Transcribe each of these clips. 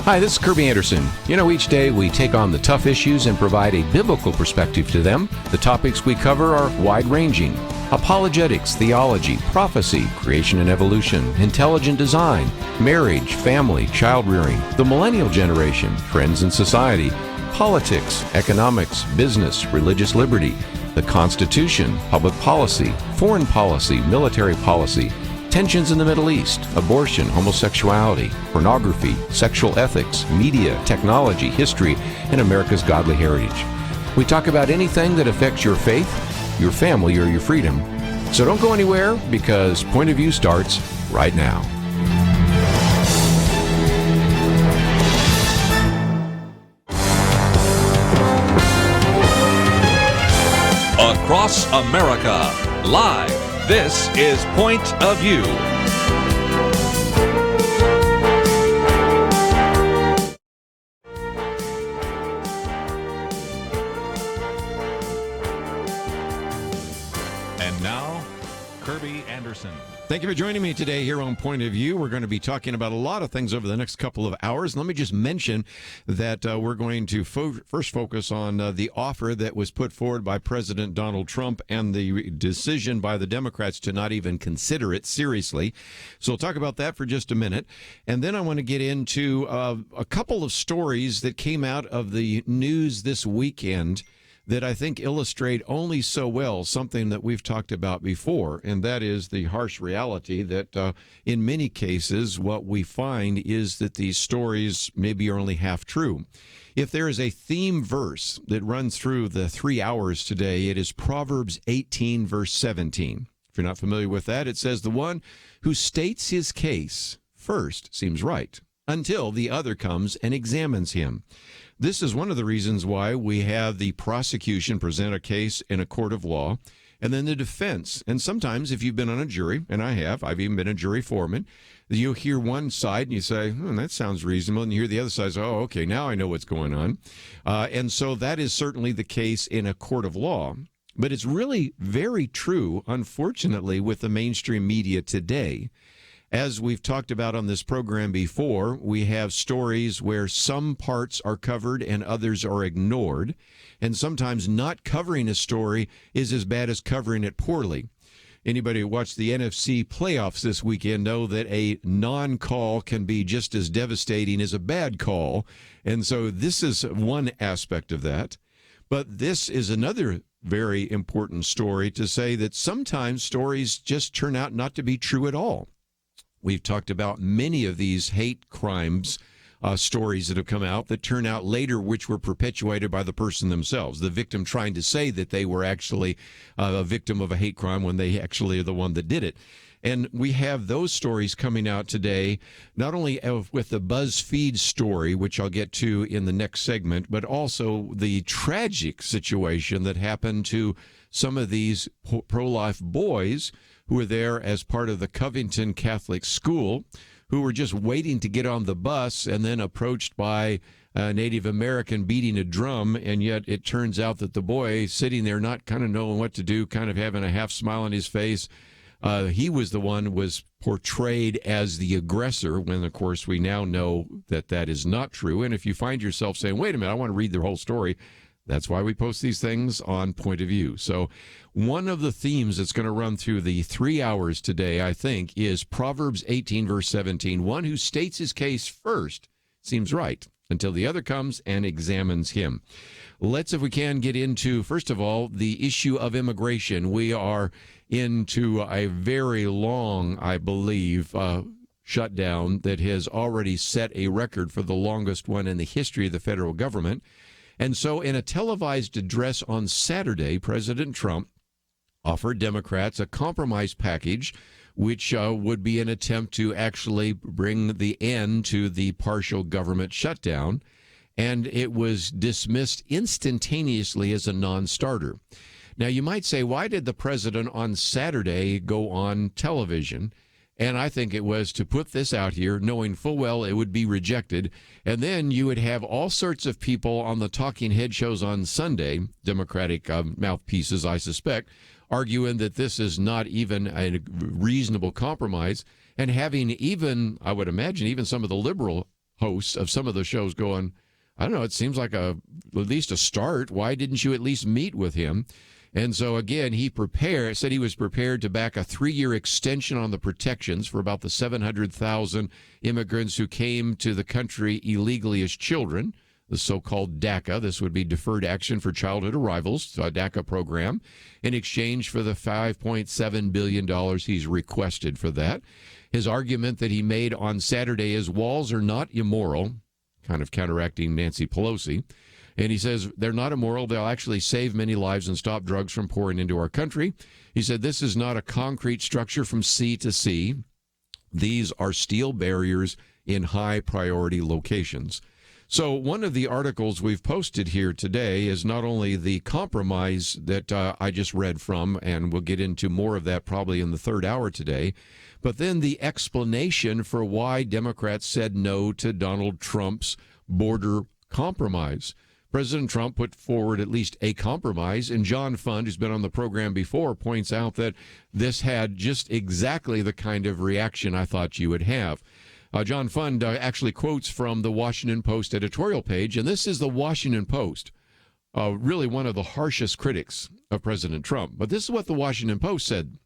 Hi, this is Kerby Anderson. Each day we take on the tough issues and provide a biblical perspective to them. The topics we cover are wide-ranging: apologetics, theology, prophecy, creation and evolution, intelligent design, marriage, family, child-rearing, the millennial generation, trends in society, politics, economics, business, religious liberty, the Constitution, public policy, foreign policy, military policy, tensions in the Middle East, abortion, homosexuality, pornography, sexual ethics, media, technology, history, and America's godly heritage. We talk about anything that affects your faith, your family, or your freedom. So don't go anywhere, because Point of View starts right now. Across America, live. This is Point of View. And now, Kerby Anderson. Thank you for joining me today here on Point of View. We're going to be talking about a lot of things over the next couple of hours. Let me just mention that we're going to first focus on the offer that was put forward by President Donald Trump and the decision by the Democrats to not even consider it seriously. So we'll talk about that for just a minute. And then I want to get into a couple of stories that came out of the news this weekend that I think illustrate only so well something that we've talked about before, and that is the harsh reality that in many cases what we find is that these stories maybe are only half true. If there is a theme verse that runs through the 3 hours today, it is Proverbs 18, verse 17. If you're not familiar with that, it says, "The one who states his case first seems right, until the other comes and examines him." This is one of the reasons why we have the prosecution present a case in a court of law, and then the defense. And sometimes if you've been on a jury, and I've even been a jury foreman, you'll hear one side and you say, that sounds reasonable. And you hear the other side say, oh, okay, now I know what's going on. And so that is certainly the case in a court of law. But it's really very true, unfortunately, with the mainstream media today. As we've talked about on this program before, we have stories where some parts are covered and others are ignored. And sometimes not covering a story is as bad as covering it poorly. Anybody who watched the NFC playoffs this weekend know that a non-call can be just as devastating as a bad call. And so this is one aspect of that. But this is another very important story to say that sometimes stories just turn out not to be true at all. We've talked about many of these hate crimes stories that have come out that turn out later, which were perpetuated by the person themselves, the victim trying to say that they were actually a victim of a hate crime when they actually are the one that did it. And we have those stories coming out today, not only with the BuzzFeed story, which I'll get to in the next segment, but also the tragic situation that happened to some of these pro-life boys who were there as part of the Covington Catholic School, who were just waiting to get on the bus and then approached by a Native American beating a drum. And yet it turns out that the boy sitting there not kind of knowing what to do, kind of having a half smile on his face, he was the one who was portrayed as the aggressor, when, of course, we now know that that is not true. And if you find yourself saying, wait a minute, I want to read the whole story, that's why we post these things on Point of View. So one of the themes that's going to run through the 3 hours today, I think, is Proverbs 18, verse 17. One who states his case first seems right, until the other comes and examines him. Let's, if we can, get into, first of all, the issue of immigration. We are into a very long, I believe, shutdown that has already set a record for the longest one in the history of the federal government. And so in a televised address on Saturday, President Trump offered Democrats a compromise package, which would be an attempt to actually bring the end to the partial government shutdown. And it was dismissed instantaneously as a non-starter. Now, you might say, why did the president on Saturday go on television? And I think it was to put this out here, knowing full well it would be rejected. And then you would have all sorts of people on the talking head shows on Sunday, Democratic mouthpieces, I suspect, arguing that this is not even a reasonable compromise, and having even, I would imagine, even some of the liberal hosts of some of the shows going, I don't know, it seems like at least a start. Why didn't you at least meet with him? And so, again, he said he was prepared to back a 3-year extension on the protections for about the 700,000 immigrants who came to the country illegally as children, the so-called DACA. This would be Deferred Action for Childhood Arrivals, a DACA program, in exchange for the $5.7 billion he's requested for that. His argument that he made on Saturday is walls are not immoral, kind of counteracting Nancy Pelosi. And he says they're not immoral. They'll actually save many lives and stop drugs from pouring into our country. He said this is not a concrete structure from sea to sea. These are steel barriers in high priority locations. So one of the articles we've posted here today is not only the compromise that I just read from, and we'll get into more of that probably in the third hour today, but then the explanation for why Democrats said no to Donald Trump's border compromise. President Trump put forward at least a compromise, and John Fund, who's been on the program before, points out that this had just exactly the kind of reaction I thought you would have. John Fund actually quotes from the Washington Post editorial page, and this is the Washington Post, really one of the harshest critics of President Trump. But this is what the Washington Post said.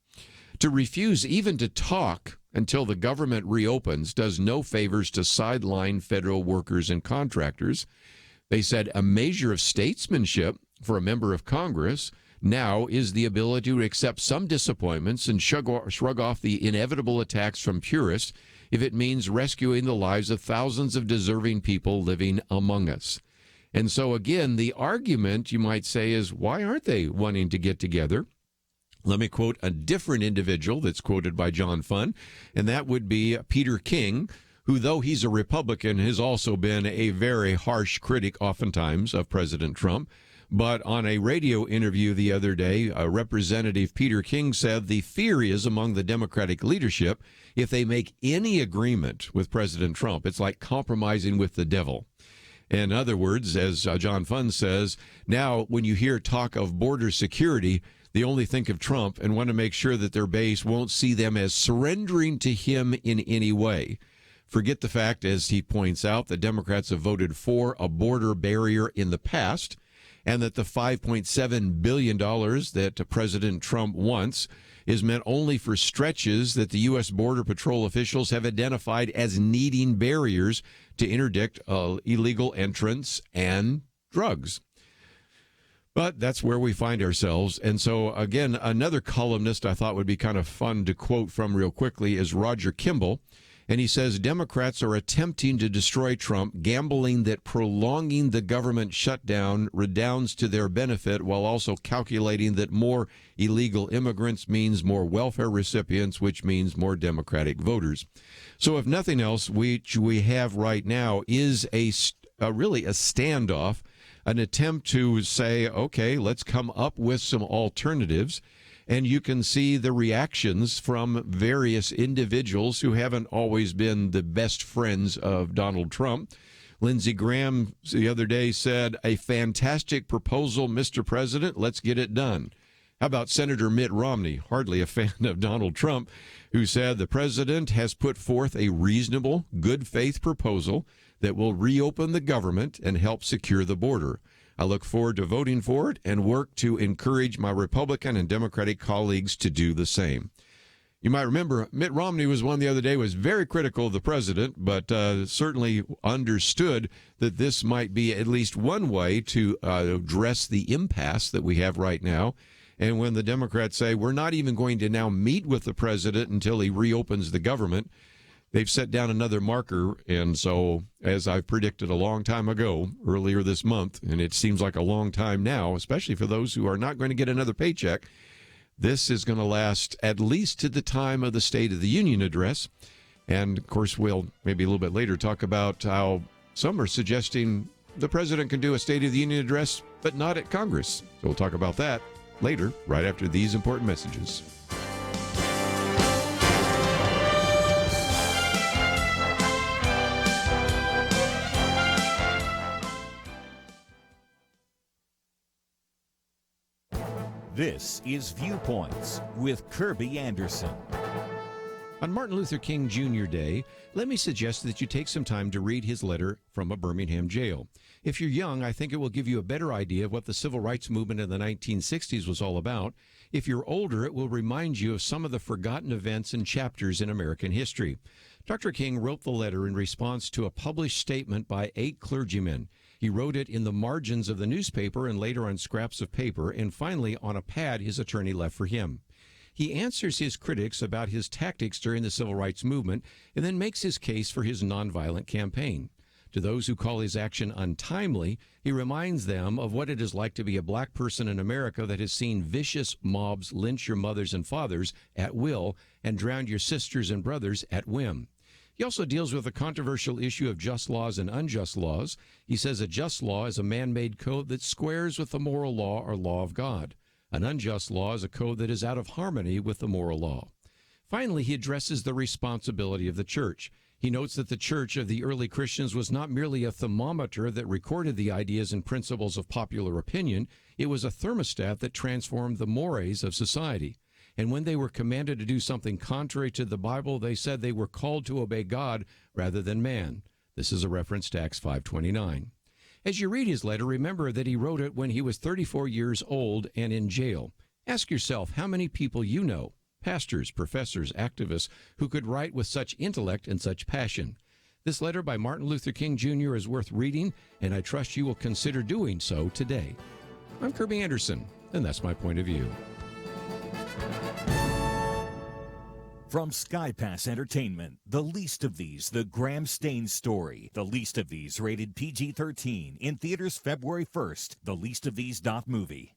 To refuse even to talk until the government reopens does no favors to sideline federal workers and contractors. They said a measure of statesmanship for a member of Congress now is the ability to accept some disappointments and shrug off the inevitable attacks from purists if it means rescuing the lives of thousands of deserving people living among us. And so, again, the argument, you might say, is why aren't they wanting to get together? Let me quote a different individual that's quoted by John Fund, and that would be Peter King, who, though he's a Republican, has also been a very harsh critic oftentimes of President Trump. But on a radio interview the other day, Representative Peter King said the fear is among the Democratic leadership, if they make any agreement with President Trump, it's like compromising with the devil. In other words, as John Fund says, now when you hear talk of border security, they only think of Trump and want to make sure that their base won't see them as surrendering to him in any way. Forget the fact, as he points out, that Democrats have voted for a border barrier in the past, and that the $5.7 billion that President Trump wants is meant only for stretches that the U.S. Border Patrol officials have identified as needing barriers to interdict illegal entrance and drugs. But that's where we find ourselves. And so, again, another columnist I thought would be kind of fun to quote from real quickly is Roger Kimball. And he says Democrats are attempting to destroy Trump, gambling that prolonging the government shutdown redounds to their benefit, while also calculating that more illegal immigrants means more welfare recipients, which means more Democratic voters. So if nothing else, which we have right now is really a standoff, an attempt to say, okay, let's come up with some alternatives. And you can see the reactions from various individuals who haven't always been the best friends of Donald Trump. Lindsey Graham the other day said, a fantastic proposal, Mr. President. Let's get it done. How about Senator Mitt Romney, hardly a fan of Donald Trump, who said the president has put forth a reasonable, good faith proposal that will reopen the government and help secure the border. I look forward to voting for it and work to encourage my Republican and Democratic colleagues to do the same. You might remember Mitt Romney was one the other day, was very critical of the president, but certainly understood that this might be at least one way to address the impasse that we have right now. And when the Democrats say we're not even going to now meet with the president until he reopens the government, they've set down another marker. And so, as I've predicted a long time ago, earlier this month, and it seems like a long time now, especially for those who are not going to get another paycheck, this is going to last at least to the time of the State of the Union address. And, of course, we'll maybe a little bit later talk about how some are suggesting the president can do a State of the Union address, but not at Congress. So we'll talk about that later, right after these important messages. This is Viewpoints with Kerby Anderson. On Martin Luther King Jr. Day, let me suggest that you take some time to read his letter from a Birmingham jail. If you're young, I think it will give you a better idea of what the civil rights movement in the 1960s was all about. If you're older, it will remind you of some of the forgotten events and chapters in American history. Dr. King wrote the letter in response to a published statement by 8 clergymen. He wrote it in the margins of the newspaper and later on scraps of paper, and finally on a pad his attorney left for him. He answers his critics about his tactics during the civil rights movement and then makes his case for his nonviolent campaign. To those who call his action untimely, he reminds them of what it is like to be a black person in America that has seen vicious mobs lynch your mothers and fathers at will and drown your sisters and brothers at whim. He also deals with the controversial issue of just laws and unjust laws. He says a just law is a man-made code that squares with the moral law or law of God. An unjust law is a code that is out of harmony with the moral law. Finally, he addresses the responsibility of the church. He notes that the church of the early Christians was not merely a thermometer that recorded the ideas and principles of popular opinion. It was a thermostat that transformed the mores of society. And when they were commanded to do something contrary to the Bible, they said they were called to obey God rather than man. This is a reference to Acts 5:29. As you read his letter, remember that he wrote it when he was 34 years old and in jail. Ask yourself how many people you know, pastors, professors, activists, who could write with such intellect and such passion. This letter by Martin Luther King Jr. is worth reading, and I trust you will consider doing so today. I'm Kerby Anderson, and that's my point of view. From SkyPass Entertainment, The Least of These, The Graham Staines Story. The Least of These, rated PG-13, in theaters February 1st. TheLeastOfThese.movie.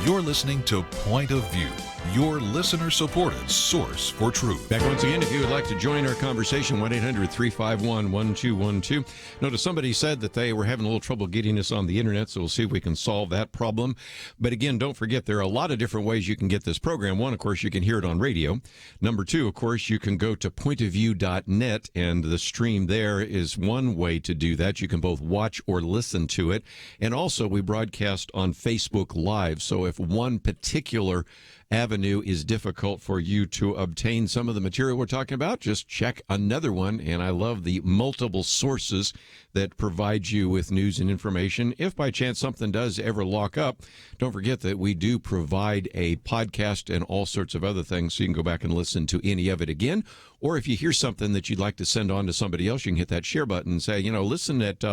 You're listening to Point of View, your listener-supported source for truth. Back once again, if you would like to join our conversation, 1-800-351-1212. Notice somebody said that they were having a little trouble getting us on the internet, so we'll see if we can solve that problem. But again, don't forget, there are a lot of different ways you can get this program. One, of course, you can hear it on radio. Number two, of course, you can go to pointofview.net, and the stream there is one way to do that. You can both watch or listen to it. And also, we broadcast on Facebook Live, so if one particular avenue is difficult for you to obtain some of the material we're talking about, just check another one. And I love the multiple sources that provide you with news and information. If by chance something does ever lock up, don't forget that we do provide a podcast and all sorts of other things, so you can go back and listen to any of it again. Or if you hear something that you'd like to send on to somebody else, you can hit that share button and say, listen at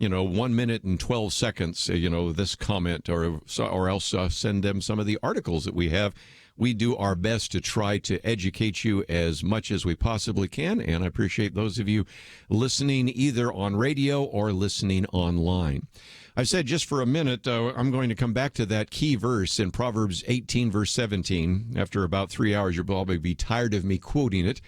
1 minute and 12 seconds, this comment, or else send them some of the articles that we have. We do our best to try to educate you as much as we possibly can, and I appreciate those of you listening either on radio or listening online. I said just for a minute, I'm going to come back to that key verse in Proverbs 18, verse 17. After about 3 hours, you'll probably be tired of me quoting it.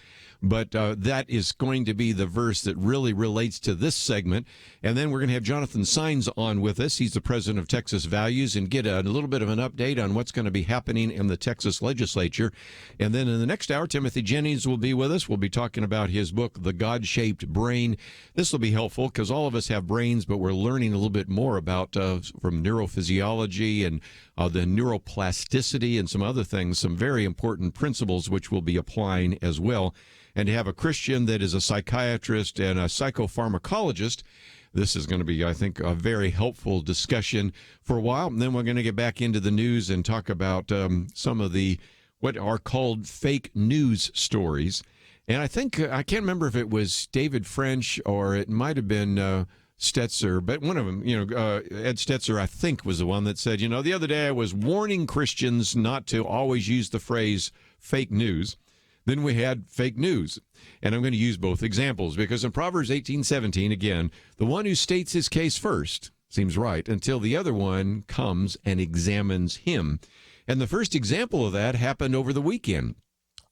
But that is going to be the verse that really relates to this segment. And then we're going to have Jonathan Saenz on with us. He's the president of Texas Values, and get a little bit of an update on what's going to be happening in the Texas legislature. And then in the next hour, Timothy Jennings will be with us. We'll be talking about his book, The God-Shaped Brain. This will be helpful because all of us have brains, but we're learning a little bit more about from neurophysiology and the neuroplasticity and some other things, some very important principles which we'll be applying as well. And to have a Christian that is a psychiatrist and a psychopharmacologist, this is going to be, I think, a very helpful discussion for a while. And then we're going to get back into the news and talk about some of the what are called fake news stories. And I think, I can't remember if it was David French or it might have been Stetzer, but one of them, Ed Stetzer, I think, was the one that said, the other day I was warning Christians not to always use the phrase fake news. Then we had fake news. And I'm going to use both examples because in Proverbs 18:17, again, the one who states his case first seems right until the other one comes and examines him. And the first example of that happened over the weekend.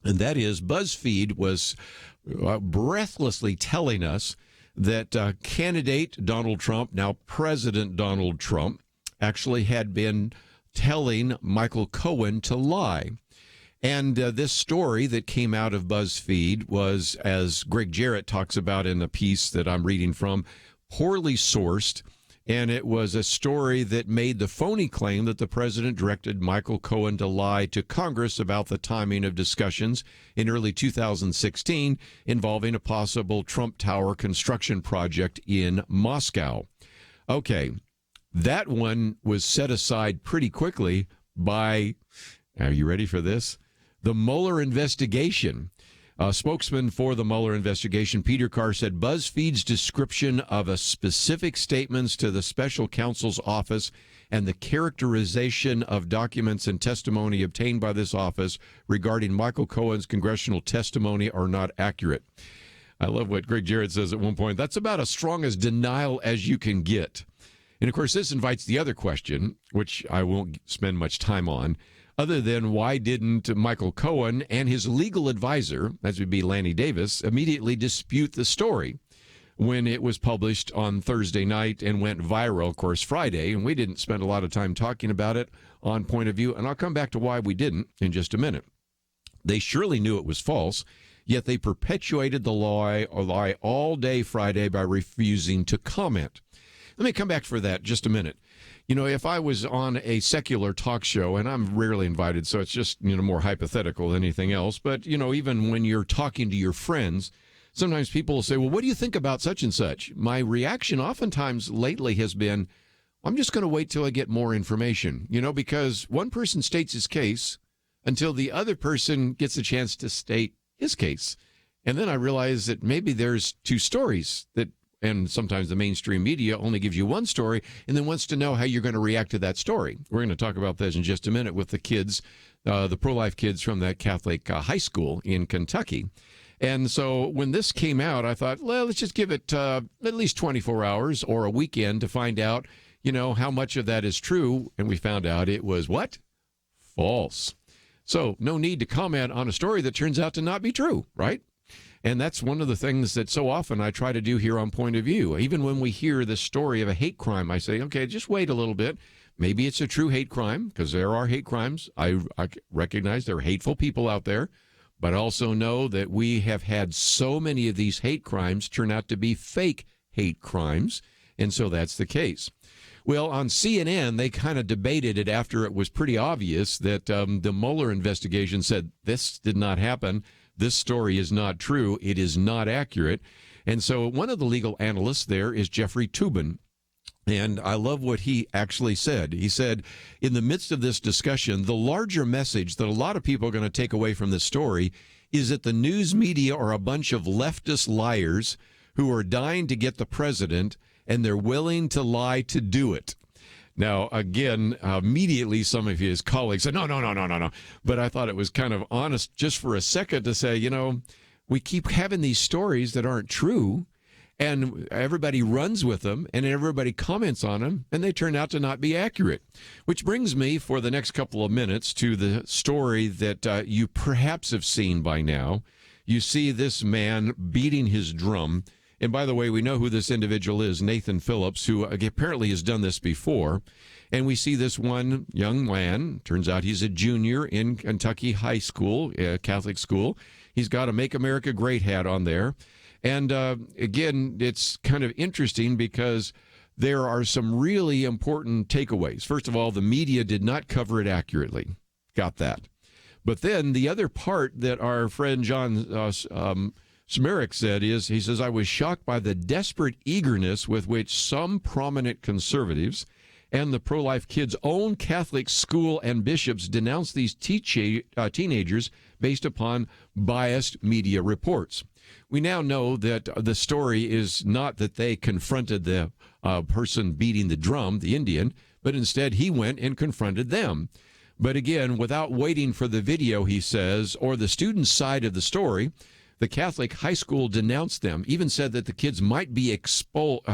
And that is BuzzFeed was breathlessly telling us that candidate Donald Trump, now President Donald Trump, actually had been telling Michael Cohen to lie. And this story that came out of BuzzFeed was, as Greg Jarrett talks about in a piece that I'm reading from, poorly sourced. And it was a story that made the phony claim that the president directed Michael Cohen to lie to Congress about the timing of discussions in early 2016 involving a possible Trump Tower construction project in Moscow. Okay, that one was set aside pretty quickly by, are you ready for this? The Mueller investigation. A spokesman for the Mueller investigation, Peter Carr, said BuzzFeed's description of a specific statements to the special counsel's office and the characterization of documents and testimony obtained by this office regarding Michael Cohen's congressional testimony are not accurate. I love what Greg Jarrett says at one point. That's about as strong as denial as you can get. And, of course, this invites the other question, which I won't spend much time on, other than why didn't Michael Cohen and his legal advisor, as would be Lanny Davis, immediately dispute the story when it was published on Thursday night and went viral, of course, Friday, and we didn't spend a lot of time talking about it on Point of View, and I'll come back to why we didn't in just a minute. They surely knew it was false, yet they perpetuated the lie all day Friday by refusing to comment. Let me come back for that just a minute. If I was on a secular talk show, and I'm rarely invited, so it's just, more hypothetical than anything else. But, even when you're talking to your friends, sometimes people will say, well, what do you think about such and such? My reaction oftentimes lately has been, I'm just going to wait till I get more information, because one person states his case until the other person gets a chance to state his case. And then I realize that maybe there's two stories and sometimes the mainstream media only gives you one story and then wants to know how you're going to react to that story. We're going to talk about this in just a minute with the kids, the pro-life kids from that Catholic high school in Kentucky. And so when this came out, I thought, well, let's just give it at least 24 hours or a weekend to find out, how much of that is true. And we found out it was what? False. So no need to comment on a story that turns out to not be true, right? And that's one of the things that so often I try to do here on Point of View. Even when we hear the story of a hate crime, I say, okay, just wait a little bit. Maybe it's a true hate crime, because there are hate crimes. I recognize there are hateful people out there, but I also know that we have had so many of these hate crimes turn out to be fake hate crimes, and so that's the case. Well, on CNN, they kind of debated it after it was pretty obvious that the Mueller investigation said this did not happen. This story is not true. It is not accurate. And so one of the legal analysts there is Jeffrey Toobin. And I love what he actually said. He said, in the midst of this discussion, the larger message that a lot of people are going to take away from this story is that the news media are a bunch of leftist liars who are dying to get the president, and they're willing to lie to do it. Now, again, immediately some of his colleagues said, no. But I thought it was kind of honest just for a second to say, we keep having these stories that aren't true, and everybody runs with them, and everybody comments on them, and they turn out to not be accurate. Which brings me for the next couple of minutes to the story that you perhaps have seen by now. You see this man beating his drum. And by the way, we know who this individual is, Nathan Phillips, who apparently has done this before. And we see this one young man, turns out he's a junior in Kentucky high school, Catholic school. He's got a Make America Great hat on there. And again, it's kind of interesting because there are some really important takeaways. First of all, the media did not cover it accurately. Got that. But then the other part that our friend John Smerek said is, he says, I was shocked by the desperate eagerness with which some prominent conservatives and the pro-life kids' own Catholic school and bishops denounced these teenagers based upon biased media reports. We now know that the story is not that they confronted the person beating the drum, the Indian, but instead he went and confronted them. But again, without waiting for the video, he says, or the student's side of the story, the Catholic high school denounced them, even said that the kids might be expelled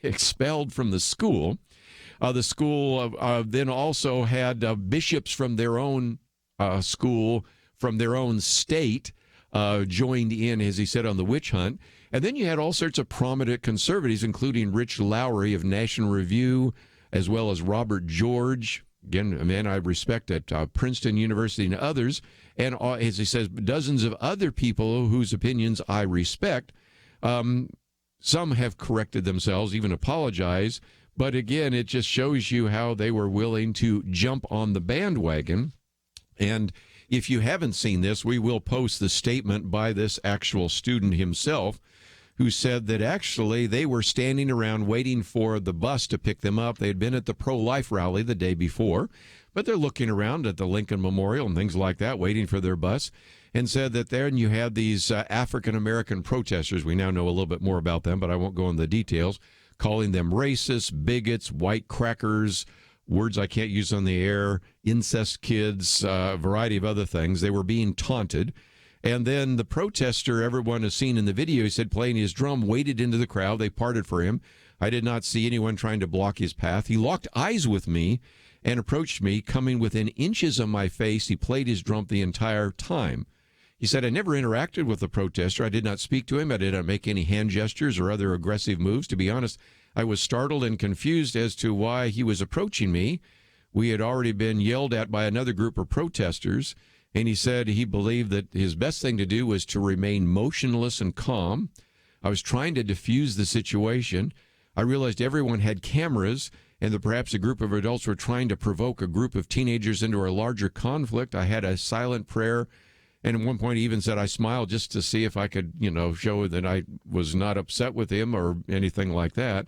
from the school. The school then also had bishops from their own school, from their own state, joined in, as he said, on the witch hunt. And then you had all sorts of prominent conservatives, including Rich Lowry of National Review, as well as Robert George, again, a man I respect at Princeton University, and others. And as he says, dozens of other people whose opinions I respect. Some have corrected themselves, even apologized. But again, it just shows you how they were willing to jump on the bandwagon. And if you haven't seen this, we will post the statement by this actual student himself, who said that actually they were standing around waiting for the bus to pick them up. They had been at the pro-life rally the day before, but they're looking around at the Lincoln Memorial and things like that, waiting for their bus, and said that there you had these African-American protesters. We now know a little bit more about them, but I won't go into the details, calling them racists, bigots, white crackers, words I can't use on the air, incest kids, a variety of other things. They were being taunted. And then the protester, everyone has seen in the video, he said, playing his drum, waded into the crowd. They parted for him. I did not see anyone trying to block his path. He locked eyes with me and approached me, coming within inches of my face. He played his drum the entire time. He said, I never interacted with the protester. I did not speak to him. I did not make any hand gestures or other aggressive moves. To be honest, I was startled and confused as to why he was approaching me. We had already been yelled at by another group of protesters. And he said he believed that his best thing to do was to remain motionless and calm. I was trying to diffuse the situation. I realized everyone had cameras and that perhaps a group of adults were trying to provoke a group of teenagers into a larger conflict. I had a silent prayer. And at one point he even said I smiled just to see if I could, show that I was not upset with him or anything like that.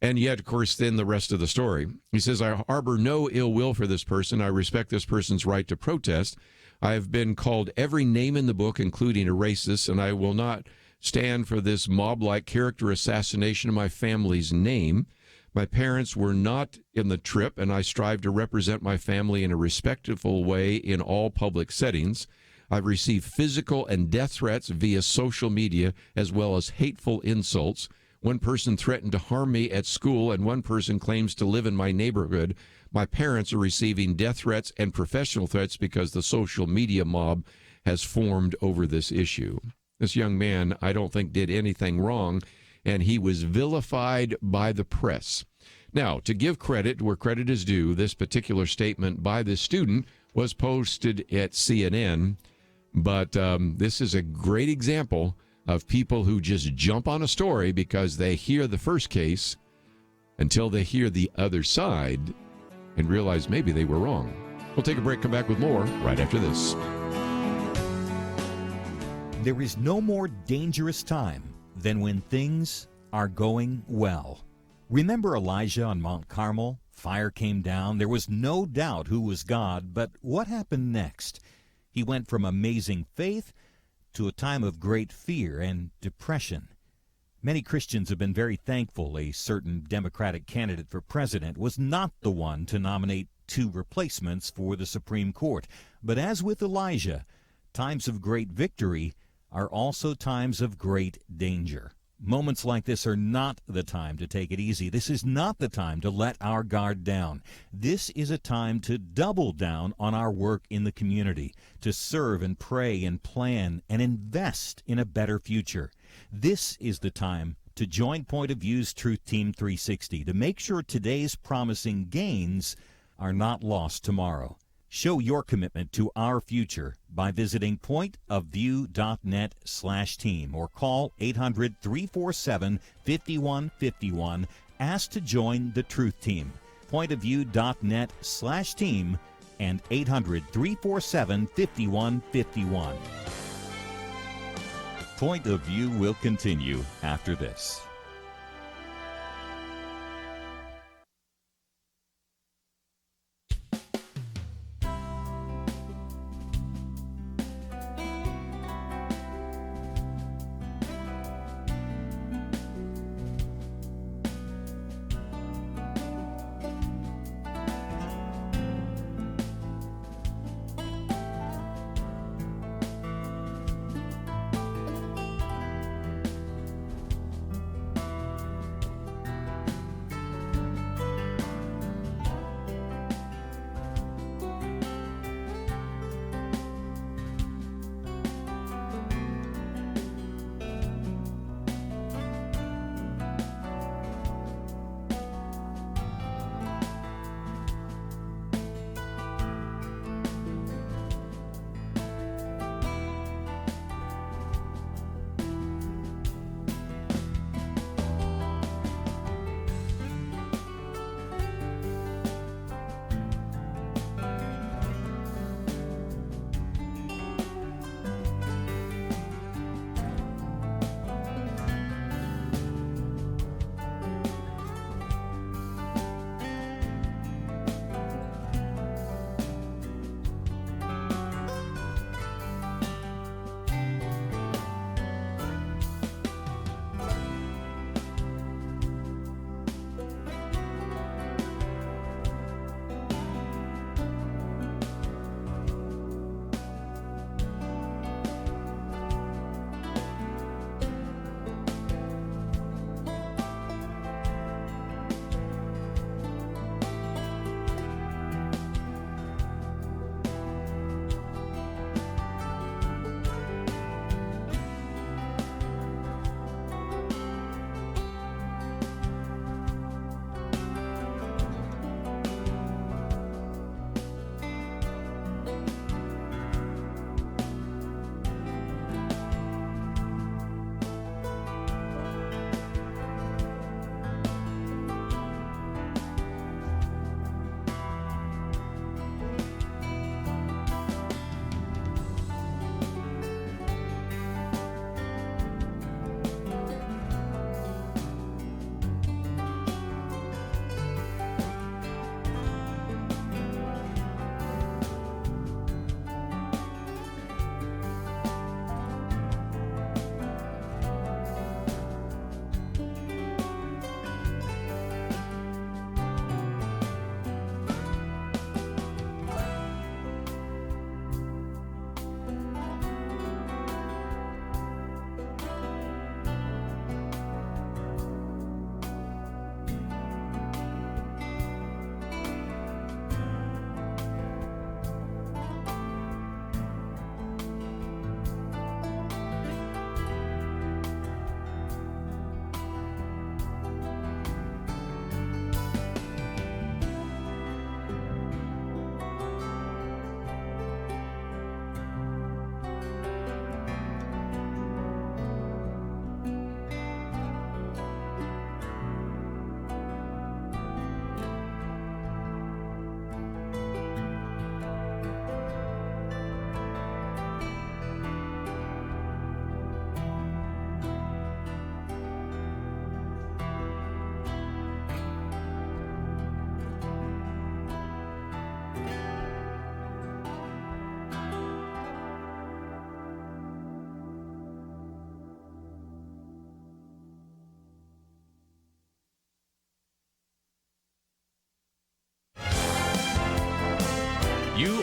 And yet, of course, then the rest of the story. He says, I harbor no ill will for this person. I respect this person's right to protest. I have been called every name in the book, including a racist, and I will not stand for this mob-like character assassination of my family's name. My parents were not in the trip, and I strive to represent my family in a respectful way in all public settings. I've received physical and death threats via social media, as well as hateful insults. One person threatened to harm me at school, and one person claims to live in my neighborhood. My parents are receiving death threats and professional threats because the social media mob has formed over this issue. This young man, I don't think, did anything wrong, and he was vilified by the press. Now, to give credit where credit is due, this particular statement by this student was posted at CNN, but this is a great example of people who just jump on a story because they hear the first case until they hear the other side and realize maybe they were wrong. We'll take a break, come back with more right after this. There is no more dangerous time than when things are going well. Remember Elijah on Mount Carmel? Fire came down. There was no doubt who was God, but what happened next? He went from amazing faith to a time of great fear and depression. Many Christians have been very thankful a certain Democratic candidate for president was not the one to nominate two replacements for the Supreme Court. But as with Elijah, times of great victory are also times of great danger. Moments like this are not the time to take it easy. This is not the time to let our guard down. This is a time to double down on our work in the community, to serve and pray and plan and invest in a better future. This is the time to join Point of View's Truth Team 360 to make sure today's promising gains are not lost tomorrow. Show your commitment to our future by visiting pointofview.net/team or call 800-347-5151. Ask to join the Truth Team. Pointofview.net/team and 800-347-5151. Point of View will continue after this.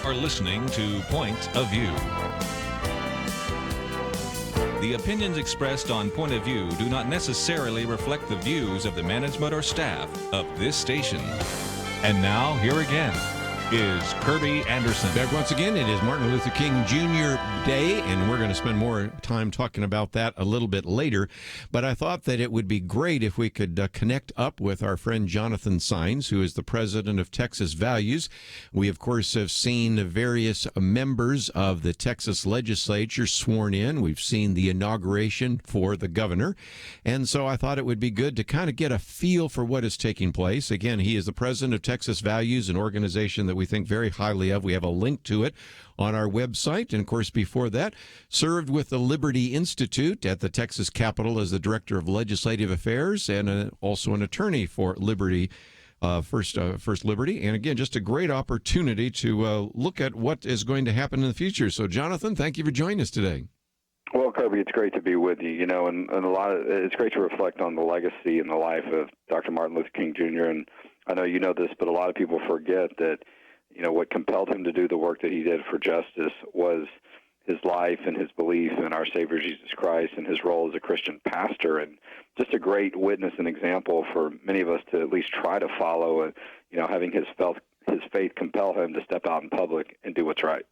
are listening to Point of View. The opinions expressed on Point of View do not necessarily reflect the views of the management or staff of this station. And now, here again is Kerby Anderson. Back once again, it is Martin Luther King Jr. Day, and we're going to spend more time talking about that a little bit later. But I thought that it would be great if we could connect up with our friend Jonathan Saenz, who is the president of Texas Values. We, of course, have seen various members of the Texas legislature sworn in. We've seen the inauguration for the governor. And so I thought it would be good to kind of get a feel for what is taking place. Again, he is the president of Texas Values, an organization that we think very highly of. We have a link to it on our website. And, of course, before that, served with the Liberty Institute at the Texas Capitol as the Director of Legislative Affairs and also an attorney for Liberty, First Liberty. And, again, just a great opportunity to look at what is going to happen in the future. So, Jonathan, thank you for joining us today. Well, Kerby, it's great to be with you, and it's great to reflect on the legacy and the life of Dr. Martin Luther King Jr. And I know you know this, but a lot of people forget that what compelled him to do the work that he did for justice was his life and his belief in our Savior Jesus Christ and his role as a Christian pastor, and just a great witness and example for many of us to at least try to follow, and having his faith compel him to step out in public and do what's right.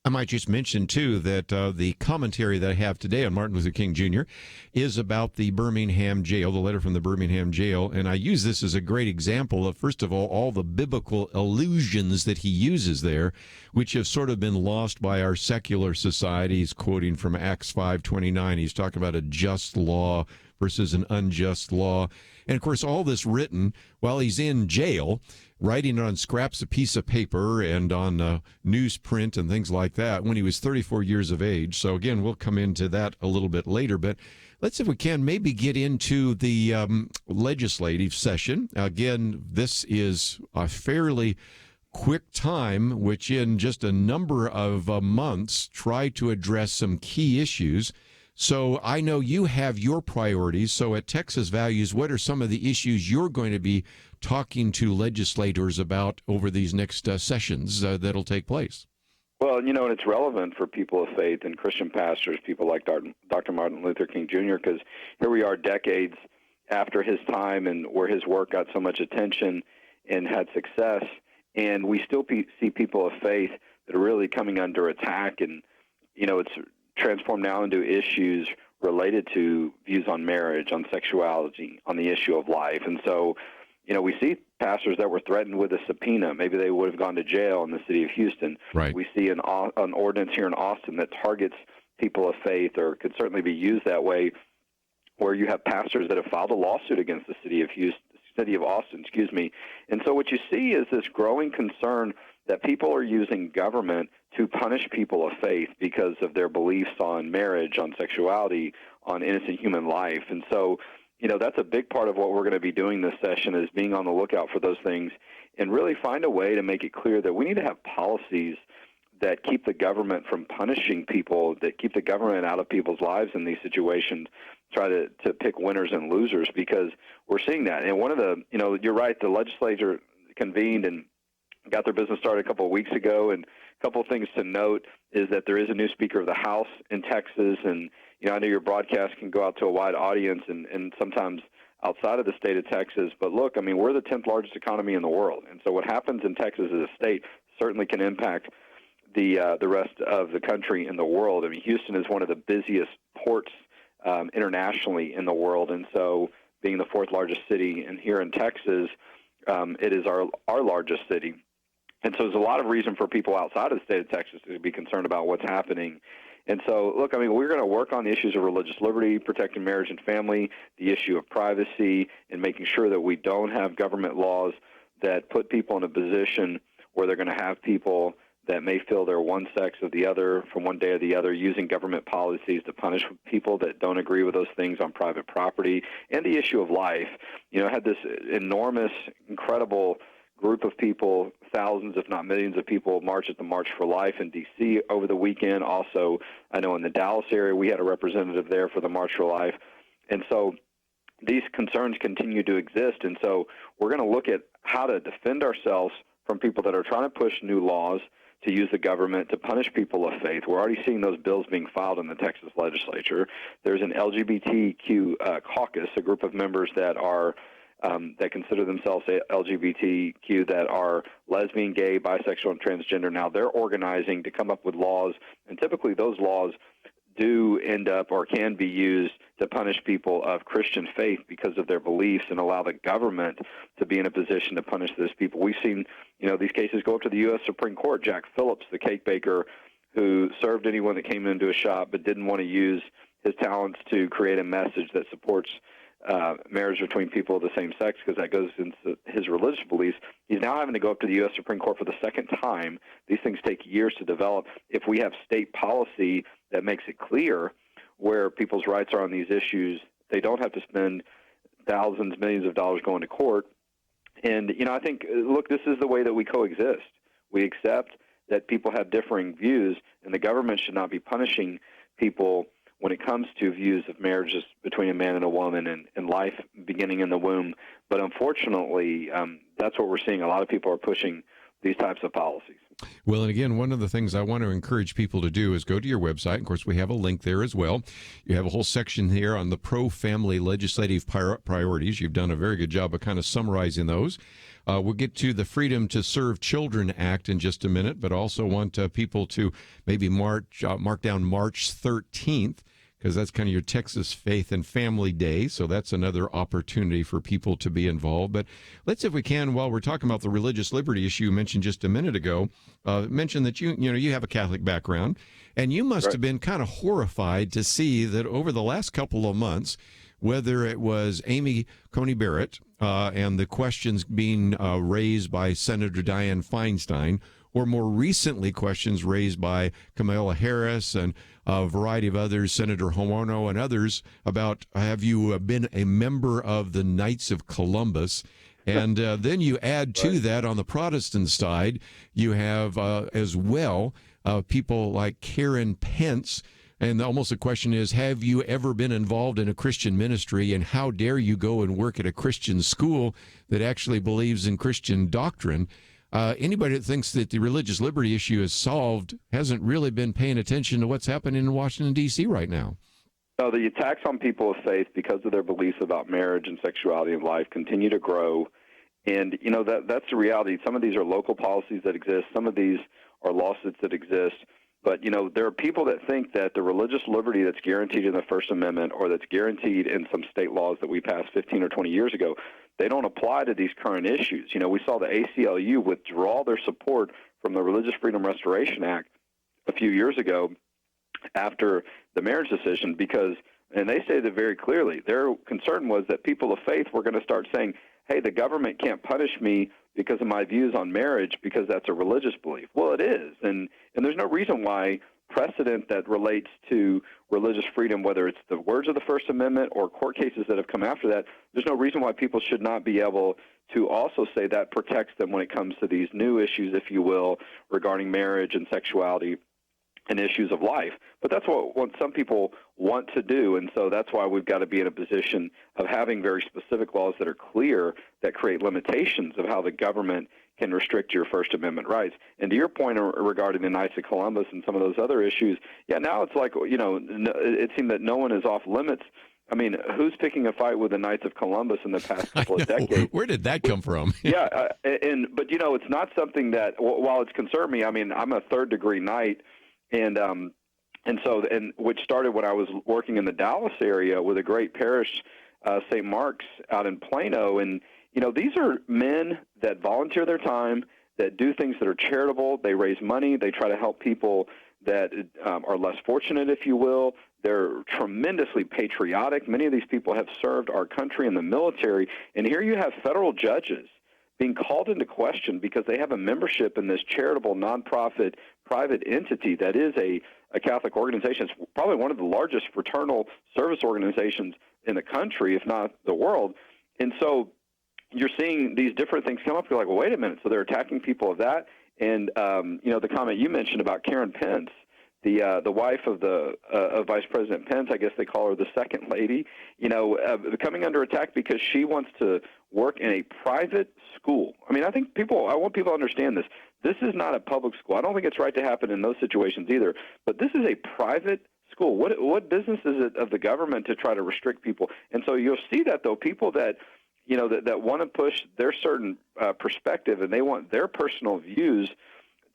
I might just mention, too, that the commentary that I have today on Martin Luther King Jr. is about the Birmingham jail, the letter from the Birmingham jail. And I use this as a great example of, first of all the biblical allusions that he uses there, which have sort of been lost by our secular society. He's quoting from Acts 5:29. He's talking about a just law versus an unjust law. And, of course, all this written while he's in jail, writing on scraps of piece of paper and on newsprint and things like that when he was 34 years of age. So, again, we'll come into that a little bit later. But let's, if we can, maybe get into the legislative session. Again, this is a fairly quick time, which in just a number of months tried to address some key issues. So I know you have your priorities. So at Texas Values, what are some of the issues you're going to be talking to legislators about over these next sessions that'll take place? Well, and it's relevant for people of faith and Christian pastors, people like Dr. Martin Luther King Jr., because here we are decades after his time and where his work got so much attention and had success, and we still see people of faith that are really coming under attack, and, it's transformed now into issues related to views on marriage, on sexuality, on the issue of life. And so, we see pastors that were threatened with a subpoena. Maybe they would have gone to jail in the city of Houston. Right. We see an ordinance here in Austin that targets people of faith, or could certainly be used that way, where you have pastors that have filed a lawsuit against the city of Austin, And so what you see is this growing concern that people are using government to punish people of faith because of their beliefs on marriage, on sexuality, on innocent human life. And so, that's a big part of what we're going to be doing this session, is being on the lookout for those things and really find a way to make it clear that we need to have policies that keep the government from punishing people, that keep the government out of people's lives in these situations, try to pick winners and losers, because we're seeing that. And one of the, you're right, the legislature convened and got their business started a couple of weeks ago, and a couple of things to note is that there is a new Speaker of the House in Texas, and I know your broadcast can go out to a wide audience and sometimes outside of the state of Texas, but look, we're the 10th largest economy in the world, and so what happens in Texas as a state certainly can impact the rest of the country and the world. Houston is one of the busiest ports internationally in the world, and so being the fourth largest city, and here in Texas, it is our largest city. And so there's a lot of reason for people outside of the state of Texas to be concerned about what's happening. And so, look, we're going to work on the issues of religious liberty, protecting marriage and family, the issue of privacy, and making sure that we don't have government laws that put people in a position where they're going to have people that may feel they're one sex or the other from one day or the other, using government policies to punish people that don't agree with those things on private property, and the issue of life. Had this enormous, incredible group of people, thousands, if not millions of people, march at the March for Life in D.C. over the weekend. Also, I know in the Dallas area, we had a representative there for the March for Life. And so these concerns continue to exist. And so we're going to look at how to defend ourselves from people that are trying to push new laws to use the government to punish people of faith. We're already seeing those bills being filed in the Texas legislature. There's an LGBTQ caucus, a group of members that are that consider themselves LGBTQ, that are lesbian, gay, bisexual, and transgender. Now they're organizing to come up with laws, and typically those laws do end up or can be used to punish people of Christian faith because of their beliefs and allow the government to be in a position to punish those people. We've seen, these cases go up to the U.S. Supreme Court. Jack Phillips, the cake baker who served anyone that came into a shop but didn't want to use his talents to create a message that supports marriage between people of the same sex, because that goes into his religious beliefs. He's now having to go up to the U.S. Supreme Court for the second time. These things take years to develop. If we have state policy that makes it clear where people's rights are on these issues, they don't have to spend thousands, millions of dollars going to court. And, I think, look, this is the way that we coexist. We accept that people have differing views, and the government should not be punishing people when it comes to views of marriages between a man and a woman and life beginning in the womb. But unfortunately, that's what we're seeing. A lot of people are pushing these types of policies. Well, and again, one of the things I want to encourage people to do is go to your website. Of course, we have a link there as well. You have a whole section here on the pro-family legislative priorities. You've done a very good job of kind of summarizing those. We'll get to the Freedom to Serve Children Act in just a minute, but also want people to maybe mark down March 13th, because that's kind of your Texas Faith and Family Day. So that's another opportunity for people to be involved. But let's, if we can, while we're talking about the religious liberty issue you mentioned just a minute ago, mention that you have a Catholic background, and you must have been kind of horrified to see that over the last couple of months, whether it was Amy Coney Barrett and the questions being raised by Senator Dianne Feinstein, or more recently questions raised by Kamala Harris and a variety of others, Senator Homono and others, about have you been a member of the Knights of Columbus? And then you add to that on the Protestant side, you have as well people like Karen Pence. And almost the question is, have you ever been involved in a Christian ministry, and how dare you go and work at a Christian school that actually believes in Christian doctrine? Anybody that thinks that the religious liberty issue is solved hasn't really been paying attention to what's happening in Washington, D.C. right now. No, the attacks on people of faith because of their beliefs about marriage and sexuality and life continue to grow. And, that's the reality. Some of these are local policies that exist. Some of these are lawsuits that exist. But, there are people that think that the religious liberty that's guaranteed in the First Amendment, or that's guaranteed in some state laws that we passed 15 or 20 years ago, they don't apply to these current issues. We saw the ACLU withdraw their support from the Religious Freedom Restoration Act a few years ago after the marriage decision because, and they stated it very clearly, their concern was that people of faith were going to start saying, hey, the government can't punish me because of my views on marriage because that's a religious belief. Well, it is, and there's no reason why precedent that relates to religious freedom, whether it's the words of the First Amendment or court cases that have come after that, there's no reason why people should not be able to also say that protects them when it comes to these new issues, if you will, regarding marriage and sexuality and issues of life. But that's what some people want to do, and so that's why we've got to be in a position of having very specific laws that are clear, that create limitations of how the government can restrict your First Amendment rights. And to your point regarding the Knights of Columbus and some of those other issues, now it's like, it seemed that no one is off limits. I mean, who's picking a fight with the Knights of Columbus in the past couple of decades? Where did that come from? But it's not something that, while it's concerned me, I mean, I'm a third-degree Knight, and which started when I was working in the Dallas area with a great parish, St. Mark's, out in Plano, and these are men that volunteer their time, that do things that are charitable. They raise money. They try to help people that are less fortunate, if you will. They're tremendously patriotic. Many of these people have served our country in the military. And here you have federal judges being called into question because they have a membership in this charitable, nonprofit, private entity that is a Catholic organization. It's probably one of the largest fraternal service organizations in the country, if not the world. And so you're seeing these different things come up. You're like, well, wait a minute. So they're attacking people of that. And, the comment you mentioned about Karen Pence, the wife of of Vice President Pence, I guess they call her the second lady, coming under attack because she wants to work in a private school. I mean, I want people to understand this. This is not a public school. I don't think it's right to happen in those situations either. But this is a private school. What business is it of the government to try to restrict people? And so you'll see that, though, people that that want to push their certain perspective and they want their personal views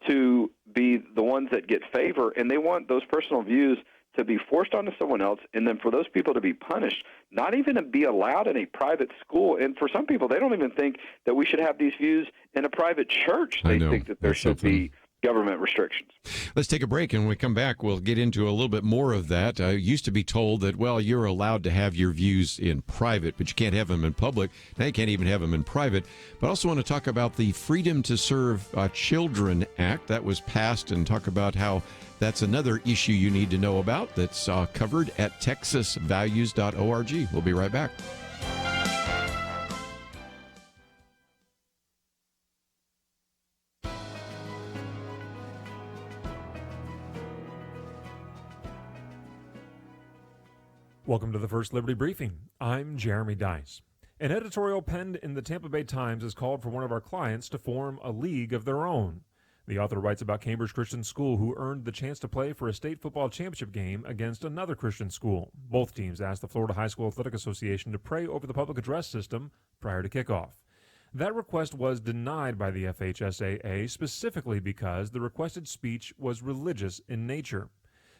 to be the ones that get favor, and they want those personal views to be forced onto someone else, and then for those people to be punished, not even to be allowed in a private school. And for some people, they don't even think that we should have these views in a private church. They think that there should be government restrictions. Let's take a break, and when we come back, we'll get into a little bit more of that. I used to be told that, well, you're allowed to have your views in private, but you can't have them in public. Now you can't even have them in private. But I also want to talk about the Freedom to Serve Children Act that was passed, and talk about how that's another issue you need to know about that's covered at texasvalues.org. We'll be right back. Welcome to the First Liberty Briefing. I'm Jeremy Dice. An editorial penned in the Tampa Bay Times has called for one of our clients to form a league of their own. The author writes about Cambridge Christian School, who earned the chance to play for a state football championship game against another Christian school. Both teams asked the Florida High School Athletic Association to pray over the public address system prior to kickoff. That request was denied by the FHSAA specifically because the requested speech was religious in nature.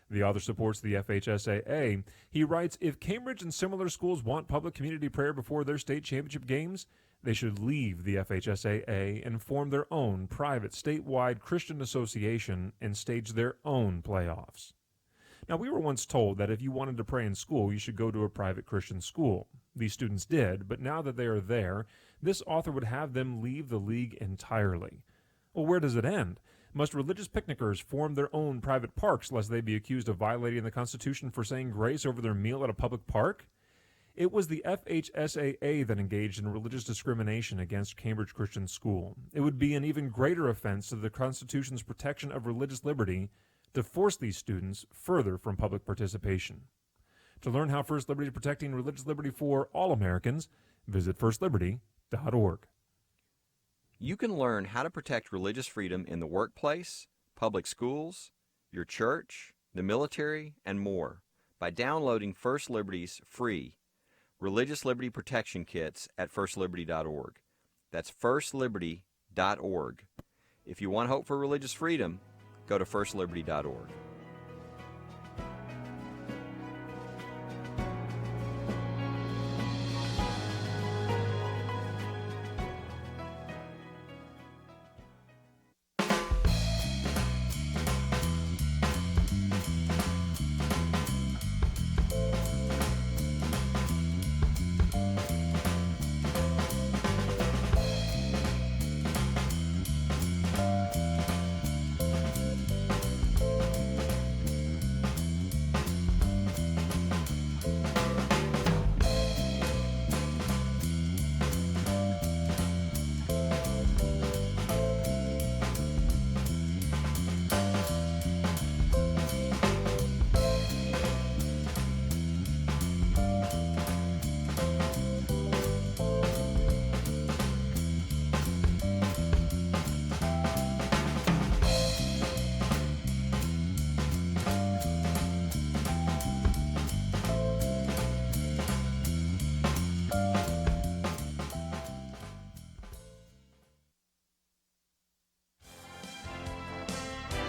The author supports the FHSAA. He writes, if Cambridge and similar schools want public community prayer before their state championship games, they should leave the FHSAA and form their own private statewide Christian association and stage their own playoffs. Now, we were once told that if you wanted to pray in school, you should go to a private Christian school. These students did, but now that they are there, this author would have them leave the league entirely. Well, where does it end? Must religious picnickers form their own private parks lest they be accused of violating the Constitution for saying grace over their meal at a public park? It was the FHSAA that engaged in religious discrimination against Cambridge Christian School. It would be an even greater offense to the Constitution's protection of religious liberty to force these students further from public participation. To learn how First Liberty is protecting religious liberty for all Americans, visit firstliberty.org. You can learn how to protect religious freedom in the workplace, public schools, your church, the military, and more by downloading First Liberty's free Religious Liberty Protection Kits at firstliberty.org. That's firstliberty.org. If you want hope for religious freedom, go to firstliberty.org.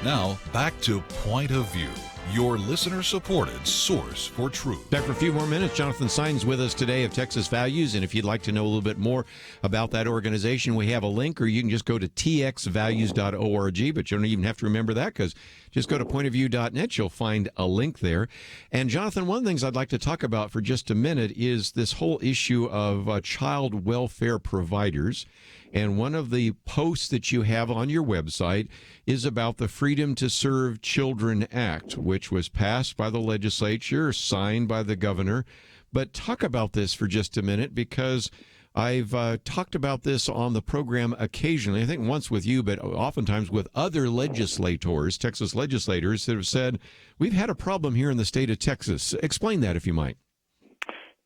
Now, back to Point of View, your listener-supported source for truth. Back for a few more minutes. Jonathan Saenz with us today of Texas Values, and if you'd like to know a little bit more about that organization, we have a link, or you can just go to txvalues.org, but you don't even have to remember that, because just go to pointofview.net. You'll find a link there. And Jonathan, one of the things I'd like to talk about for just a minute is this whole issue of child welfare providers. And one of the posts that you have on your website is about the Freedom to Serve Children Act, which was passed by the legislature, signed by the governor. But talk about this for just a minute, because I've talked about this on the program occasionally, I think once with you, but oftentimes with other legislators, Texas legislators, that have said, we've had a problem here in the state of Texas. Explain that, if you might.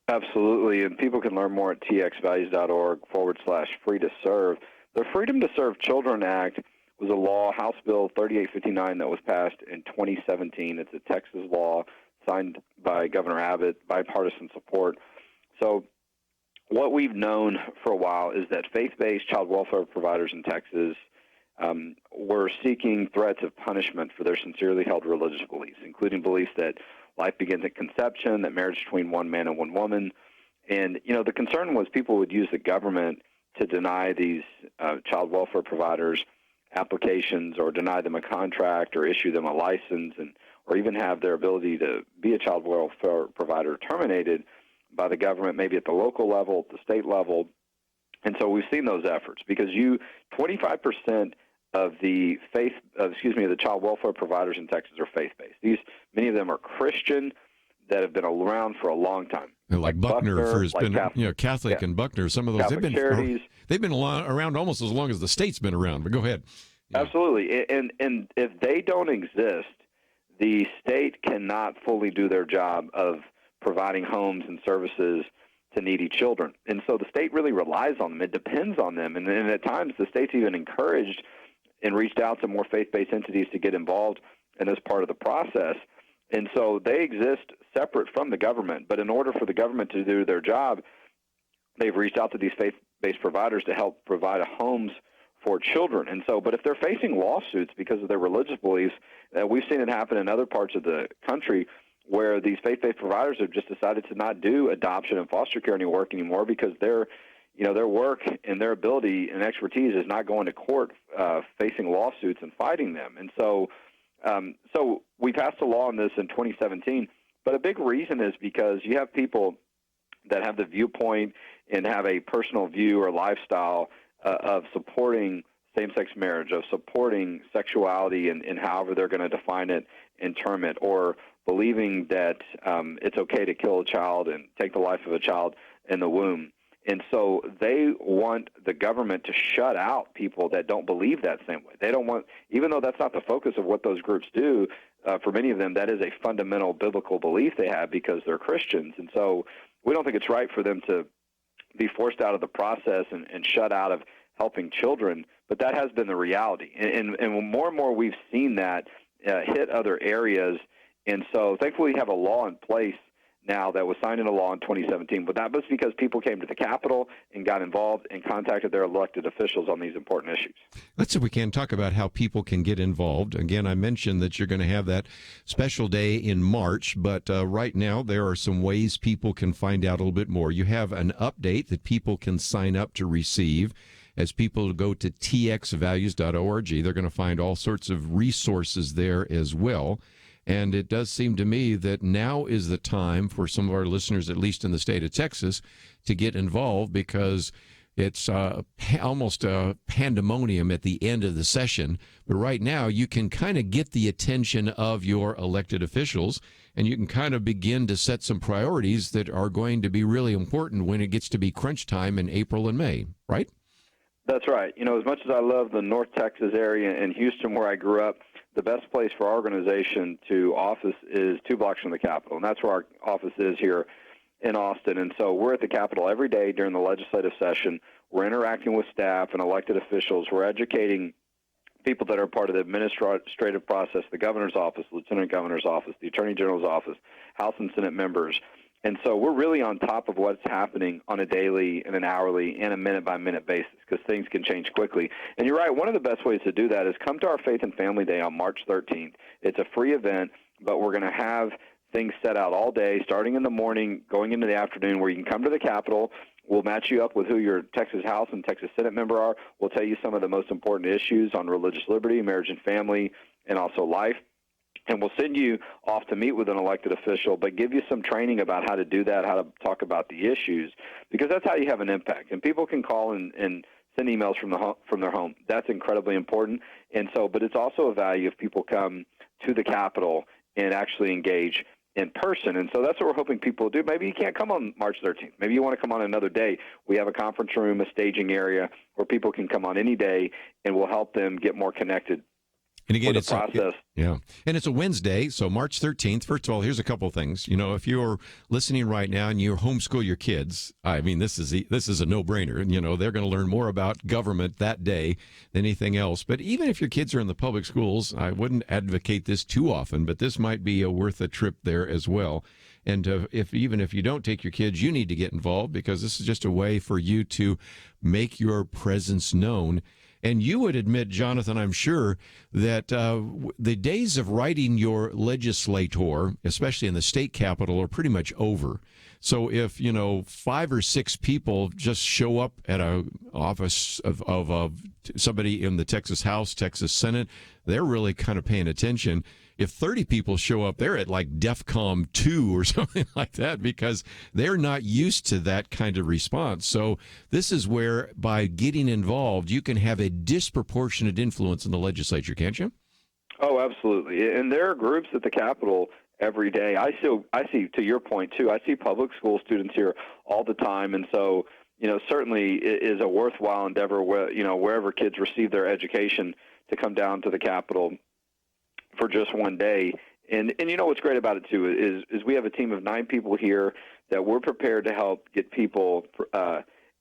Absolutely, and people can learn more at txvalues.org/free to serve. The Freedom to Serve Children Act was a law, House Bill 3859, that was passed in 2017. It's a Texas law signed by Governor Abbott, bipartisan support. So what we've known for a while is that faith-based child welfare providers in Texas were seeking threats of punishment for their sincerely held religious beliefs, including beliefs that life begins at conception, that marriage between one man and one woman. And, the concern was people would use the government to deny these child welfare providers applications or deny them a contract or issue them a license or even have their ability to be a child welfare provider terminated by the government, maybe at the local level, at the state level. And so we've seen those efforts because 25% of the the child welfare providers in Texas are faith-based. Many of them are Christian that have been around for a long time. Like Buckner has been, Catholic and Buckner. Some of those Catholic charities. They've been around almost as long as the state's been around. But go ahead. Yeah. Absolutely, and if they don't exist, the state cannot fully do their job of providing homes and services to needy children. And so the state really relies on them. It depends on them. And at times the state's even encouraged and reached out to more faith-based entities to get involved in this part of the process. And so they exist separate from the government. But in order for the government to do their job, they've reached out to these faith-based providers to help provide homes for children. And so, but if they're facing lawsuits because of their religious beliefs, we've seen it happen in other parts of the country where these faith-based providers have just decided to not do adoption and foster care anymore because their work and their ability and expertise is not going to court facing lawsuits and fighting them. And so we passed a law on this in 2017, but a big reason is because you have people that have the viewpoint and have a personal view or lifestyle of supporting same-sex marriage, of supporting sexuality and however they're going to define it and term it, or believing that it's okay to kill a child and take the life of a child in the womb. And so they want the government to shut out people that don't believe that same way. They don't want, even though that's not the focus of what those groups do, for many of them, that is a fundamental biblical belief they have because they're Christians. And so we don't think it's right for them to be forced out of the process and shut out of helping children, but that has been the reality. And more and more we've seen that hit other areas. And so thankfully we have a law in place now that was signed into law in 2017, but that was because people came to the Capitol and got involved and contacted their elected officials on these important issues. Let's see if we can talk about how people can get involved. Again, I mentioned that you're going to have that special day in March, but right now there are some ways people can find out a little bit more. You have an update that people can sign up to receive. As people go to txvalues.org, they're going to find all sorts of resources there as well. And it does seem to me that now is the time for some of our listeners, at least in the state of Texas, to get involved because it's almost a pandemonium at the end of the session. But right now, you can kind of get the attention of your elected officials, and you can kind of begin to set some priorities that are going to be really important when it gets to be crunch time in April and May, right? That's right. As much as I love the North Texas area and Houston where I grew up, the best place for our organization to office is 2 blocks from the Capitol, and that's where our office is here in Austin. And so we're at the Capitol every day during the legislative session. We're interacting with staff and elected officials. We're educating people that are part of the administrative process, the governor's office, lieutenant governor's office, the attorney general's office, House and Senate members. And so we're really on top of what's happening on a daily and an hourly and a minute-by-minute basis because things can change quickly. And you're right, one of the best ways to do that is come to our Faith and Family Day on March 13th. It's a free event, but we're going to have things set out all day, starting in the morning, going into the afternoon, where you can come to the Capitol. We'll match you up with who your Texas House and Texas Senate member are. We'll tell you some of the most important issues on religious liberty, marriage and family, and also life. And we'll send you off to meet with an elected official, but give you some training about how to do that, how to talk about the issues, because that's how you have an impact. And people can call and send emails from their home. That's incredibly important. And so, but it's also a value if people come to the Capitol and actually engage in person. And so that's what we're hoping people do. Maybe you can't come on March 13th. Maybe you want to come on another day. We have a conference room, a staging area where people can come on any day, and we'll help them get more connected. And again, it's process. And it's a Wednesday, so March 13th. First of all, here's a couple of things. If you're listening right now and you homeschool your kids, I mean, this is a no-brainer. They're going to learn more about government that day than anything else. But even if your kids are in the public schools, I wouldn't advocate this too often, but this might be worth a trip there as well. And even if you don't take your kids, you need to get involved, because this is just a way for you to make your presence known. And you would admit, Jonathan, I'm sure, that the days of writing your legislator, especially in the state capitol, are pretty much over. So if, 5 or 6 people just show up at an office of somebody in the Texas House, Texas Senate, they're really kind of paying attention. If 30 people show up, they're at like DEFCON 2 or something like that, because they're not used to that kind of response. So this is where, by getting involved, you can have a disproportionate influence in the legislature, can't you? Oh, absolutely. And there are groups at the Capitol every day. I see, to your point, too, I see public school students here all the time. And so, certainly it is a worthwhile endeavor where, wherever kids receive their education, to come down to the Capitol for just one day. And what's great about it, too, is we have a team of 9 people here that we're prepared to help get people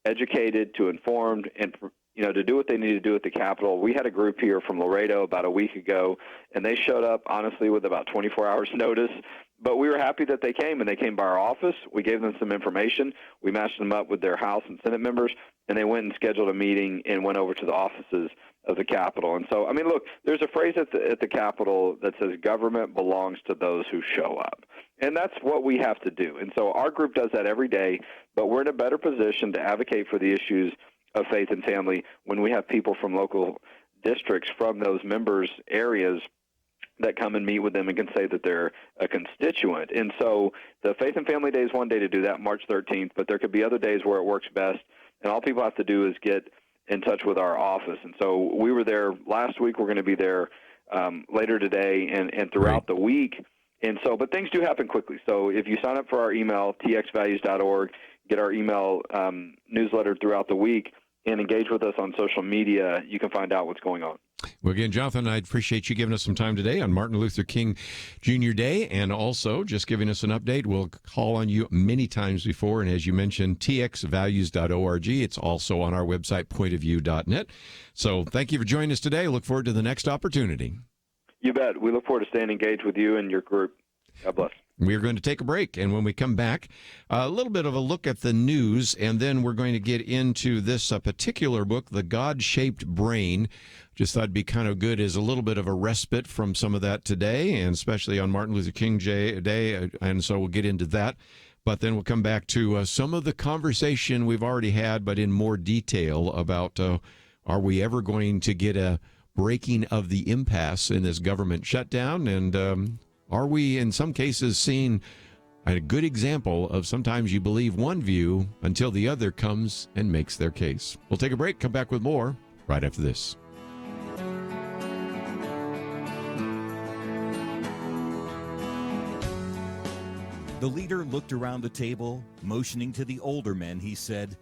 educated, to informed, and to do what they need to do at the Capitol. We had a group here from Laredo about a week ago, and they showed up, honestly, with about 24 hours notice. But we were happy that they came, and they came by our office. We gave them some information. We matched them up with their House and Senate members, and they went and scheduled a meeting and went over to the offices of the Capitol. And so, I mean, look, there's a phrase at the Capitol that says government belongs to those who show up. And that's what we have to do. And so our group does that every day, but we're in a better position to advocate for the issues of faith and family when we have people from local districts, from those members' areas, that come and meet with them and can say that they're a constituent. And so the Faith and Family Day is one day to do that, March 13th, but there could be other days where it works best. And all people have to do is get in touch with our office. And so we were there last week. We're going to be there later today and throughout the week. And so, but things do happen quickly. So if you sign up for our email, txvalues.org, get our email newsletter throughout the week, and engage with us on social media, you can find out what's going on. Well, again, Jonathan, I appreciate you giving us some time today on Martin Luther King Jr. Day, and also just giving us an update. We'll call on you many times before, and as you mentioned, txvalues.org. It's also on our website, pointofview.net. So thank you for joining us today. Look forward to the next opportunity. You bet. We look forward to staying engaged with you and your group. God bless. We're going to take a break, and when we come back, a little bit of a look at the news, and then we're going to get into this particular book, The God-Shaped Brain. Just thought it'd be kind of good as a little bit of a respite from some of that today, and especially on Martin Luther King Day, and so we'll get into that. But then we'll come back to some of the conversation we've already had, but in more detail about are we ever going to get a breaking of the impasse in this government shutdown, and are we, in some cases, seeing a good example of sometimes you believe one view until the other comes and makes their case? We'll take a break, come back with more right after this. The leader looked around the table, motioning to the older men. He said,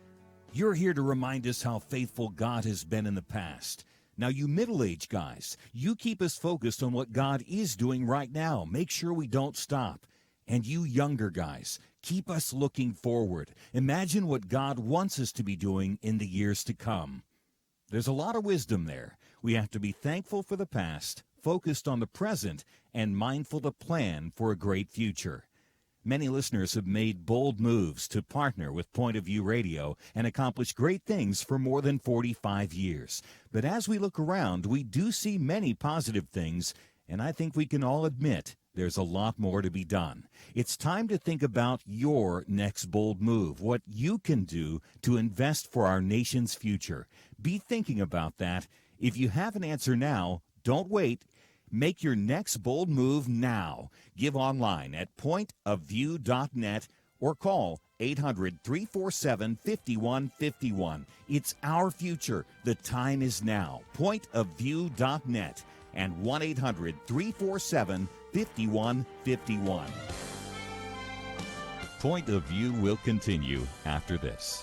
"You're here to remind us how faithful God has been in the past. Now, you middle-aged guys, you keep us focused on what God is doing right now. Make sure we don't stop. And you younger guys, keep us looking forward. Imagine what God wants us to be doing in the years to come." There's a lot of wisdom there. We have to be thankful for the past, focused on the present, and mindful to plan for a great future. Many listeners have made bold moves to partner with Point of View Radio and accomplish great things for more than 45 years. But as we look around, we do see many positive things, and I think we can all admit there's a lot more to be done. It's time to think about your next bold move, what you can do to invest for our nation's future. Be thinking about that. If you have an answer now, don't wait. Make your next bold move now. Give online at pointofview.net or call 800-347-5151. It's our future. The time is now. Pointofview.net and 1-800-347-5151. Point of View will continue after this.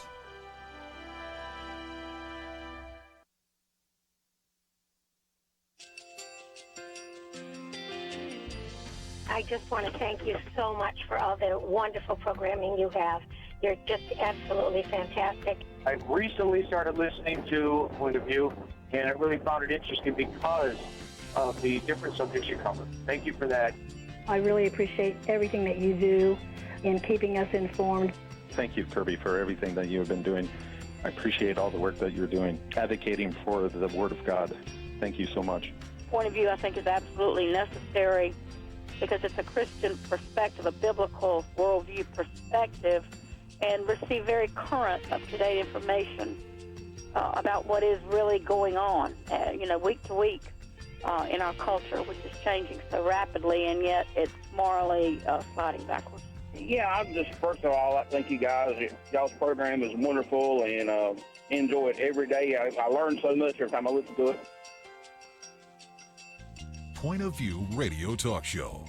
I just want to thank you so much for all the wonderful programming you have. You're just absolutely fantastic. I recently started listening to Point of View, and I really found it interesting because of the different subjects you cover. Thank you for that. I really appreciate everything that you do in keeping us informed. Thank you, Kerby, for everything that you have been doing. I appreciate all the work that you're doing, advocating for the Word of God. Thank you so much. Point of View, I think, is absolutely necessary because it's a Christian perspective, a biblical worldview perspective, and receive very current, up-to-date information about what is really going on, week to week in our culture, which is changing so rapidly, and yet it's morally sliding backwards. Yeah, I'm just, first of all, I thank you guys. Y'all's program is wonderful, and enjoy it every day. I learn so much every time I listen to it. Point of View Radio Talk Show.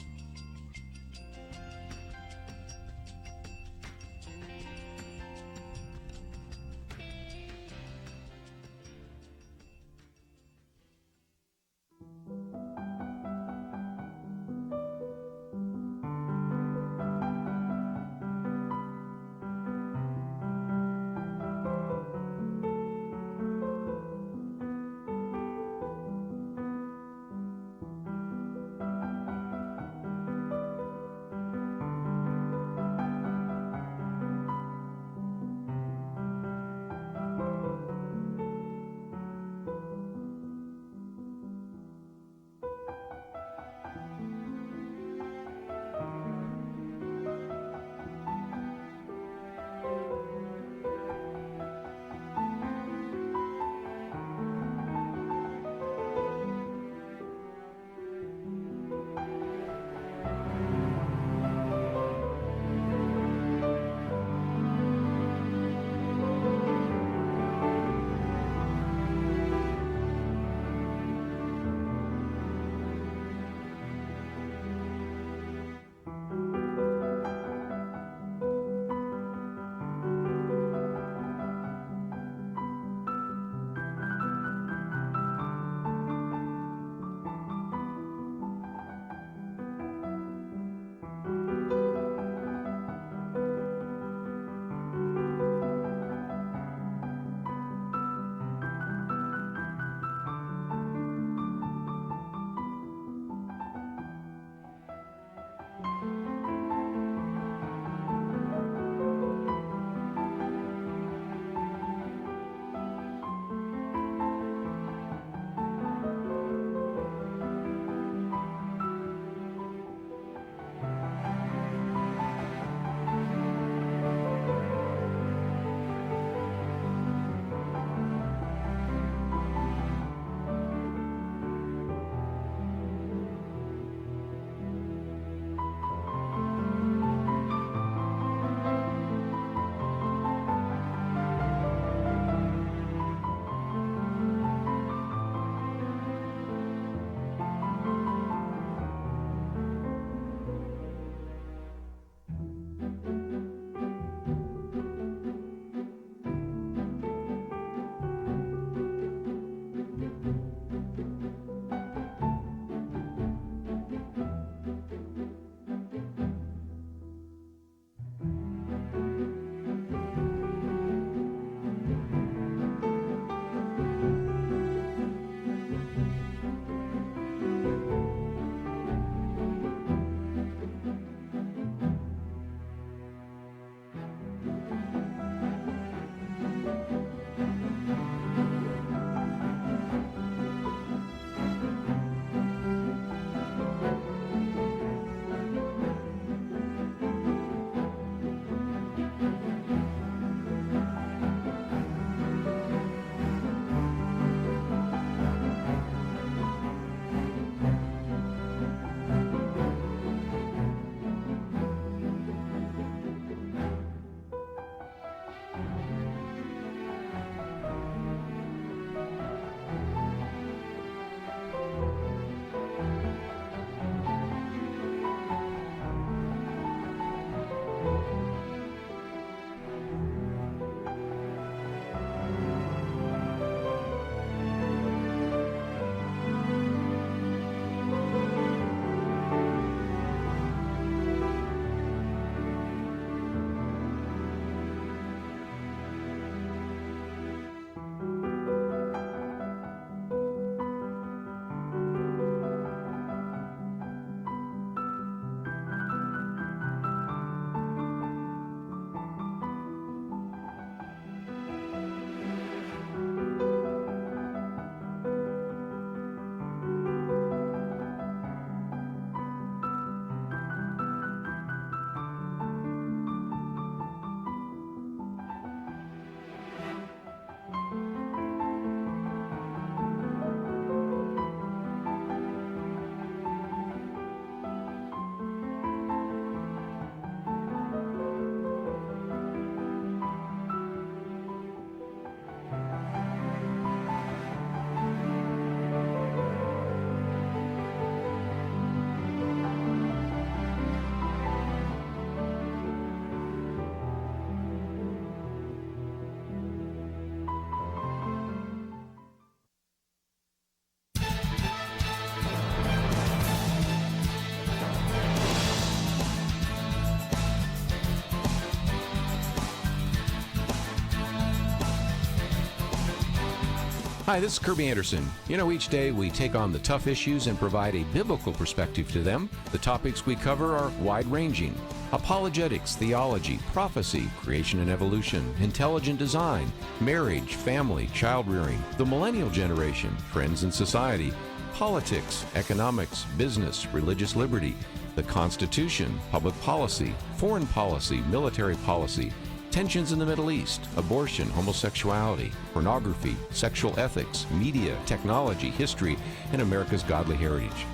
Hi, this is Kerby Anderson. You know, each day we take on the tough issues and provide a biblical perspective to them. The topics we cover are wide-ranging: apologetics, theology, prophecy, creation and evolution, intelligent design, marriage, family, child-rearing, the millennial generation, trends in society, politics, economics, business, religious liberty, the Constitution, public policy, foreign policy, military policy, tensions in the Middle East, abortion, homosexuality, pornography, sexual ethics, media, technology, history, and America's godly heritage.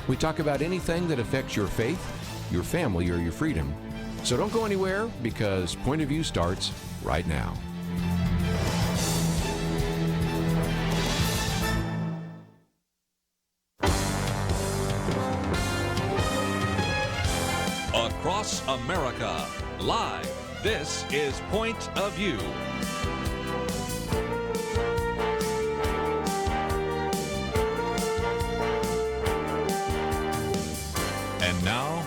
We talk about anything that affects your faith, your family, or your freedom. So don't go anywhere, because Point of View starts right now. Across America, live. This is Point of View. And now,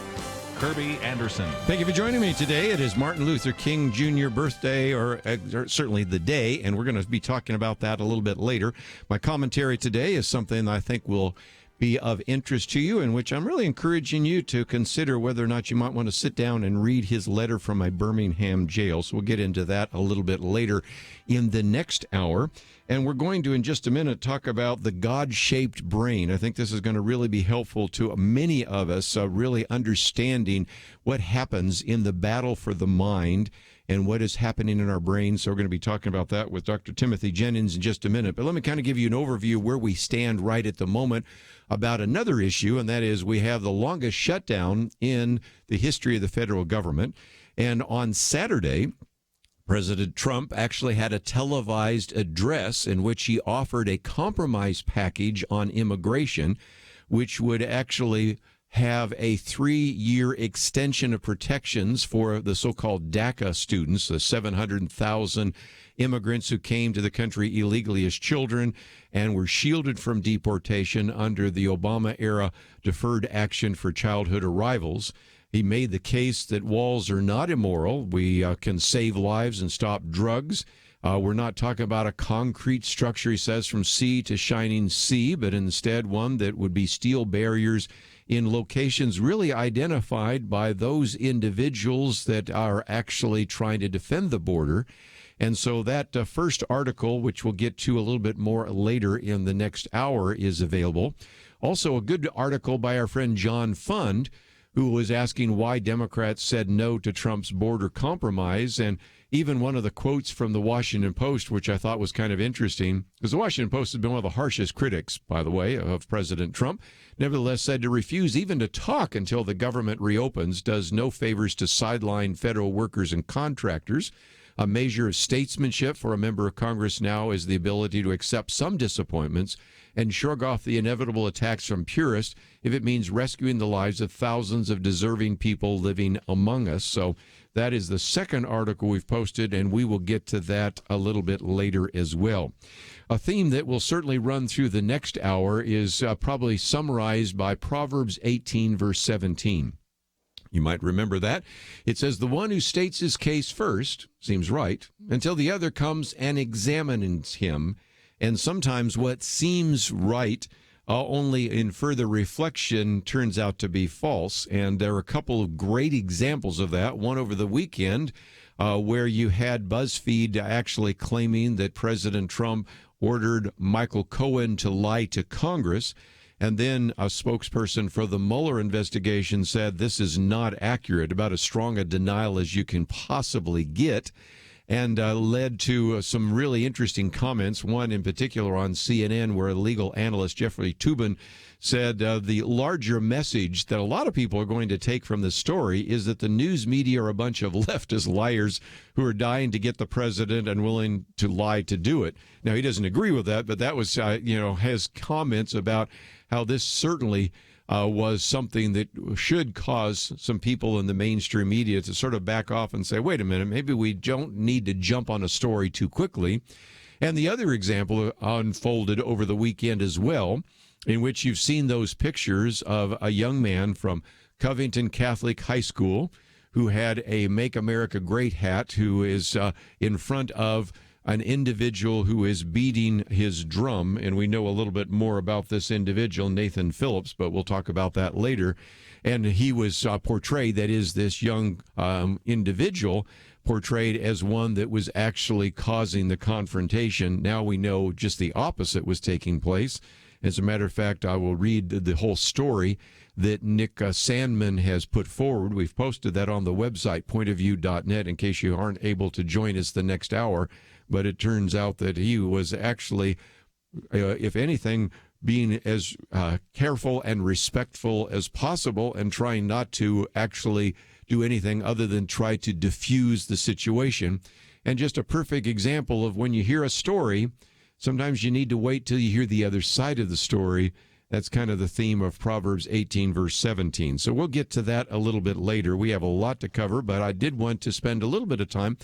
Kerby Anderson. Thank you for joining me today. It is Martin Luther King Jr. birthday, or certainly the day, and we're going to be talking about that a little bit later. My commentary today is something I think will be of interest to you, in which I'm really encouraging you to consider whether or not you might want to sit down and read his letter from a Birmingham jail. So we'll get into that a little bit later in the next hour. And we're going to, in just a minute, talk about the God-shaped brain. I think this is going to really be helpful to many of us, really understanding what happens in the battle for the mind and what is happening in our brains. So we're going to be talking about that with Dr. Timothy Jennings in just a minute. But let me kind of give you an overview where we stand right at the moment about another issue, and that is we have the longest shutdown in the history of the federal government. And on Saturday, President Trump actually had a televised address in which he offered a compromise package on immigration, which would actually have a 3-year extension of protections for the so-called DACA students, the 700,000 immigrants who came to the country illegally as children and were shielded from deportation under the Obama-era Deferred Action for Childhood Arrivals. He made the case that walls are not immoral. We can save lives and stop drugs. We're not talking about a concrete structure, he says, from sea to shining sea, but instead one that would be steel barriers in locations really identified by those individuals that are actually trying to defend the border. And so that first article, which we'll get to a little bit more later in the next hour, is available. Also, a good article by our friend John Fund, who was asking why Democrats said no to Trump's border compromise. And even one of the quotes from the Washington Post, which I thought was kind of interesting, because the Washington Post has been one of the harshest critics, by the way, of President Trump, nevertheless said to refuse even to talk until the government reopens does no favors to sideline federal workers and contractors. A measure of statesmanship for a member of Congress now is the ability to accept some disappointments and shrug off the inevitable attacks from purists if it means rescuing the lives of thousands of deserving people living among us. So that is the second article we've posted, and we will get to that a little bit later as well. A theme that will certainly run through the next hour is probably summarized by Proverbs 18, verse 17. You might remember that. It says, "The one who states his case first seems right until the other comes and examines him. And sometimes what seems right only in further reflection turns out to be false." And there are a couple of great examples of that. One over the weekend where you had BuzzFeed actually claiming that President Trump ordered Michael Cohen to lie to Congress. And then a spokesperson for the Mueller investigation said this is not accurate, about as strong a denial as you can possibly get, and led to some really interesting comments, one in particular on CNN where legal analyst Jeffrey Toobin said the larger message that a lot of people are going to take from this story is that the news media are a bunch of leftist liars who are dying to get the president and willing to lie to do it. Now, he doesn't agree with that, but that was, his comments about how this certainly was something that should cause some people in the mainstream media to sort of back off and say, wait a minute, maybe we don't need to jump on a story too quickly. And the other example unfolded over the weekend as well, in which you've seen those pictures of a young man from Covington Catholic High School who had a Make America Great hat, who is in front of an individual who is beating his drum, and we know a little bit more about this individual, Nathan Phillips, but we'll talk about that later. And he was portrayed, that is, this young individual portrayed as one that was actually causing the confrontation. Now we know just the opposite was taking place. As a matter of fact, I will read the whole story that Nick Sandman has put forward. We've posted that on the website, pointofview.net, in case you aren't able to join us the next hour. But it turns out that he was actually, if anything, being as careful and respectful as possible and trying not to actually do anything other than try to diffuse the situation. And just a perfect example of when you hear a story, sometimes you need to wait till you hear the other side of the story. That's kind of the theme of Proverbs 18, verse 17. So we'll get to that a little bit later. We have a lot to cover, but I did want to spend a little bit of time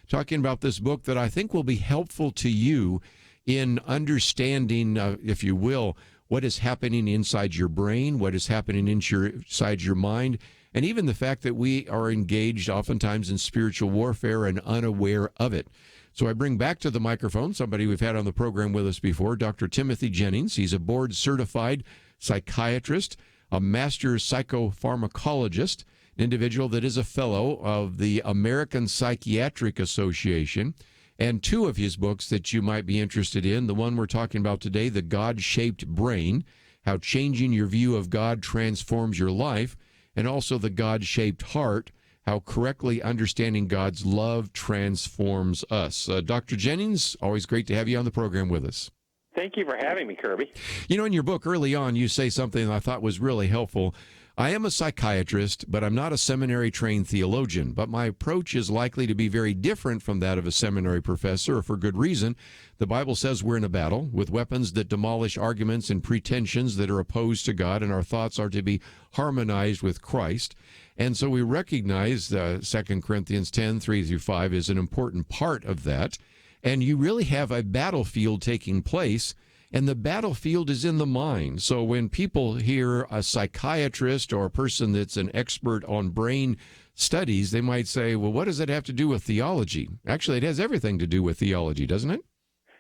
talking about this book that I think will be helpful to you in understanding, if you will, what is happening inside your brain, what is happening inside your mind, and even the fact that we are engaged oftentimes in spiritual warfare and unaware of it. So I bring back to the microphone somebody we've had on the program with us before, Dr. Timothy Jennings. He's a board-certified psychiatrist, a master psychopharmacologist, an individual that is a fellow of the American Psychiatric Association, and two of his books that you might be interested in. The one we're talking about today, The God-Shaped Brain, How Changing Your View of God Transforms Your Life, and also The God-Shaped Heart, How Correctly Understanding God's Love Transforms Us. Dr. Jennings, always great to have you on the program with us. Thank you for having me, Kerby. You know, in your book early on, you say something I thought was really helpful. I am a psychiatrist, but I'm not a seminary-trained theologian. But my approach is likely to be very different from that of a seminary professor, for good reason. The Bible says we're in a battle with weapons that demolish arguments and pretensions that are opposed to God, and our thoughts are to be harmonized with Christ. And so we recognize 2 Corinthians 10, 3-5 is an important part of that. And you really have a battlefield taking place, and the battlefield is in the mind. So when people hear a psychiatrist or a person that's an expert on brain studies, they might say, well, what does that have to do with theology? Actually, it has everything to do with theology, doesn't it?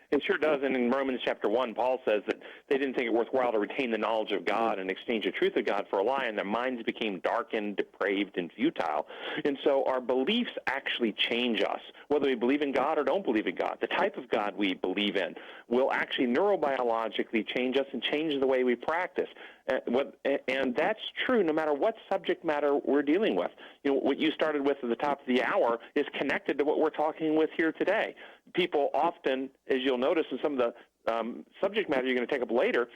It sure does. And in Romans chapter 1, Paul says that they didn't think it worthwhile to retain the knowledge of God and exchange the truth of God for a lie, and their minds became darkened, depraved, and futile. And so our beliefs actually change us, whether we believe in God or don't believe in God. The type of God we believe in will actually neurobiologically change us and change the way we practice. And that's true no matter what subject matter we're dealing with. You know, what you started with at the top of the hour is connected to what we're talking with here today. People often, as you'll notice in some of the subject matter you're going to take up later,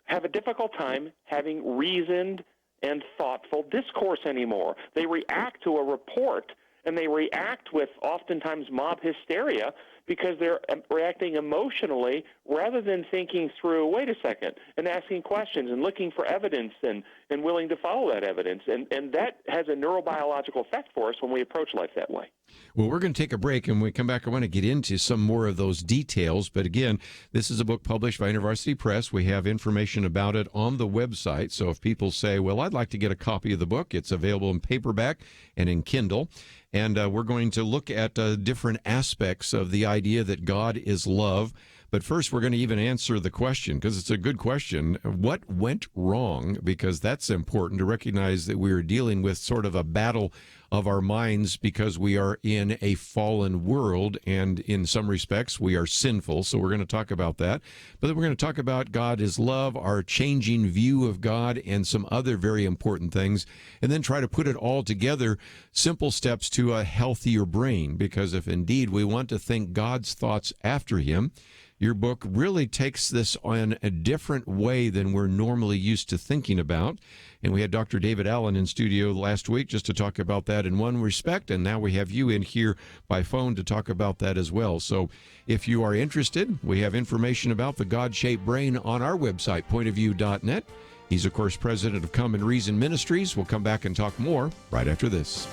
have a difficult time having reasoned and thoughtful discourse anymore. They react to a report, and they react with oftentimes mob hysteria because they're reacting emotionally rather than thinking through, wait a second, and asking questions and looking for evidence and willing to follow that evidence. And that has a neurobiological effect for us when we approach life that way. Well, we're going to take a break, and when we come back, I want to get into some more of those details. But again, this is a book published by University Press. We have information about it on the website. So if people say, well, I'd like to get a copy of the book, it's available in paperback and in Kindle. And we're going to look at different aspects of the idea that God is love. But first, we're going to even answer the question, because it's a good question. What went wrong? Because that's important to recognize that we are dealing with sort of a battle of our minds because we are in a fallen world, and in some respects, we are sinful. So we're going to talk about that. But then we're going to talk about God is love, our changing view of God, and some other very important things, and then try to put it all together, simple steps to a healthier brain, because if indeed we want to think God's thoughts after him, your book really takes this on a different way than we're normally used to thinking about. And we had Dr. David Allen in studio last week just to talk about that in one respect, and now we have you in here by phone to talk about that as well. So if you are interested, we have information about the God-Shaped Brain on our website, pointofview.net. He's, of course, president of Come and Reason Ministries. We'll come back and talk more right after this.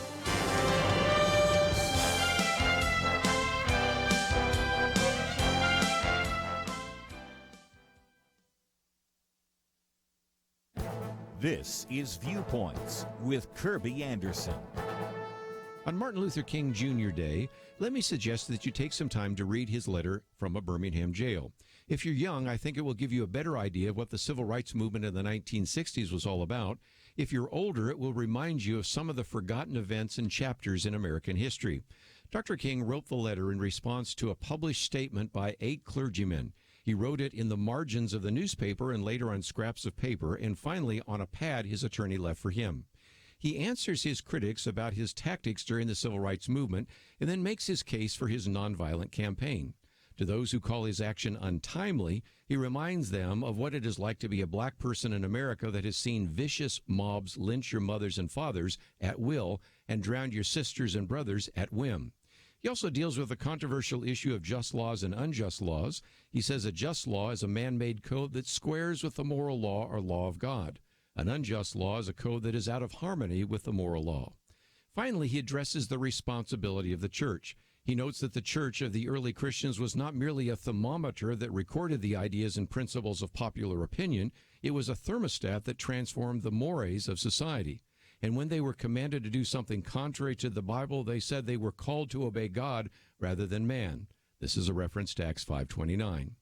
This is Viewpoints with Kerby Anderson. On Martin Luther King Jr. Day, let me suggest that you take some time to read his letter from a Birmingham jail. If you're young, I think it will give you a better idea of what the civil rights movement in the 1960s was all about. If you're older, it will remind you of some of the forgotten events and chapters in American history. Dr. King wrote the letter in response to a published statement by 8 clergymen. He wrote it in the margins of the newspaper and later on scraps of paper and finally on a pad his attorney left for him. He answers his critics about his tactics during the civil rights movement and then makes his case for his nonviolent campaign. To those who call his action untimely, he reminds them of what it is like to be a black person in America that has seen vicious mobs lynch your mothers and fathers at will and drown your sisters and brothers at whim. He also deals with the controversial issue of just laws and unjust laws. He says a just law is a man-made code that squares with the moral law or law of God. An unjust law is a code that is out of harmony with the moral law. Finally, he addresses the responsibility of the church. He notes that the church of the early Christians was not merely a thermometer that recorded the ideas and principles of popular opinion. It was a thermostat that transformed the mores of society. And when they were commanded to do something contrary to the Bible, they said they were called to obey God rather than man. This is a reference to Acts 5:29.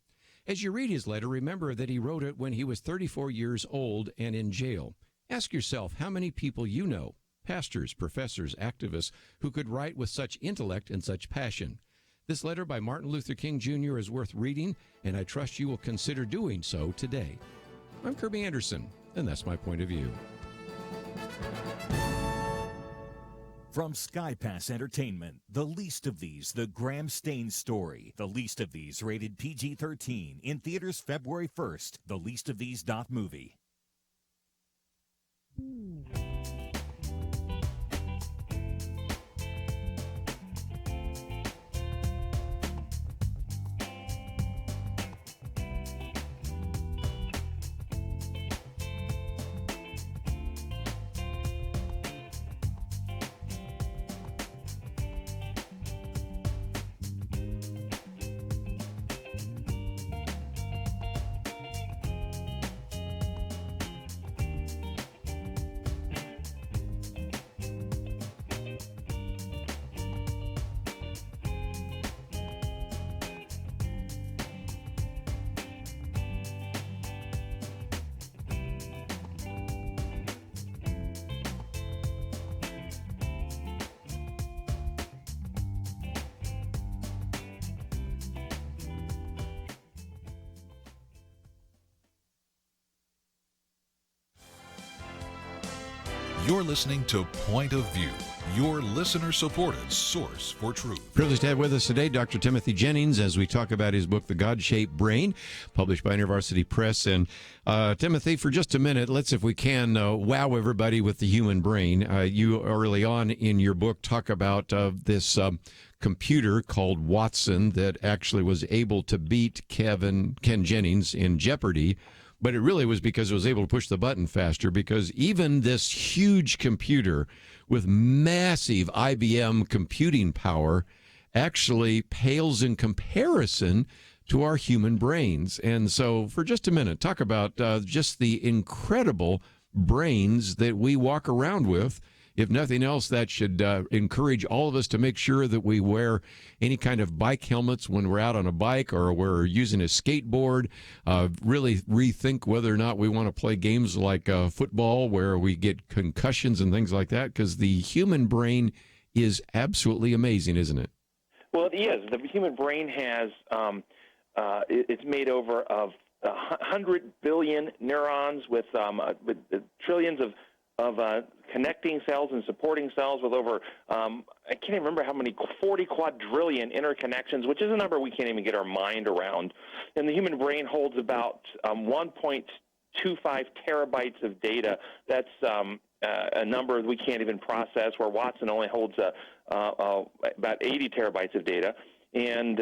As you read his letter, remember that he wrote it when he was 34 years old and in jail. Ask yourself how many people you know, pastors, professors, activists, who could write with such intellect and such passion. This letter by Martin Luther King Jr. is worth reading, and I trust you will consider doing so today. I'm Kerby Anderson, and that's my point of view. From SkyPass Entertainment, The Least of These, The Graham Staines Story. The Least of These, rated PG-13, in theaters February 1st. TheLeastOfThese.movie. You're listening to Point of View, your listener-supported source for truth. Privileged to have with us today Dr. Timothy Jennings as we talk about his book, The God-Shaped Brain, published by InterVarsity Press. And Timothy, for just a minute, let's, if we can, wow everybody with the human brain. You early on in your book talk about this computer called Watson that actually was able to beat Ken Jennings in Jeopardy. But it really was because it was able to push the button faster, because even this huge computer with massive IBM computing power actually pales in comparison to our human brains. And so for just a minute, talk about just the incredible brains that we walk around with. If nothing else, that should encourage all of us to make sure that we wear any kind of bike helmets when we're out on a bike or we're using a skateboard. Really rethink whether or not we want to play games like football where we get concussions and things like that, because the human brain is absolutely amazing, isn't it? Well, it is. The human brain has, it's made over of 100 billion neurons with trillions of connecting cells and supporting cells with over, I can't even remember how many, 40 quadrillion interconnections, which is a number we can't even get our mind around. And the human brain holds about 1.25 terabytes of data. That's a number we can't even process, where Watson only holds about 80 terabytes of data. And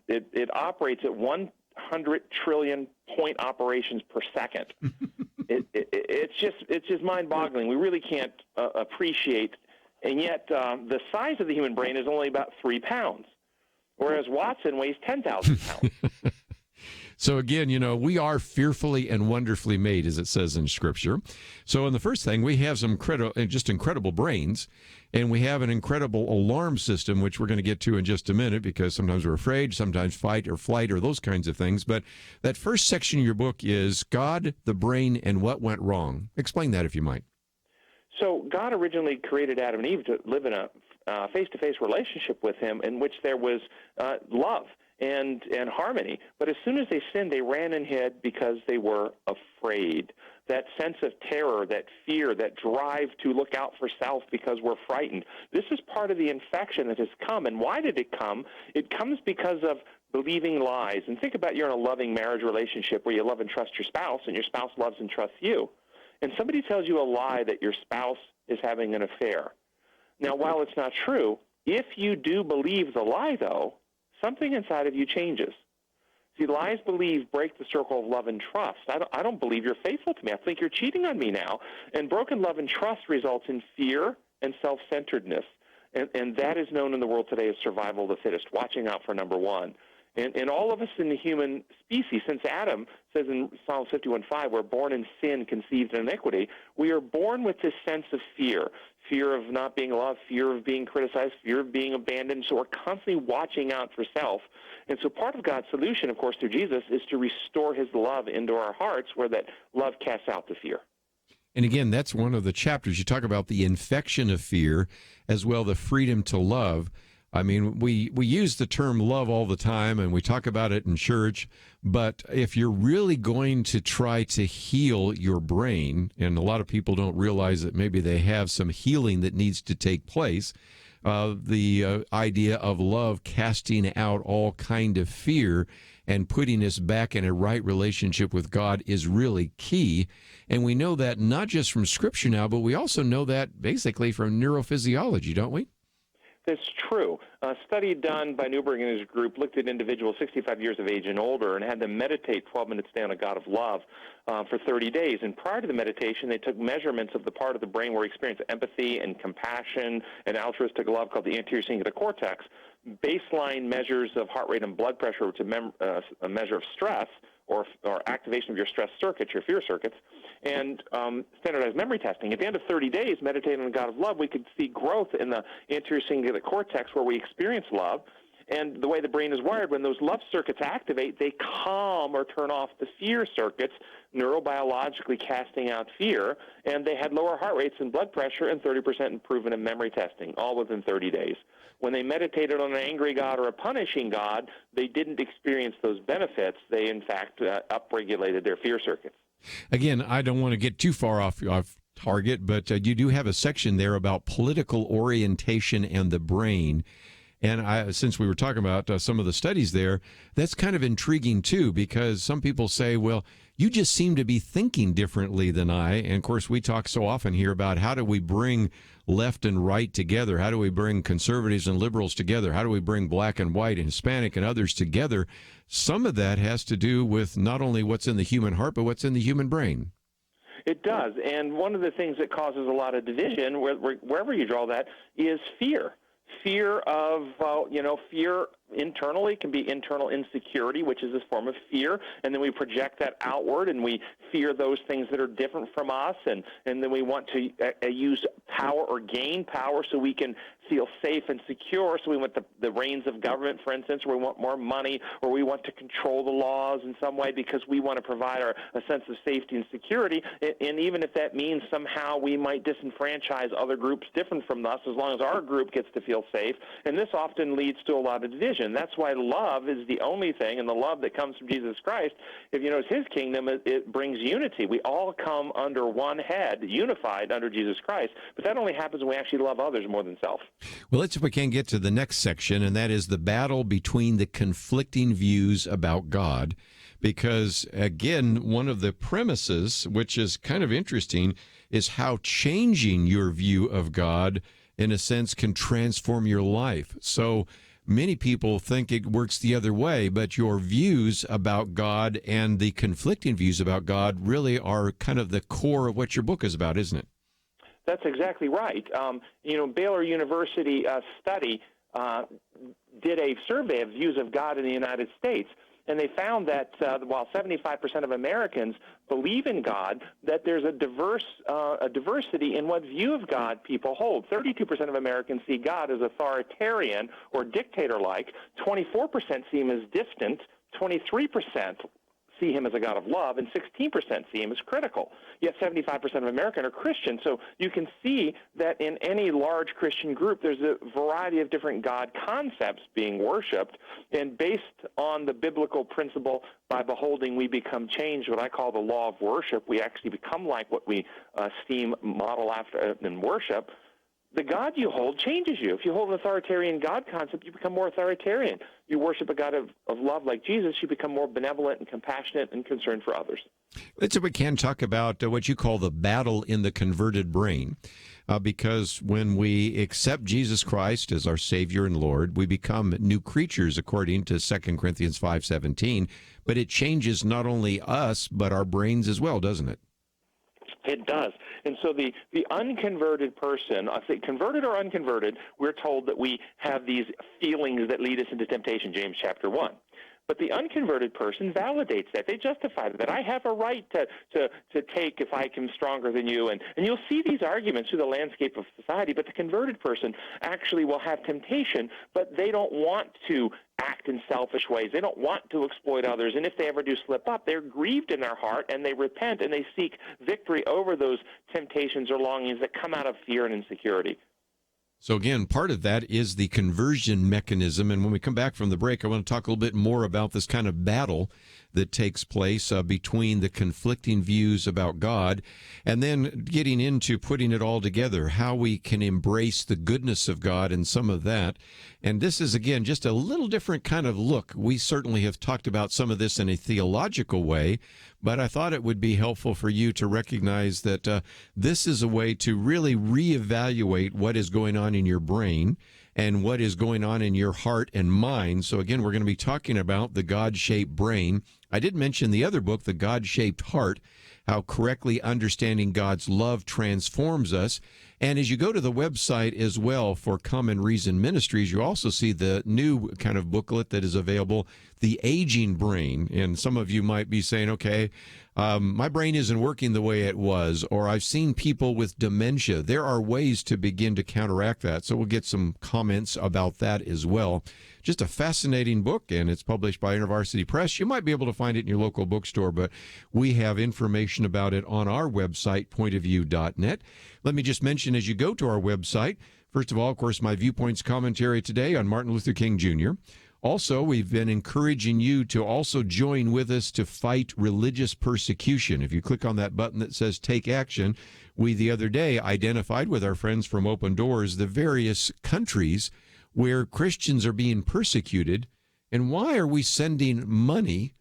it operates at 100 trillion point operations per second. It's just mind-boggling. We really can't appreciate, and yet the size of the human brain is only about 3 pounds, whereas Watson weighs 10,000 pounds. So again, we are fearfully and wonderfully made, as it says in Scripture. So in the first thing, we have some just incredible brains, and we have an incredible alarm system, which we're going to get to in just a minute, because sometimes we're afraid, sometimes fight or flight or those kinds of things. But that first section of your book is God, the brain, and what went wrong. Explain that, if you might. So God originally created Adam and Eve to live in a face-to-face relationship with him in which there was love and harmony. But as soon as they sinned, they ran and hid because they were afraid. That sense of terror, that fear, that drive to look out for self because we're frightened. This is part of the infection that has come. And why did it come? It comes because of believing lies. And think about you're in a loving marriage relationship where you love and trust your spouse, and your spouse loves and trusts you. And somebody tells you a lie that your spouse is having an affair. Now, while it's not true, if you do believe the lie, though, something inside of you changes. See, lies believed break the circle of love and trust. I don't believe you're faithful to me. I think you're cheating on me now. And broken love and trust results in fear and self-centeredness. And that is known in the world today as survival of the fittest, watching out for number one. And all of us in the human species, since Adam says in Psalm 51:5, we're born in sin, conceived in iniquity, we are born with this sense of fear of not being loved, fear of being criticized, fear of being abandoned. So we're constantly watching out for self. And so part of God's solution, of course, through Jesus, is to restore his love into our hearts, where that love casts out the fear. And again, that's one of the chapters. You talk about the infection of fear, as well the freedom to love. I mean, we use the term love all the time, and we talk about it in church, but if you're really going to try to heal your brain, and a lot of people don't realize that maybe they have some healing that needs to take place, the idea of love casting out all kind of fear and putting us back in a right relationship with God is really key. And we know that not just from Scripture now, but we also know that basically from neurophysiology, don't we? That's true. A study done by Newberg and his group looked at individuals 65 years of age and older and had them meditate 12 minutes a day on a God of love for 30 days. And prior to the meditation, they took measurements of the part of the brain where we experience empathy and compassion and altruistic love, called the anterior cingulate cortex. Baseline measures of heart rate and blood pressure, which is a measure of stress or activation of your stress circuits, your fear circuits, and standardized memory testing. At the end of 30 days, meditating on God of love, we could see growth in the anterior cingulate cortex where we experience love. And the way the brain is wired, when those love circuits activate, they calm or turn off the fear circuits, neurobiologically casting out fear. And they had lower heart rates and blood pressure and 30% improvement in memory testing, all within 30 days. When they meditated on an angry God or a punishing God, they didn't experience those benefits. They, in fact, upregulated their fear circuits. Again, I don't want to get too far off target, but you do have a section there about political orientation and the brain. And since we were talking about some of the studies there, that's kind of intriguing, too, because some people say, well, you just seem to be thinking differently than I. And, of course, we talk so often here about how do we bring left and right together? How do we bring conservatives and liberals together? How do we bring black and white and Hispanic and others together? Some of that has to do with not only what's in the human heart, but what's in the human brain. It does. And one of the things that causes a lot of division, wherever you draw that, is fear. Fear of, fear internally can be internal insecurity, which is this form of fear, and then we project that outward, and we fear those things that are different from us, and then we want to use power or gain power so we can feel safe and secure. So we want the reins of government, for instance, or we want more money, or we want to control the laws in some way because we want to provide a sense of safety and security. And even if that means somehow we might disenfranchise other groups different from us, as long as our group gets to feel safe. And this often leads to a lot of division. That's why love is the only thing, and the love that comes from Jesus Christ, if you notice his kingdom, it brings unity. We all come under one head, unified under Jesus Christ. But that only happens when we actually love others more than self. Well, let's see if we can get to the next section, and that is the battle between the conflicting views about God. Because, again, one of the premises, which is kind of interesting, is how changing your view of God, in a sense, can transform your life. So many people think it works the other way, but your views about God and the conflicting views about God really are kind of the core of what your book is about, isn't it? That's exactly right. Baylor University study did a survey of views of God in the United States, and they found that while 75% of Americans believe in God, that there's a diversity in what view of God people hold. 32% of Americans see God as authoritarian or dictator-like. 24% see him as distant. 23% see him as a God of love, and 16% see him as critical. Yet 75% of Americans are Christian. So you can see that in any large Christian group, there's a variety of different God concepts being worshipped. And based on the biblical principle, by beholding, we become changed, what I call the law of worship. We actually become like what we esteem, model after, and worship. The God you hold changes you. If you hold an authoritarian God concept, you become more authoritarian. You worship a God of love like Jesus, you become more benevolent and compassionate and concerned for others. Let's, if we can, talk about what you call the battle in the converted brain. Because when we accept Jesus Christ as our Savior and Lord, we become new creatures, according to 2 Corinthians 5:17. But it changes not only us, but our brains as well, doesn't it? It does. And so the unconverted person, I say converted or unconverted, we're told that we have these feelings that lead us into temptation, James chapter 1. But the unconverted person validates that. They justify that. I have a right to take if I am stronger than you. And you'll see these arguments through the landscape of society, but the converted person actually will have temptation, but they don't want to act in selfish ways. They don't want to exploit others. And if they ever do slip up, they're grieved in their heart, and they repent, and they seek victory over those temptations or longings that come out of fear and insecurity. So again, part of that is the conversion mechanism. And when we come back from the break, I want to talk a little bit more about this kind of battle that takes place between the conflicting views about God, and then getting into putting it all together, how we can embrace the goodness of God and some of that. And this is, again, just a little different kind of look. We certainly have talked about some of this in a theological way, but I thought it would be helpful for you to recognize that this is a way to really reevaluate what is going on in your brain and what is going on in your heart and mind. So again, we're going to be talking about the God-shaped brain. I did mention the other book, The God-Shaped Heart, how correctly understanding God's love transforms us. And as you go to the website as well for Common Reason Ministries, you also see the new kind of booklet that is available, The Aging Brain. And some of you might be saying, okay, my brain isn't working the way it was, or I've seen people with dementia. There are ways to begin to counteract that. So we'll get some comments about that as well. Just a fascinating book, and it's published by InterVarsity Press. You might be able to find it in your local bookstore, but we have information about it on our website, pointofview.net. Let me just mention, as you go to our website, first of all, of course, my Viewpoints commentary today on Martin Luther King Jr. Also, we've been encouraging you to also join with us to fight religious persecution. If you click on that button that says Take Action, we the other day identified with our friends from Open Doors the various countries where Christians are being persecuted, and why are we sending money,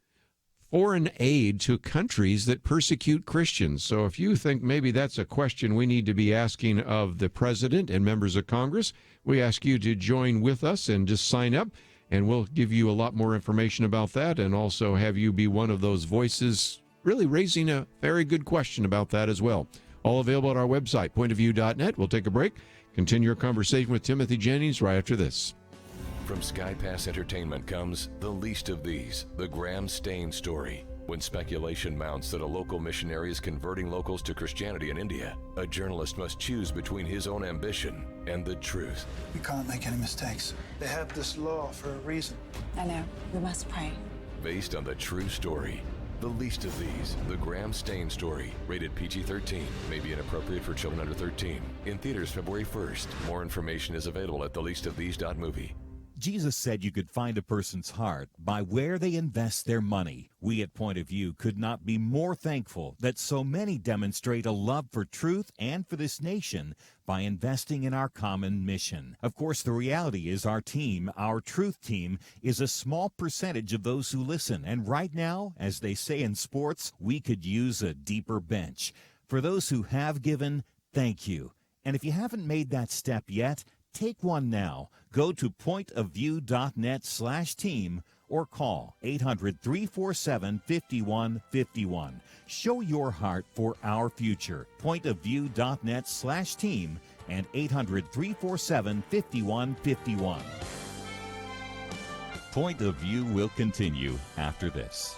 foreign aid, to countries that persecute Christians? So if you think maybe that's a question we need to be asking of the president and members of Congress, we ask you to join with us and just sign up, and we'll give you a lot more information about that, and also have you be one of those voices really raising a very good question about that as well. All available at our website, pointofview.net. We'll take a break. Continue our conversation with Timothy Jennings right after this. From SkyPass Entertainment comes The Least of These, the Graham Stain story. When speculation mounts that a local missionary is converting locals to Christianity in India, a journalist must choose between his own ambition and the truth. We can't make any mistakes. They have this law for a reason. I know. We must pray. Based on the true story. The Least of These, the Graham Stain story. Rated PG-13. May be inappropriate for children under 13. In theaters February 1st. More information is available at theleastofthese.movie. Jesus said you could find a person's heart by where they invest their money. We at Point of View could not be more thankful that so many demonstrate a love for truth and for this nation by investing in our common mission. Of course, the reality is our team, our truth team, is a small percentage of those who listen. And right now, as they say in sports, we could use a deeper bench. For those who have given, thank you. And if you haven't made that step yet, take one now. Go to pointofview.net/team or call 800-347-5151. Show your heart for our future. Pointofview.net/team and 800-347-5151. Point of View will continue after this.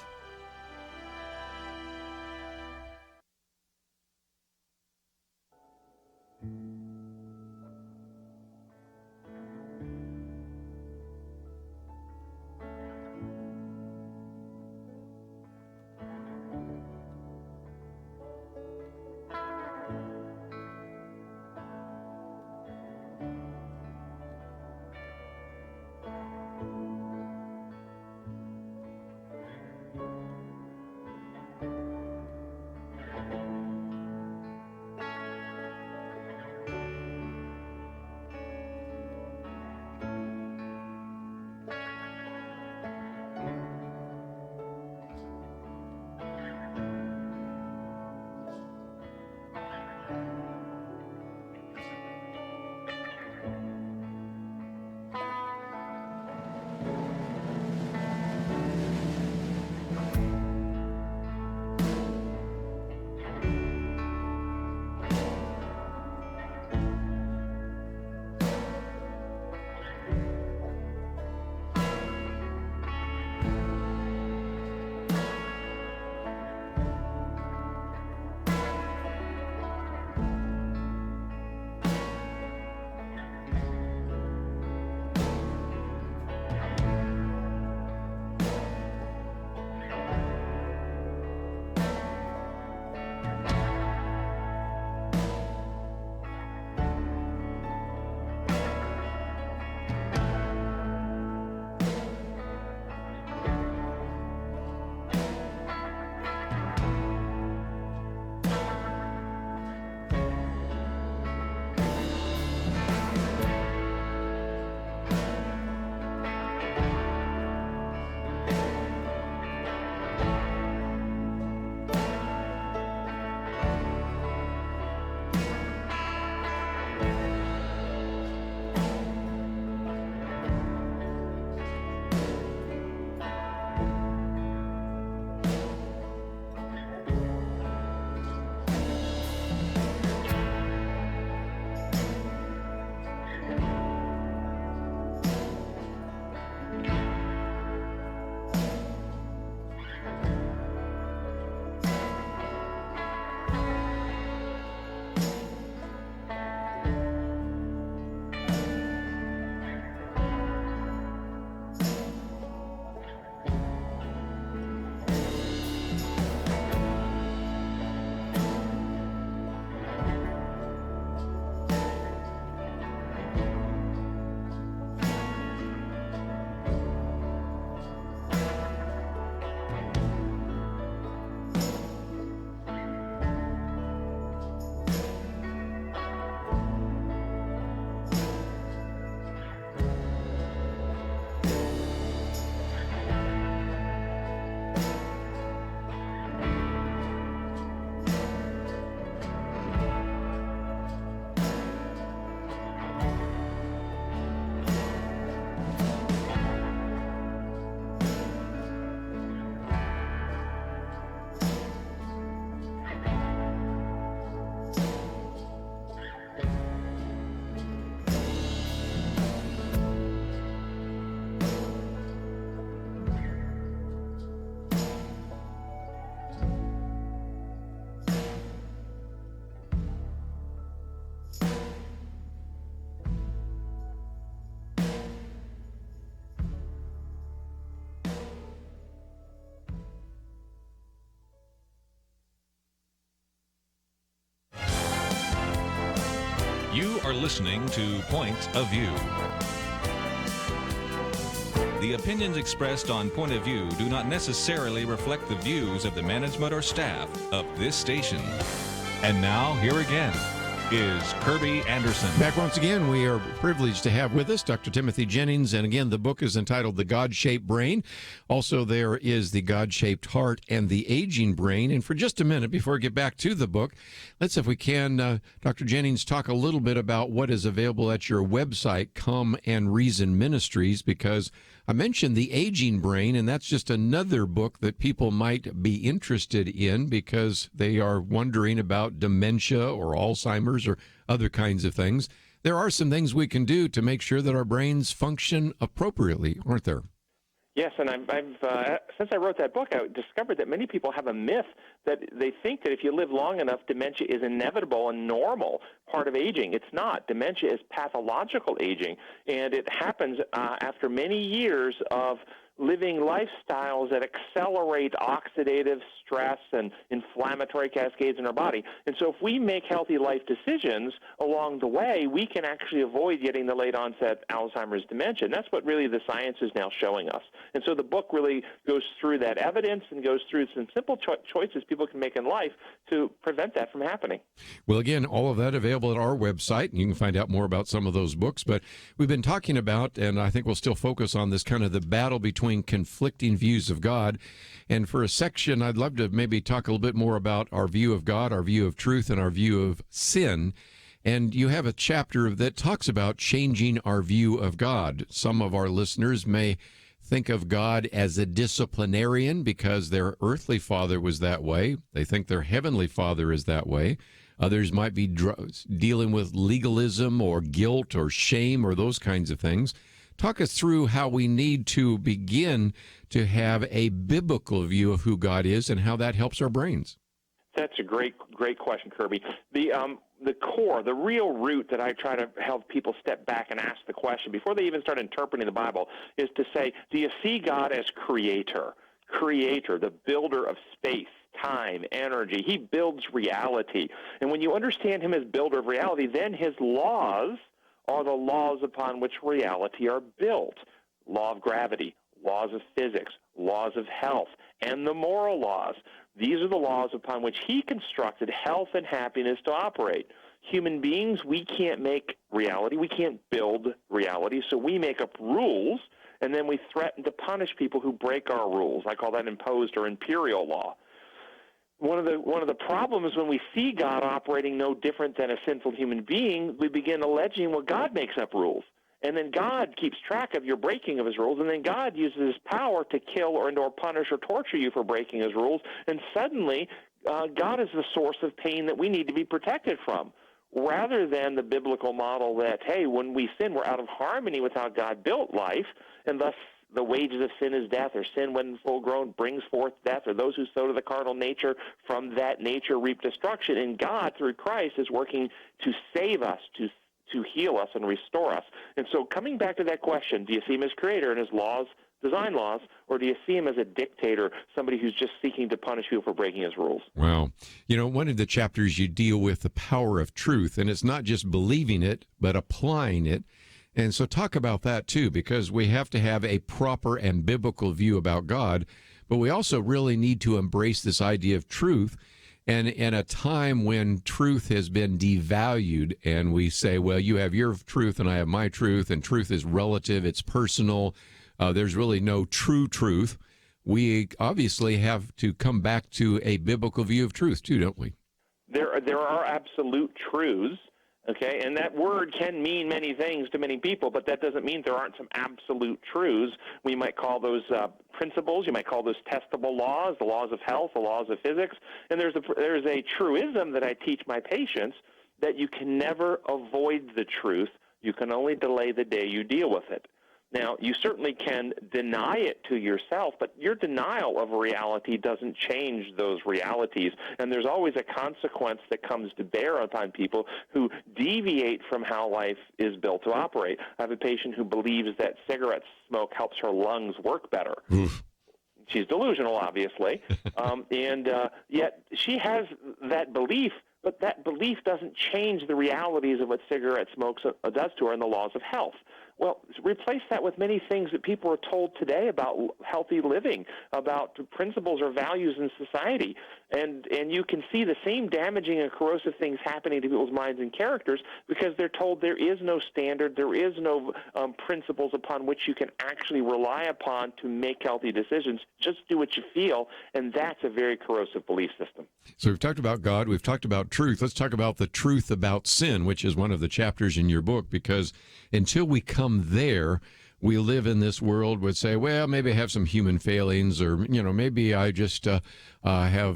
You are listening to Point of View. The opinions expressed on Point of View do not necessarily reflect the views of the management or staff of this station. And now, here again is Kerby Anderson. Back once again, we are privileged to have with us Dr. Timothy Jennings. And again, the book is entitled The God-Shaped Brain. Also, there is The God-Shaped Heart and The Aging Brain. And for just a minute, before we get back to the book, let's, if we can, Dr. Jennings, talk a little bit about what is available at your website, Come and Reason Ministries, because I mentioned The Aging Brain, and that's just another book that people might be interested in because they are wondering about dementia or Alzheimer's or other kinds of things. There are some things we can do to make sure that our brains function appropriately, aren't there? Yes, and I've since I wrote that book, I discovered that many people have a myth that they think that if you live long enough, dementia is inevitable and normal part of aging. It's not. Dementia is pathological aging, and it happens after many years of living lifestyles that accelerate oxidative stress and inflammatory cascades in our body. And so if we make healthy life decisions along the way, we can actually avoid getting the late onset Alzheimer's dementia. And that's what really the science is now showing us. And so the book really goes through that evidence and goes through some simple choices people can make in life to prevent that from happening. Well, again, all of that available at our website, and you can find out more about some of those books. But we've been talking about, and I think we'll still focus on this kind of the battle between conflicting views of God. And for a section, I'd love to maybe talk a little bit more about our view of God, our view of truth, and our view of sin. And you have a chapter that talks about changing our view of God. Some of our listeners may think of God as a disciplinarian because their earthly father was that way. They think their heavenly father is that way. Others might be dealing with legalism or guilt or shame or those kinds of things. Talk us through how we need to begin to have a biblical view of who God is and how that helps our brains. That's a great question, Kerby. The core, the real root that I try to help people step back and ask the question before they even start interpreting the Bible is to say, do you see God as creator? Creator, the builder of space, time, energy. He builds reality. And when you understand him as builder of reality, then his laws are the laws upon which reality are built. Law of gravity, laws of physics, laws of health, and the moral laws. These are the laws upon which he constructed health and happiness to operate. Human beings, we can't make reality. We can't build reality, so we make up rules, and then we threaten to punish people who break our rules. I call that imposed or imperial law. One of the problems when we see God operating no different than a sinful human being, we begin alleging, well, God makes up rules. And then God keeps track of your breaking of his rules, and then God uses his power to kill or punish or torture you for breaking his rules, and suddenly God is the source of pain that we need to be protected from, rather than the biblical model that, hey, when we sin, we're out of harmony with how God built life, and thus the wages of sin is death, or sin when full grown brings forth death, or those who sow to the carnal nature from that nature reap destruction. And God, through Christ, is working to save us, to heal us and restore us. And so coming back to that question, do you see him as creator and his laws, design laws, or do you see him as a dictator, somebody who's just seeking to punish you for breaking his rules? Wow. You know, one of the chapters you deal with the power of truth, and it's not just believing it, but applying it. And so talk about that too, because we have to have a proper and biblical view about God, but we also really need to embrace this idea of truth. And in a time when truth has been devalued and we say, well, you have your truth and I have my truth, and truth is relative, it's personal, there's really no true truth, we obviously have to come back to a biblical view of truth too, don't we? There are absolute truths. Okay, and that word can mean many things to many people, but that doesn't mean there aren't some absolute truths. We might call those principles. You might call those testable laws, the laws of health, the laws of physics. And there's a truism that I teach my patients, that you can never avoid the truth. You can only delay the day you deal with it. Now, you certainly can deny it to yourself, but your denial of reality doesn't change those realities. And there's always a consequence that comes to bear upon people who deviate from how life is built to operate. I have a patient who believes that cigarette smoke helps her lungs work better. Oof. She's delusional, obviously, and yet she has that belief, but that belief doesn't change the realities of what cigarette smoke does to her and the laws of health. Well, replace that with many things that people are told today about healthy living, about principles or values in society. And you can see the same damaging and corrosive things happening to people's minds and characters because they're told there is no standard, there is no principles upon which you can actually rely upon to make healthy decisions. Just do what you feel, and that's a very corrosive belief system. So we've talked about God, we've talked about truth. Let's talk about the truth about sin, which is one of the chapters in your book, because until we come there, we live in this world would say, well, maybe I have some human failings, or, maybe I just have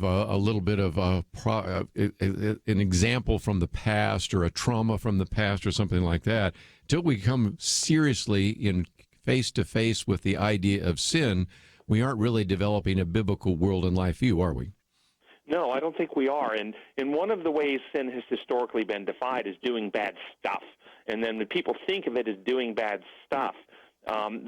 a little bit of an example from the past or a trauma from the past or something like that. Until we come seriously in face to face with the idea of sin, we aren't really developing a biblical world and life view, are we? No, I don't think we are. And one of the ways sin has historically been defined is doing bad stuff. And then when people think of it as doing bad stuff,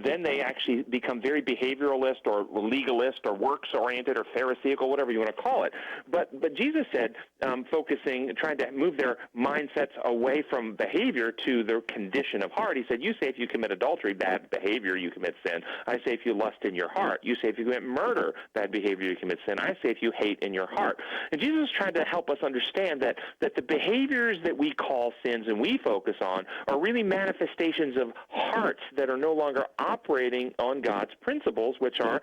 then they actually become very behavioralist or legalist or works-oriented or pharisaical, whatever you want to call it. But Jesus said, trying to move their mindsets away from behavior to their condition of heart. He said, you say if you commit adultery, bad behavior, you commit sin. I say if you lust in your heart. You say if you commit murder, bad behavior, you commit sin. I say if you hate in your heart. And Jesus is trying to help us understand that the behaviors that we call sins and we focus on are really manifestations of hearts that are no longer operating on God's principles, which are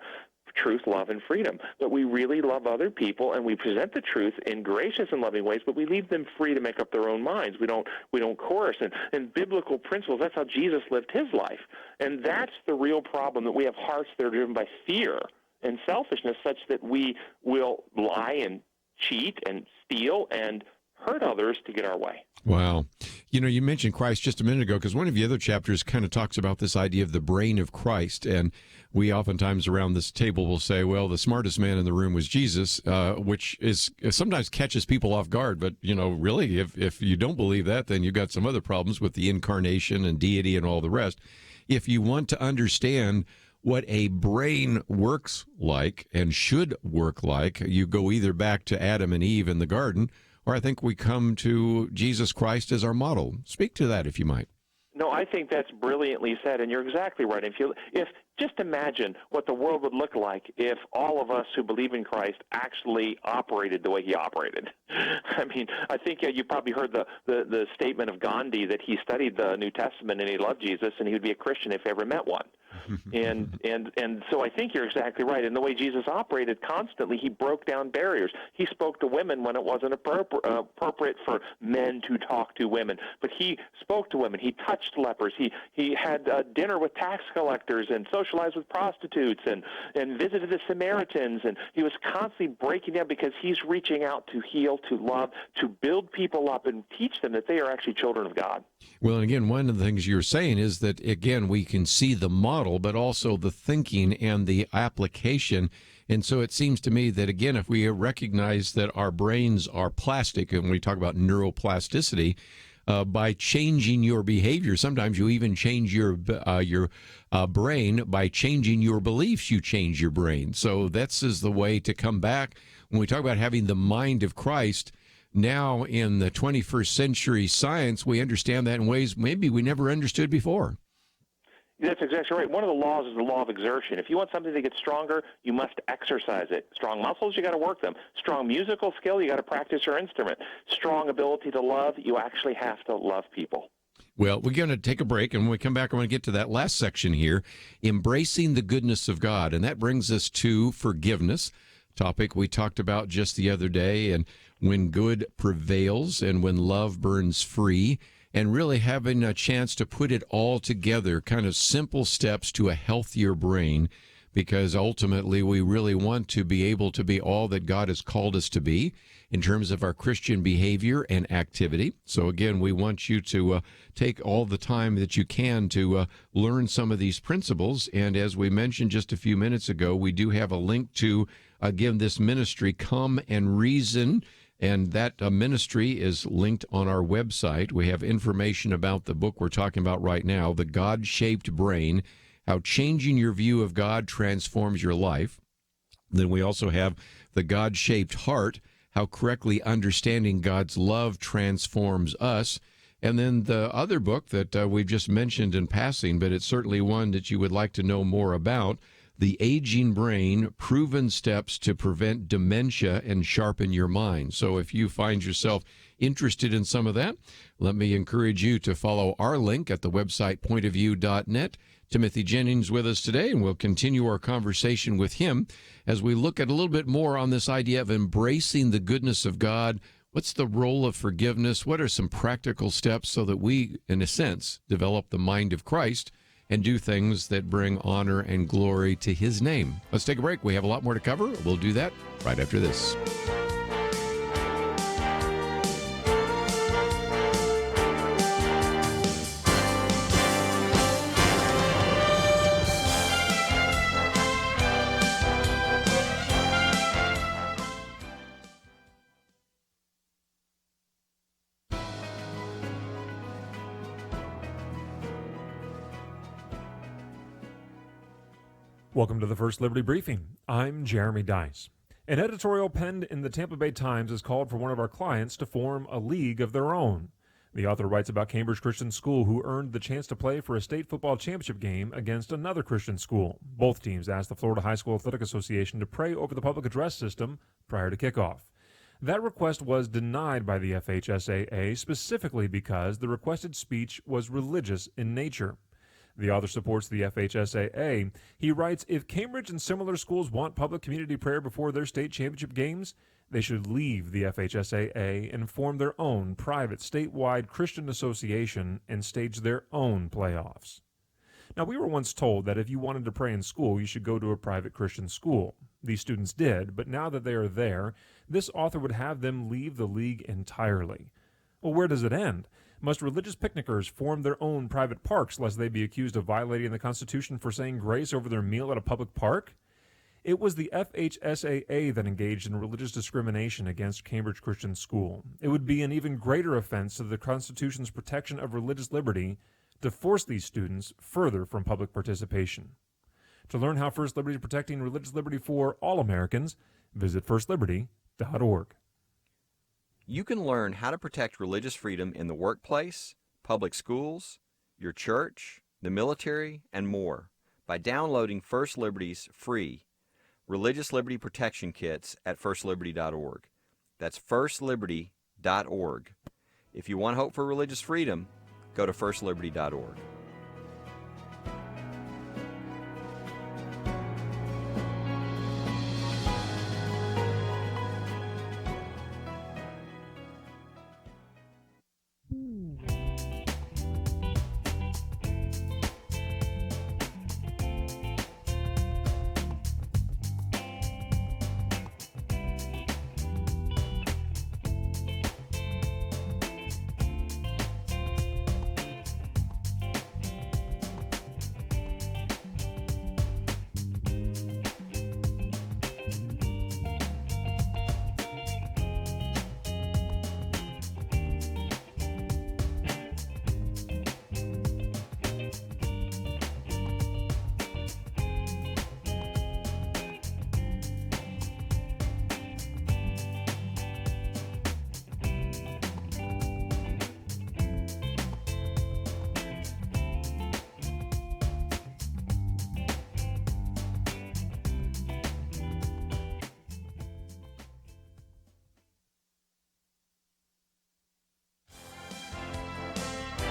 truth, love, and freedom. But we really love other people, and we present the truth in gracious and loving ways, but we leave them free to make up their own minds. We don't coerce. And biblical principles, that's how Jesus lived his life. And that's the real problem, that we have hearts that are driven by fear and selfishness, such that we will lie and cheat and steal and hurt others to get our way. Wow. You mentioned Christ just a minute ago, because one of the other chapters kind of talks about this idea of the brain of Christ. And we oftentimes around this table will say, well, the smartest man in the room was Jesus, which is sometimes catches people off guard. But, really, if you don't believe that, then you've got some other problems with the incarnation and deity and all the rest. If you want to understand what a brain works like and should work like, you go either back to Adam and Eve in the garden, or I think we come to Jesus Christ as our model. Speak to that, if you might. No, I think that's brilliantly said, and you're exactly right. If just imagine what the world would look like if all of us who believe in Christ actually operated the way he operated. I mean, I think you probably heard the statement of Gandhi that he studied the New Testament and he loved Jesus, and he would be a Christian if he ever met one. And so I think you're exactly right. And the way Jesus operated constantly, he broke down barriers. He spoke to women when it wasn't appropriate for men to talk to women. But he spoke to women. He touched lepers. He had dinner with tax collectors and socialized with prostitutes and visited the Samaritans. And he was constantly breaking down because he's reaching out to heal, to love, to build people up and teach them that they are actually children of God. Well, and again, one of the things you're saying is that, again, we can see the model, but also the thinking and the application. And so it seems to me that, again, if we recognize that our brains are plastic, and we talk about neuroplasticity, by changing your behavior, sometimes you even change your brain. By changing your beliefs, you change your brain. So this is the way to come back. When we talk about having the mind of Christ, now in the 21st century science, we understand that in ways maybe we never understood before. That's exactly right. One of the laws is the law of exertion. If you want something to get stronger, you must exercise it. Strong muscles, you got to work them. Strong musical skill, you got to practice your instrument. Strong ability to love, you actually have to love people. Well, we're going to take a break, and when we come back, I want to get to that last section here, embracing the goodness of God. And that brings us to forgiveness, topic we talked about just the other day, and when good prevails and when love burns free, and really having a chance to put it all together, kind of simple steps to a healthier brain, because ultimately we really want to be able to be all that God has called us to be in terms of our Christian behavior and activity. So again, we want you to take all the time that you can to learn some of these principles. And as we mentioned just a few minutes ago, we do have a link to, again, this ministry, Come and Reason. And that ministry is linked on our website. We have information about the book we're talking about right now, The God-Shaped Brain, How Changing Your View of God Transforms Your Life. Then we also have The God-Shaped Heart, How Correctly Understanding God's Love Transforms Us. And then the other book that we've just mentioned in passing, but it's certainly one that you would like to know more about, The Aging Brain, Proven Steps to Prevent Dementia and Sharpen Your Mind. So if you find yourself interested in some of that, let me encourage you to follow our link at the website pointofview.net. Timothy Jennings with us today, and we'll continue our conversation with him as we look at a little bit more on this idea of embracing the goodness of God. What's the role of forgiveness? What are some practical steps so that we, in a sense, develop the mind of Christ and do things that bring honor and glory to his name? Let's take a break. We have a lot more to cover. We'll do that right after this. Welcome to the First Liberty Briefing. I'm Jeremy Dice. An editorial penned in the Tampa Bay Times has called for one of our clients to form a league of their own. The author writes about Cambridge Christian School, who earned the chance to play for a state football championship game against another Christian school. Both teams asked the Florida High School Athletic Association to pray over the public address system prior to kickoff. That request was denied by the FHSAA specifically because the requested speech was religious in nature. The author supports the FHSAA. He writes, if Cambridge and similar schools want public community prayer before their state championship games, they should leave the FHSAA and form their own private statewide Christian association and stage their own playoffs. Now, we were once told that if you wanted to pray in school, you should go to a private Christian school. These students did, but now that they are there, this author would have them leave the league entirely. Well, where does it end? Must religious picnickers form their own private parks lest they be accused of violating the Constitution for saying grace over their meal at a public park? It was the FHSAA that engaged in religious discrimination against Cambridge Christian School. It would be an even greater offense to the Constitution's protection of religious liberty to force these students further from public participation. To learn how First Liberty is protecting religious liberty for all Americans, visit firstliberty.org. You can learn how to protect religious freedom in the workplace, public schools, your church, the military, and more by downloading First Liberty's free Religious Liberty Protection Kits at firstliberty.org. That's firstliberty.org. If you want hope for religious freedom, go to firstliberty.org.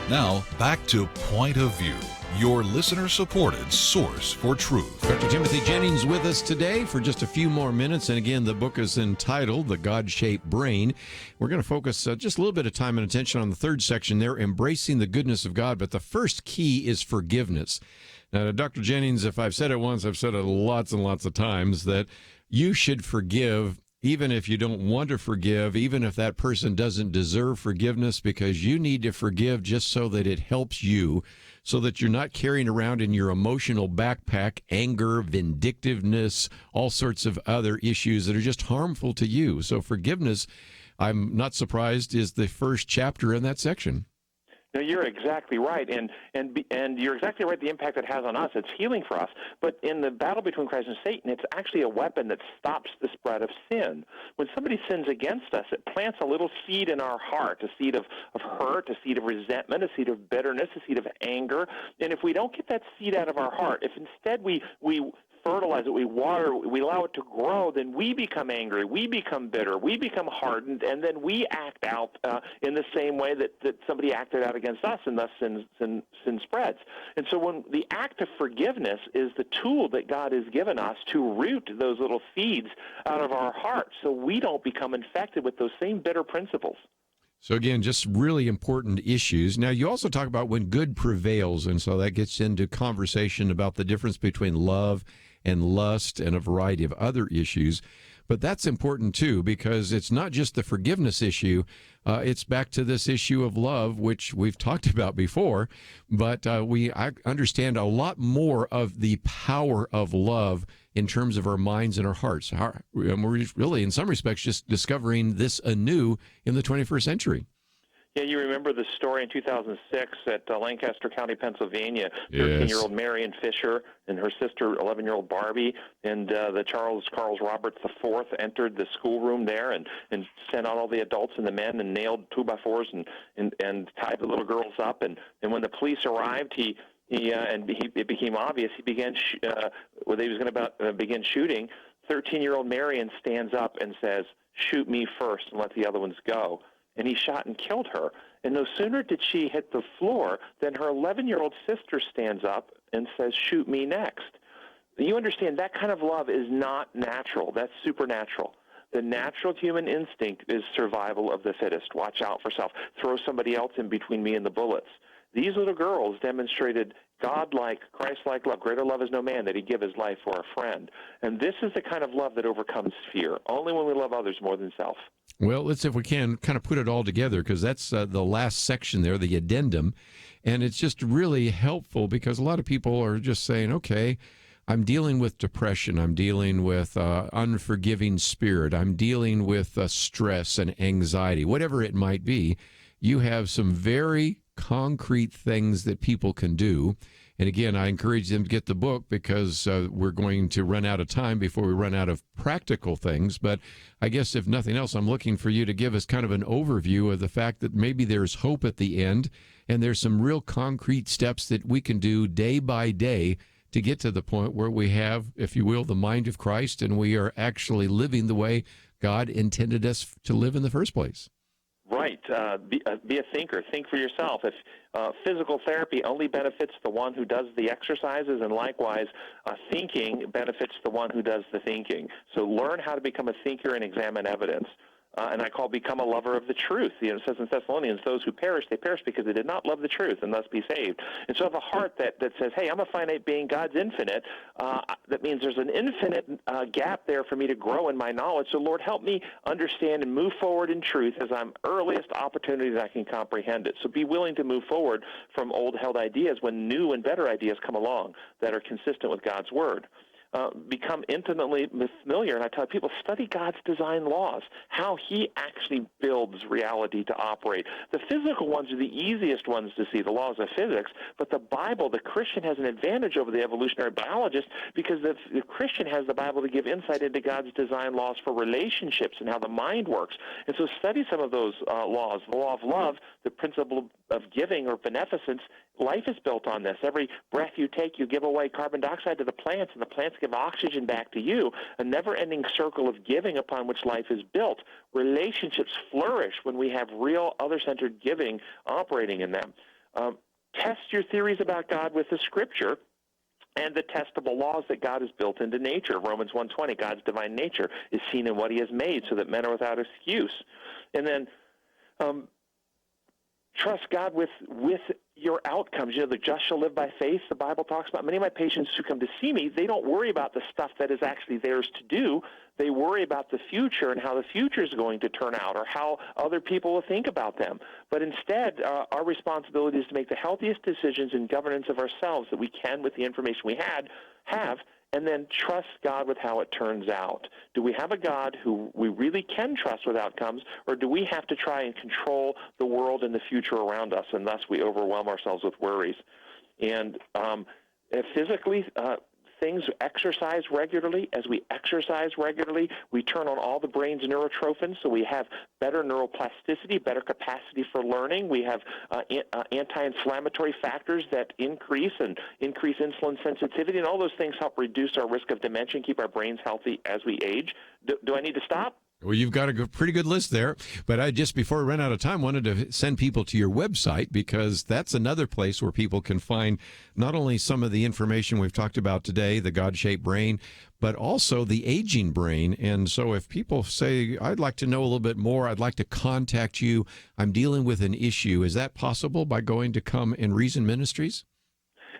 Now, back to Point of View, your listener-supported source for truth. Dr. Timothy Jennings with us today for just a few more minutes. And again, the book is entitled The God-Shaped Brain. We're going to focus just a little bit of time and attention on the third section there, embracing the goodness of God. But the first key is forgiveness. Now, Dr. Jennings, if I've said it once, I've said it lots and lots of times, that you should forgive even if you don't want to forgive, even if that person doesn't deserve forgiveness, because you need to forgive just so that it helps you, so that you're not carrying around in your emotional backpack anger, vindictiveness, all sorts of other issues that are just harmful to you. So forgiveness, I'm not surprised, is the first chapter in that section. No, you're exactly right, and you're exactly right. The impact it has on us, it's healing for us. But in the battle between Christ and Satan, it's actually a weapon that stops the spread of sin. When somebody sins against us, it plants a little seed in our heart, a seed of hurt, a seed of resentment, a seed of bitterness, a seed of anger. And if we don't get that seed out of our heart, if instead we fertilize it, we water, we allow it to grow, then we become angry, we become bitter, we become hardened, and then we act out in the same way that somebody acted out against us, and thus sin spreads. And so when the act of forgiveness is the tool that God has given us to root those little seeds out of our hearts so we don't become infected with those same bitter principles. So again, just really important issues. Now, you also talk about when good prevails, and so that gets into conversation about the difference between love and lust and a variety of other issues. But that's important, too, because it's not just the forgiveness issue. It's back to this issue of love, which we've talked about before. But I understand a lot more of the power of love in terms of our minds and our hearts. We're really, in some respects, just discovering this anew in the 21st century. Yeah, you remember the story in 2006 at Lancaster County, Pennsylvania. Yes. 13-year-old Marion Fisher and her sister, 11-year-old Barbie, and the Charles Roberts IV entered the schoolroom there and sent out all the adults and the men and nailed 2x4s and tied the little girls up. And when the police arrived, it became obvious he began when he was going to begin shooting. 13-year-old Marion stands up and says, "Shoot me first and let the other ones go." And he shot and killed her. And no sooner did she hit the floor than her 11-year-old sister stands up and says, "Shoot me next." You understand that kind of love is not natural. That's supernatural. The natural human instinct is survival of the fittest. Watch out for self. Throw somebody else in between me and the bullets. These little girls demonstrated God-like, Christ-like love. Greater love is no man that he give his life for a friend. And this is the kind of love that overcomes fear, only when we love others more than self. Well, let's, if we can, kind of put it all together, because that's the last section there, the addendum. And it's just really helpful because a lot of people are just saying, okay, I'm dealing with depression. I'm dealing with unforgiving spirit. I'm dealing with stress and anxiety, whatever it might be. You have some very concrete things that people can do. And again, I encourage them to get the book because we're going to run out of time before we run out of practical things. But I guess if nothing else, I'm looking for you to give us kind of an overview of the fact that maybe there's hope at the end and there's some real concrete steps that we can do day by day to get to the point where we have, if you will, the mind of Christ and we are actually living the way God intended us to live in the first place. Right. Be a thinker. Think for yourself. If physical therapy only benefits the one who does the exercises, and likewise, thinking benefits the one who does the thinking. So learn how to become a thinker and examine evidence. And I call become a lover of the truth. You know, it says in Thessalonians, those who perish, they perish because they did not love the truth and thus be saved. And so have a heart that says, hey, I'm a finite being, God's infinite. That means there's an infinite gap there for me to grow in my knowledge. So Lord, help me understand and move forward in truth as I'm earliest opportunity that I can comprehend it. So be willing to move forward from old held ideas when new and better ideas come along that are consistent with God's word. Become intimately familiar, and I tell people, study God's design laws, how he actually builds reality to operate. The physical ones are the easiest ones to see, the laws of physics, but the Bible, the Christian has an advantage over the evolutionary biologist because the Christian has the Bible to give insight into God's design laws for relationships and how the mind works. And so study some of those laws. The law of love, the principle of giving or beneficence, life is built on this. Every breath you take, you give away carbon dioxide to the plants, and the plants give oxygen back to you, a never-ending circle of giving upon which life is built. Relationships flourish when we have real other-centered giving operating in them. Test your theories about God with the Scripture and the testable laws that God has built into nature. Romans 1:20, God's divine nature is seen in what he has made so that men are without excuse. And then trust God with your outcomes. You know, the just shall live by faith, the Bible talks about. Many of my patients who come to see me, they don't worry about the stuff that is actually theirs to do. They worry about the future and how the future is going to turn out or how other people will think about them. But instead, our responsibility is to make the healthiest decisions in governance of ourselves that we can with the information we have, and then trust God with how it turns out. Do we have a God who we really can trust with outcomes, or do we have to try and control the world and the future around us, and thus we overwhelm ourselves with worries? And physically, things exercise regularly. As we exercise regularly, we turn on all the brain's neurotrophins, so we have better neuroplasticity, better capacity for learning. We have anti-inflammatory factors that increase insulin sensitivity, and all those things help reduce our risk of dementia and keep our brains healthy as we age. Do I need to stop? Well, you've got a pretty good list there, but I just, before we run out of time, wanted to send people to your website because that's another place where people can find not only some of the information we've talked about today, the God-shaped brain, but also the aging brain. And so if people say, I'd like to know a little bit more, I'd like to contact you, I'm dealing with an issue, is that possible by going to Come and Reason Ministries?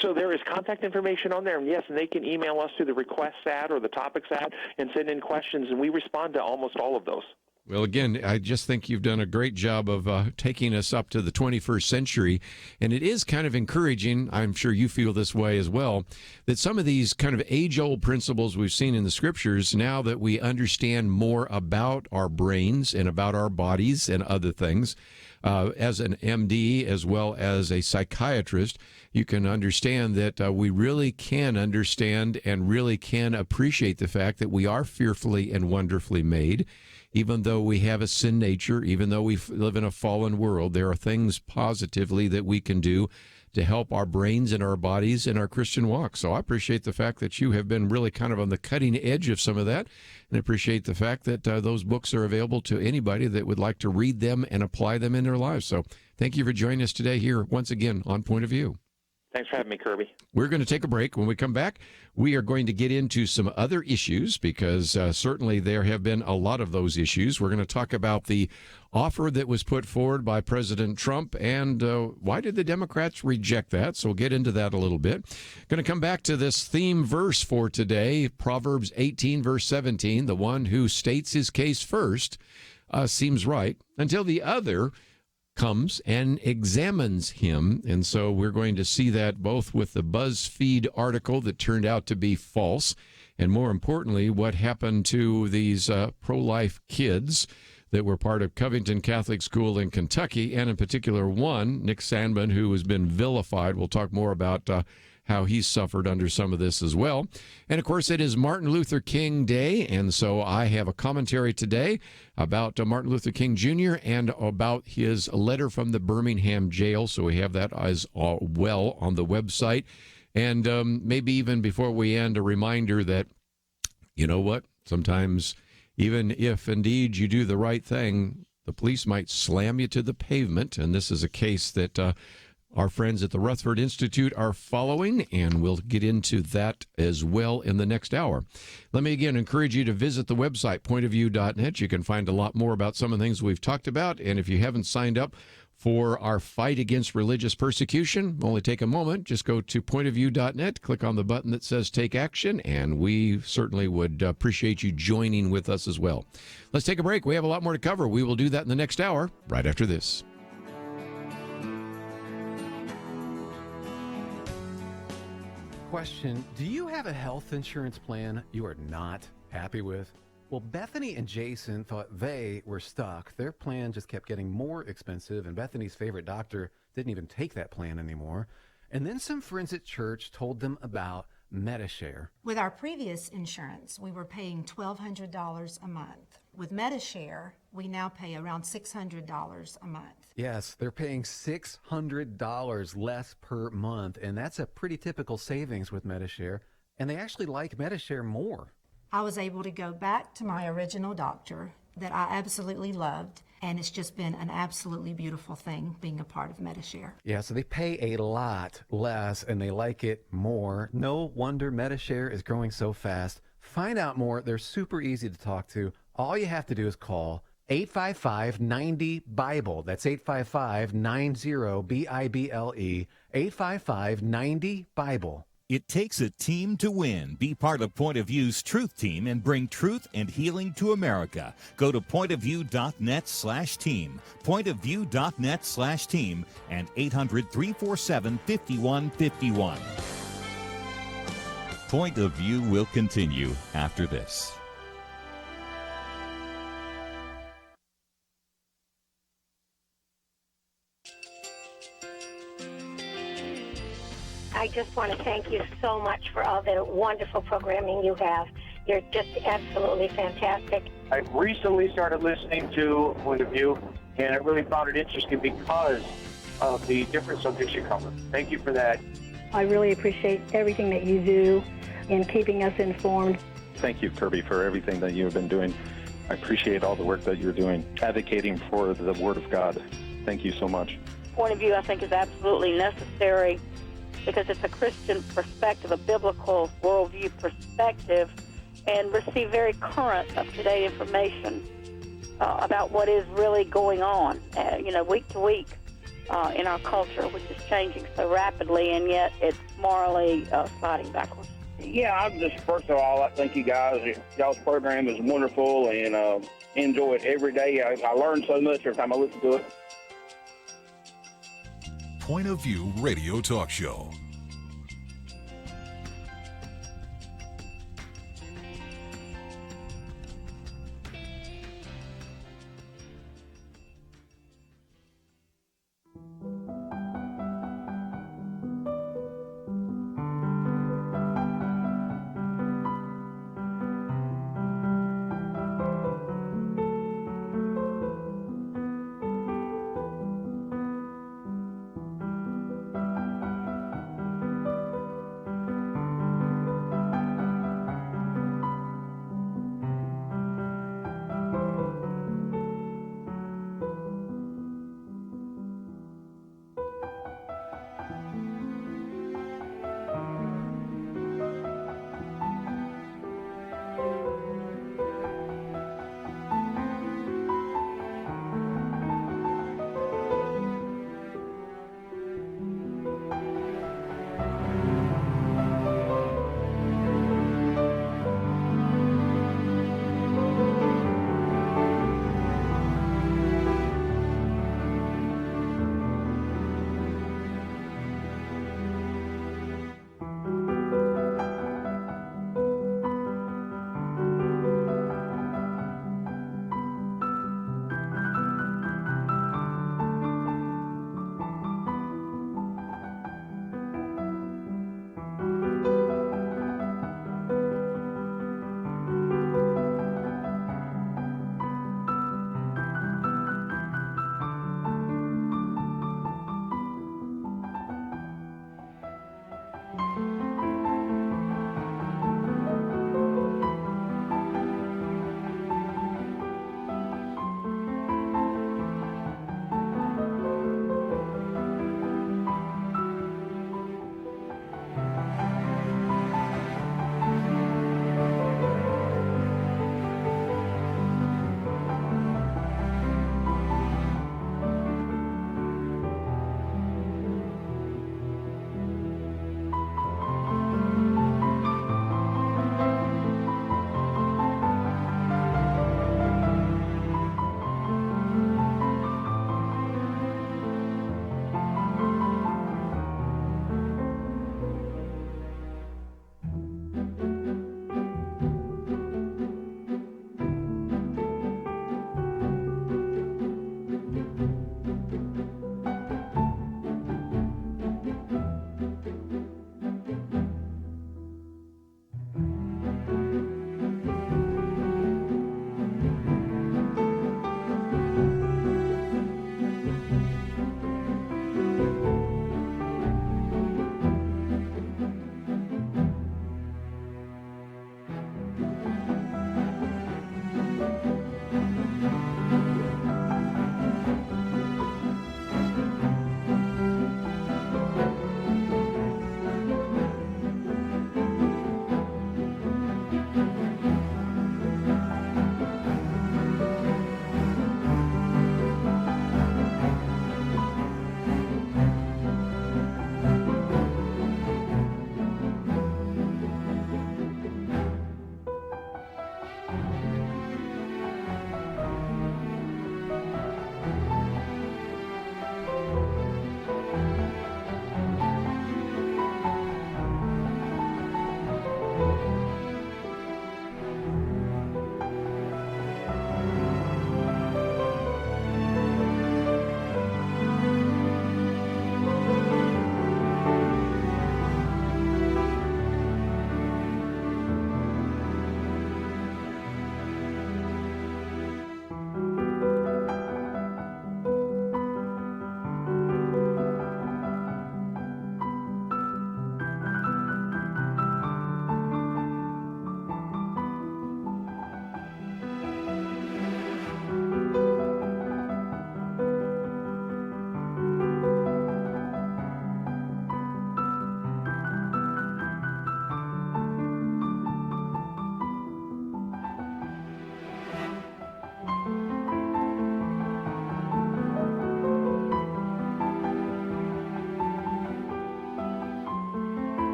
So there is contact information on there, and yes, and they can email us through the requests ad or the topics ad and send in questions, and we respond to almost all of those. Well, again, I just think you've done a great job of taking us up to the 21st century, and it is kind of encouraging, I'm sure you feel this way as well, that some of these kind of age-old principles we've seen in the Scriptures, now that we understand more about our brains and about our bodies and other things, as an MD as well as a psychiatrist, you can understand that we really can understand and really can appreciate the fact that we are fearfully and wonderfully made. Even though we have a sin nature, even though we live in a fallen world, there are things positively that we can do to help our brains and our bodies in our Christian walk. So I appreciate the fact that you have been really kind of on the cutting edge of some of that, and appreciate the fact that those books are available to anybody that would like to read them and apply them in their lives. So thank you for joining us today here once again on Point of View. Thanks for having me, Kerby. We're going to take a break. When we come back, we are going to get into some other issues because certainly there have been a lot of those issues. We're going to talk about the offer that was put forward by President Trump and why did the Democrats reject that? So we'll get into that a little bit. Going to come back to this theme verse for today, Proverbs 18, verse 17. The one who states his case first seems right until the other comes and examines him. And so we're going to see that both with the BuzzFeed article that turned out to be false, and more importantly, what happened to these pro-life kids that were part of Covington Catholic School in Kentucky, and in particular one, Nick Sandman, who has been vilified. We'll talk more about how he suffered under some of this as well. And of course, it is Martin Luther King Day, and so I have a commentary today about Martin Luther King Jr. and about his letter from the Birmingham jail. So we have that as well on the website. And maybe even before we end, a reminder that, you know what, sometimes even if indeed you do the right thing, the police might slam you to the pavement. And this is a case that our friends at the Rutherford Institute are following, and we'll get into that as well in the next hour. Let me again encourage you to visit the website, pointofview.net. You can find a lot more about some of the things we've talked about, and if you haven't signed up for our fight against religious persecution, only take a moment. Just go to pointofview.net, click on the button that says Take Action, and we certainly would appreciate you joining with us as well. Let's take a break. We have a lot more to cover. We will do that in the next hour, right after this. Question: do you have a health insurance plan you are not happy with? Well, Bethany and Jason thought they were stuck. Their plan just kept getting more expensive, and Bethany's favorite doctor didn't even take that plan anymore. And then some friends at church told them about MediShare. With our previous insurance, we were paying $1,200 a month. With MediShare, we now pay around $600 a month. Yes, they're paying $600 less per month, and that's a pretty typical savings with MediShare. And they actually like MediShare more. I was able to go back to my original doctor that I absolutely loved, and it's just been an absolutely beautiful thing being a part of MediShare. Yeah, so they pay a lot less, and they like it more. No wonder MediShare is growing so fast. Find out more. They're super easy to talk to. All you have to do is call 855-90-BIBLE. That's 855-90-BIBLE. 855-90-BIBLE. It takes a team to win. Be part of Point of View's Truth Team and bring truth and healing to America. Go to pointofview.net/team, pointofview.net/team, and 800-347-5151. Point of View will continue after this. I just want to thank you so much for all the wonderful programming you have. You're just absolutely fantastic. I recently started listening to Point of View, and I really found it interesting because of the different subjects you cover. Thank you for that. I really appreciate everything that you do in keeping us informed. Thank you, Kerby, for everything that you have been doing. I appreciate all the work that you're doing, advocating for the Word of God. Thank you so much. Point of View, I think, is absolutely necessary because it's a Christian perspective, a biblical worldview perspective, and receive very current, up-to-date information about what is really going on, week to week in our culture, which is changing so rapidly, and yet it's morally sliding backwards. Yeah, I'm just, first of all, I thank you guys. Y'all's program is wonderful, and enjoy it every day. I learn so much every time I listen to it. Point of View Radio Talk Show.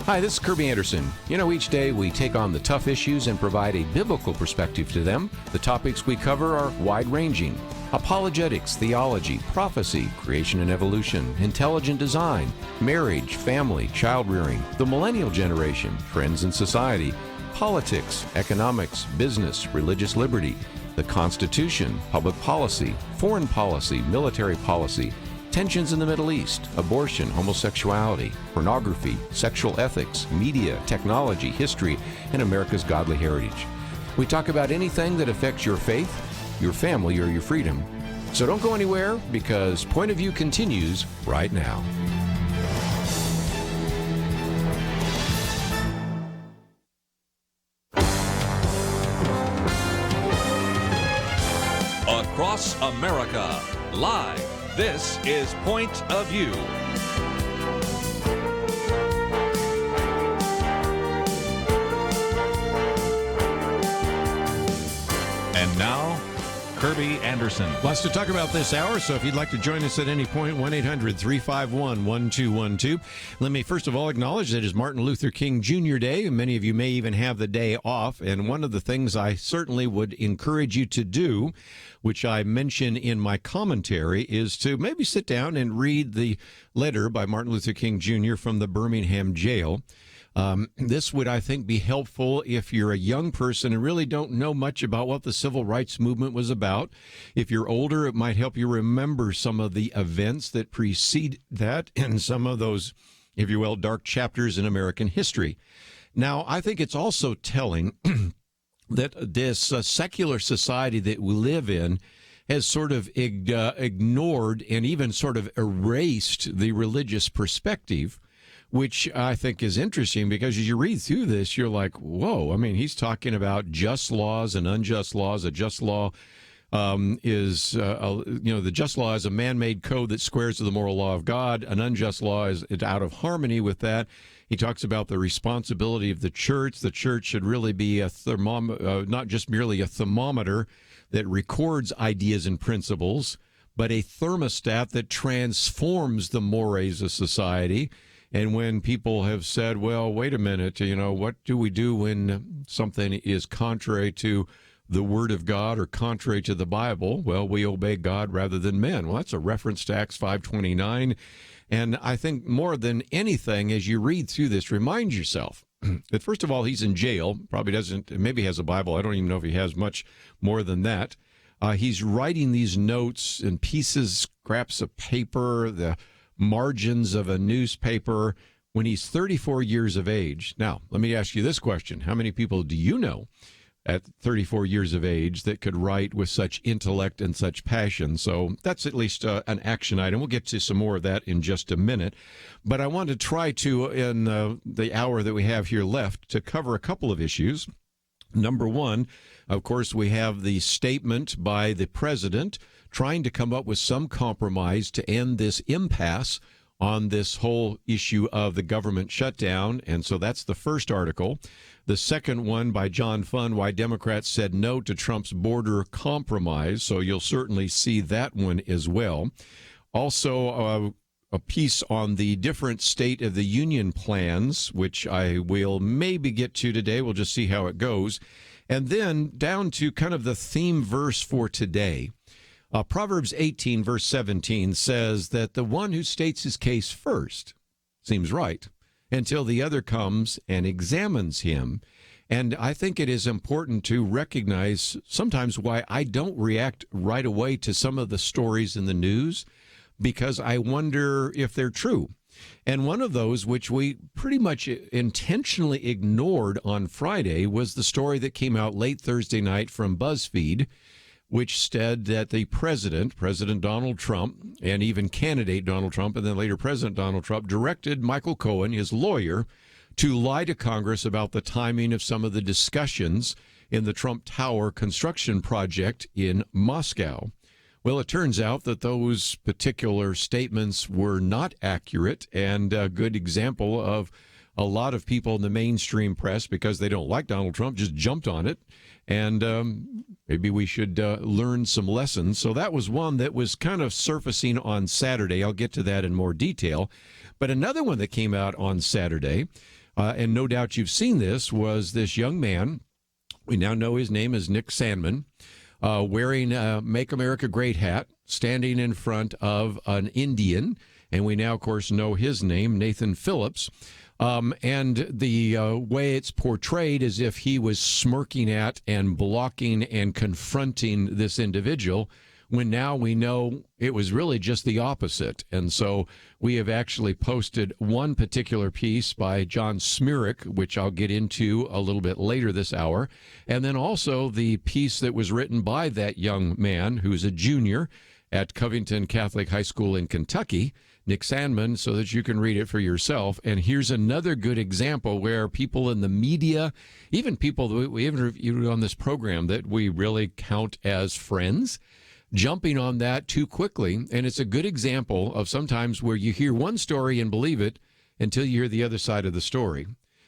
Hi, this is Kerby Anderson. Each day we take on the tough issues and provide a biblical perspective to them. The topics we cover are wide-ranging: apologetics, theology, prophecy, creation and evolution, intelligent design, marriage, family, child-rearing, the millennial generation, trends in society, politics, economics, business, religious liberty, the Constitution, public policy, foreign policy, military policy, tensions in the Middle East, abortion, homosexuality, pornography, sexual ethics, media, technology, history, and America's godly heritage. We talk about anything that affects your faith, your family, or your freedom. So don't go anywhere, because Point of View continues right now. Across America, live. This is Point of View. And now, Kerby Anderson. Lots to talk about this hour, so if you'd like to join us at any point, 1-800-351-1212. Let me first of all acknowledge that it is Martin Luther King Jr. Day, and many of you may even have the day off. And one of the things I certainly would encourage you to do, which I mention in my commentary, is to maybe sit down and read the letter by Martin Luther King Jr. from the Birmingham jail. This would, I think, be helpful if you're a young person and really don't know much about what the civil rights movement was about. If you're older, it might help you remember some of the events that precede that and some of those, if you will, dark chapters in American history. Now, I think it's also telling that this secular society that we live in has sort of ignored and even sort of erased the religious perspective, which I think is interesting, because as you read through this, you're like, whoa. I mean, he's talking about just laws and unjust laws. A just law the just law is a man-made code that squares to the moral law of God. An unjust law is out of harmony with that. He talks about the responsibility of the church. The church should really be a not just merely a thermometer that records ideas and principles, but a thermostat that transforms the mores of society. And when people have said, well, wait a minute, what do we do when something is contrary to the Word of God or contrary to the Bible? Well, we obey God rather than men. Well, that's a reference to Acts 5:29. And I think more than anything, as you read through this, remind yourself that, first of all, he's in jail, probably doesn't, maybe has a Bible. I don't even know if he has much more than that. He's writing these notes in pieces, scraps of paper, the margins of a newspaper, when he's 34 years of age. Now, let me ask you this question. How many people do you know at 34 years of age that could write with such intellect and such passion? So that's at least an action item. We'll get to some more of that in just a minute. But I want to try to, in the hour that we have here left, to cover a couple of issues. Number one, of course, we have the statement by the president trying to come up with some compromise to end this impasse on this whole issue of the government shutdown. And so that's the first article. The second one by John Funn, Why Democrats Said No to Trump's Border Compromise. So you'll certainly see that one as well. Also, a piece on the different State of the Union plans, which I will maybe get to today. We'll just see how it goes. And then down to kind of the theme verse for today. Proverbs 18, verse 17 says that the one who states his case first seems right until the other comes and examines him. And I think it is important to recognize sometimes why I don't react right away to some of the stories in the news, because I wonder if they're true. And one of those, which we pretty much intentionally ignored on Friday, was the story that came out late Thursday night from BuzzFeed, which said that the President Donald Trump, and even candidate Donald Trump, and then later President Donald Trump, directed Michael Cohen, his lawyer, to lie to Congress about the timing of some of the discussions in the Trump Tower construction project in Moscow. Well, it turns out that those particular statements were not accurate, and a good example of a lot of people in the mainstream press, because they don't like Donald Trump, just jumped on it. And maybe we should learn some lessons. So that was one that was kind of surfacing on Saturday. I'll get to that in more detail. But another one that came out on Saturday and no doubt you've seen this, was this young man. We now know his name is Nick Sandmann, wearing a Make America Great hat, standing in front of an Indian. And we now, of course, know his name, Nathan Phillips. And the way it's portrayed as if he was smirking at and blocking and confronting this individual, when now we know it was really just the opposite. And so we have actually posted one particular piece by John Smirik, which I'll get into a little bit later this hour, and then also the piece that was written by that young man who's a junior at Covington Catholic High School in Kentucky, Nick Sandmann, so that you can read it for yourself. And here's another good example where people in the media, even people that we interviewed on this program that we really count as friends, jumping on that too quickly. And it's a good example of sometimes where you hear one story and believe it until you hear the other side of the story.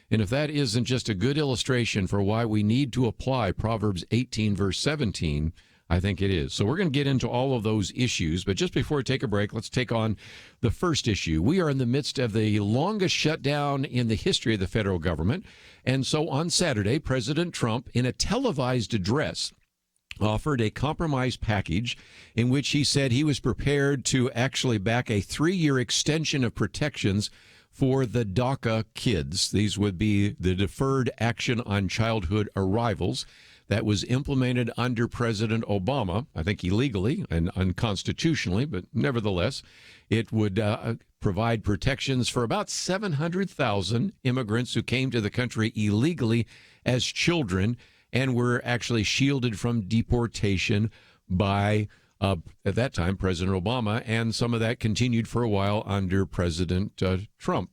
And if that isn't just a good illustration for why we need to apply Proverbs 18, verse 17, I think it is. So we're going to get into all of those issues. But just before we take a break, let's take on the first issue. We are in the midst of the longest shutdown in the history of the federal government. And so on Saturday, President Trump, in a televised address, offered a compromise package in which he said he was prepared to actually back a 3-year extension of protections for the DACA kids. These would be the Deferred Action on Childhood Arrivals that was implemented under President Obama, I think illegally and unconstitutionally, but nevertheless, it would provide protections for about 700,000 immigrants who came to the country illegally as children and were actually shielded from deportation by, at that time, President Obama, and some of that continued for a while under President Trump.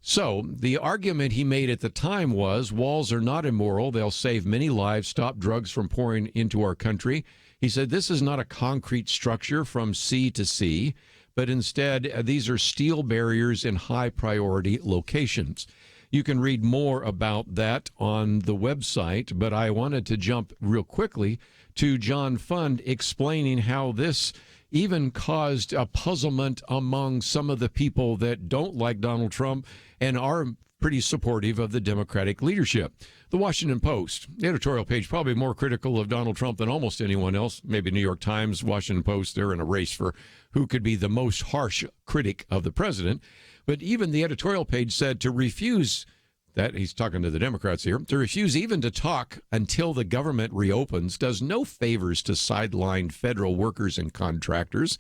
So the argument he made at the time was walls are not immoral. They'll save many lives, stop drugs from pouring into our country. He said this is not a concrete structure from sea to sea, but instead these are steel barriers in high priority locations. You can read more about that on the website, but I wanted to jump real quickly to John Fund explaining how this even caused a puzzlement among some of the people that don't like Donald Trump and are pretty supportive of the Democratic leadership. The Washington Post, the editorial page, probably more critical of Donald Trump than almost anyone else. Maybe New York Times, Washington Post, they're in a race for who could be the most harsh critic of the president. But even the editorial page said to refuse, that he's talking to the Democrats here, to refuse even to talk until the government reopens does no favors to sidelined federal workers and contractors.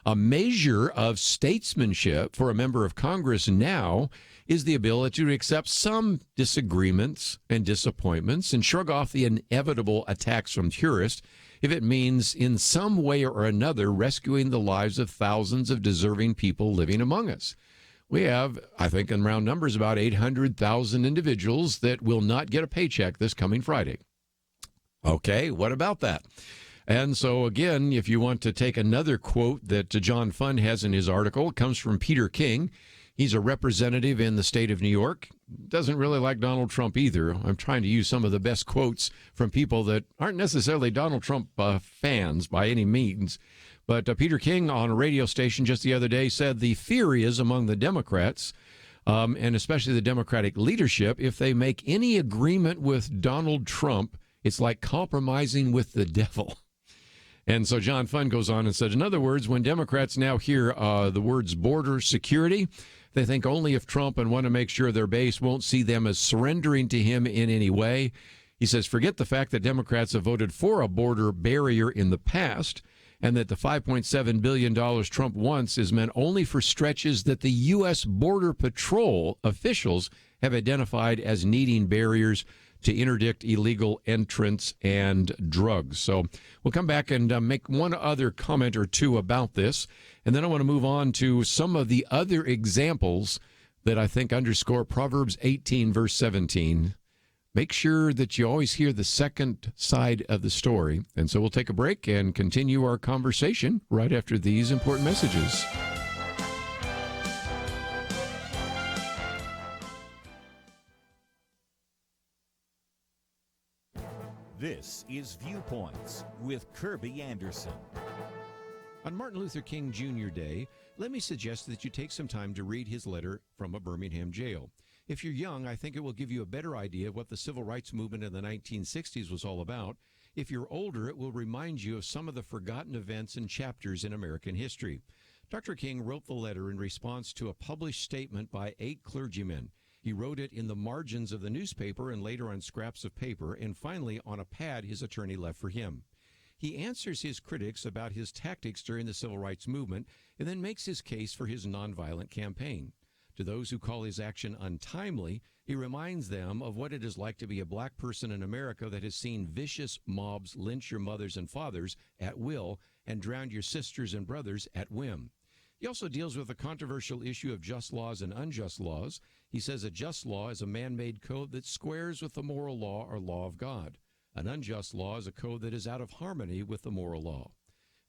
A measure of statesmanship for a member of Congress now is the ability to accept some disagreements and disappointments and shrug off the inevitable attacks from tourists if it means in some way or another rescuing the lives of thousands of deserving people living among us. We have, I think in round numbers, about 800,000 individuals that will not get a paycheck this coming Friday. Okay, what about that? And so, again, if you want to take another quote that John Fund has in his article, it comes from Peter King. He's a representative in the state of New York. Doesn't really like Donald Trump either. I'm trying to use some of the best quotes from people that aren't necessarily Donald Trump fans by any means. But Peter King on a radio station just the other day said the fear is among the Democrats, and especially the Democratic leadership, if they make any agreement with Donald Trump, it's like compromising with the devil. And so John Fund goes on and said, in other words, when Democrats now hear the words border security, they think only if Trump and want to make sure their base won't see them as surrendering to him in any way. He says, forget the fact that Democrats have voted for a border barrier in the past and that the $5.7 billion Trump wants is meant only for stretches that the U.S. Border Patrol officials have identified as needing barriers to interdict illegal entrance and drugs. So we'll come back and make one other comment or two about this. And then I want to move on to some of the other examples that I think underscore Proverbs 18, verse 17. Make sure that you always hear the second side of the story. And so we'll take a break and continue our conversation right after these important messages. This is Viewpoints with Kerby Anderson. On Martin Luther King Jr. Day, let me suggest that you take some time to read his letter from a Birmingham jail. If you're young, I think it will give you a better idea of what the civil rights movement in the 1960s was all about. If you're older, it will remind you of some of the forgotten events and chapters in American history. Dr. King wrote the letter in response to a published statement by 8 clergymen. He wrote it in the margins of the newspaper and later on scraps of paper and finally on a pad his attorney left for him. He answers his critics about his tactics during the civil rights movement and then makes his case for his nonviolent campaign. To those who call his action untimely, he reminds them of what it is like to be a black person in America that has seen vicious mobs lynch your mothers and fathers at will and drown your sisters and brothers at whim. He also deals with the controversial issue of just laws and unjust laws. He says a just law is a man-made code that squares with the moral law or law of God. An unjust law is a code that is out of harmony with the moral law.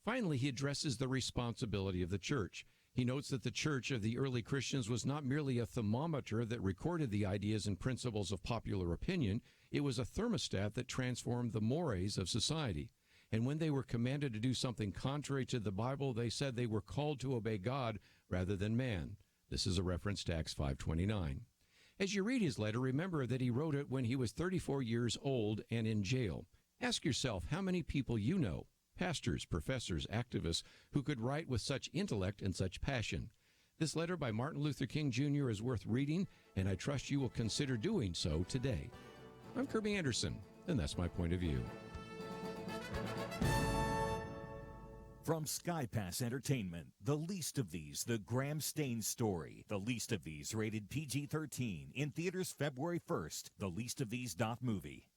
Finally, he addresses the responsibility of the church. He notes that the church of the early Christians was not merely a thermometer that recorded the ideas and principles of popular opinion. It was a thermostat that transformed the mores of society. And when they were commanded to do something contrary to the Bible, they said they were called to obey God rather than man. This is a reference to Acts 5:29. As you read his letter, remember that he wrote it when he was 34 years old and in jail. Ask yourself how many people you know, pastors, professors, activists, who could write with such intellect and such passion. This letter by Martin Luther King Jr. is worth reading, and I trust you will consider doing so today. I'm Kerby Anderson, and that's my point of view. From Sky Pass Entertainment, The Least of These, The Graham Staines Story. The Least of These, rated PG-13, in theaters February 1st. TheLeastOfThese.movie.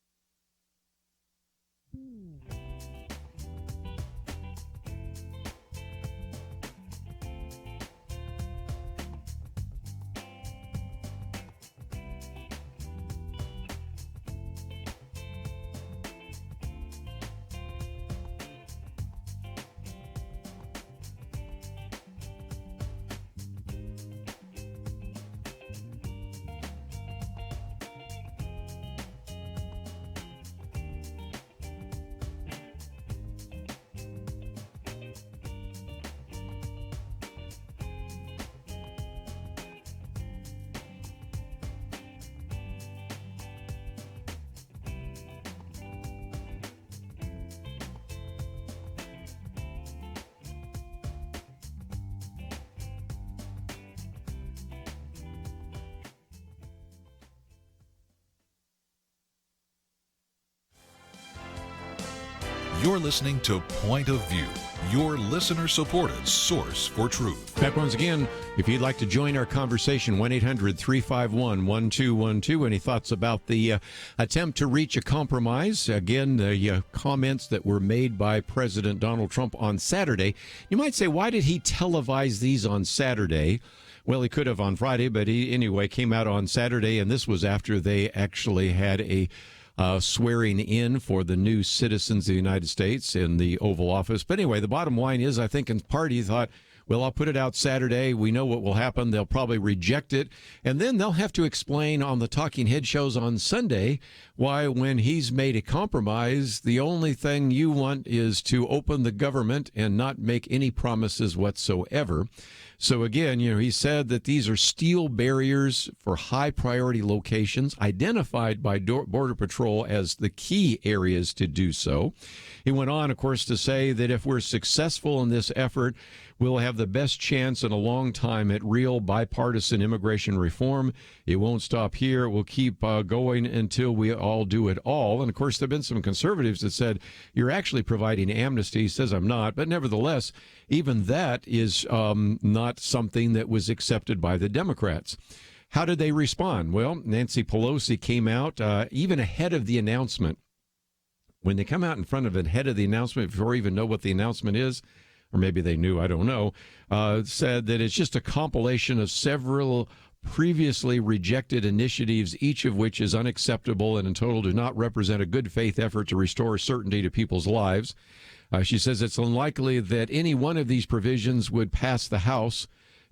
You're listening to Point of View, your listener-supported source for truth. Back once again, if you'd like to join our conversation, 1-800-351-1212. Any thoughts about the attempt to reach a compromise? Again, the comments that were made by President Donald Trump on Saturday. You might say, why did he televise these on Saturday? Well, he could have on Friday, but he anyway came out on Saturday, and this was after they actually had a swearing in for the new citizens of the United States in the Oval Office. But anyway, the bottom line is, I think in part he thought, well, I'll put it out Saturday. We know what will happen. They'll probably reject it. And then they'll have to explain on the Talking Head shows on Sunday why, when he's made a compromise, the only thing you want is to open the government and not make any promises whatsoever. So again, he said that these are steel barriers for high priority locations identified by Border Patrol as the key areas to do so. He went on, of course, to say that if we're successful in this effort, we'll have the best chance in a long time at real bipartisan immigration reform. It won't stop here. We'll keep going until we all do it all. And, of course, there have been some conservatives that said, you're actually providing amnesty. He says, I'm not. But nevertheless, even that is not something that was accepted by the Democrats. How did they respond? Well, Nancy Pelosi came out even ahead of the announcement. When they come out in front of it, ahead of the announcement, before we even know what the announcement is, or maybe they knew, I don't know, said that it's just a compilation of several previously rejected initiatives, each of which is unacceptable and in total do not represent a good faith effort to restore certainty to people's lives. She says it's unlikely that any one of these provisions would pass the House.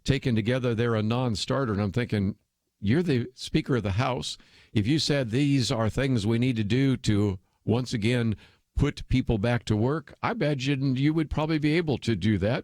Taken together, they're a non-starter. And I'm thinking, you're the Speaker of the House. If you said these are things we need to do to once again put people back to work, I imagine you would probably be able to do that.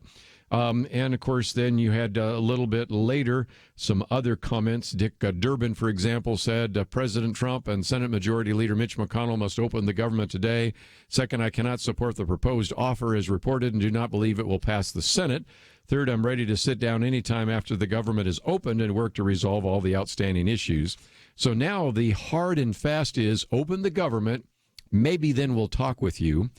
And, of course, then you had a little bit later some other comments. Dick Durbin, for example, said President Trump and Senate Majority Leader Mitch McConnell must open the government today. Second, I cannot support the proposed offer as reported and do not believe it will pass the Senate. Third, I'm ready to sit down anytime after the government is opened and work to resolve all the outstanding issues. So now the hard and fast is open the government. Maybe then we'll talk with you.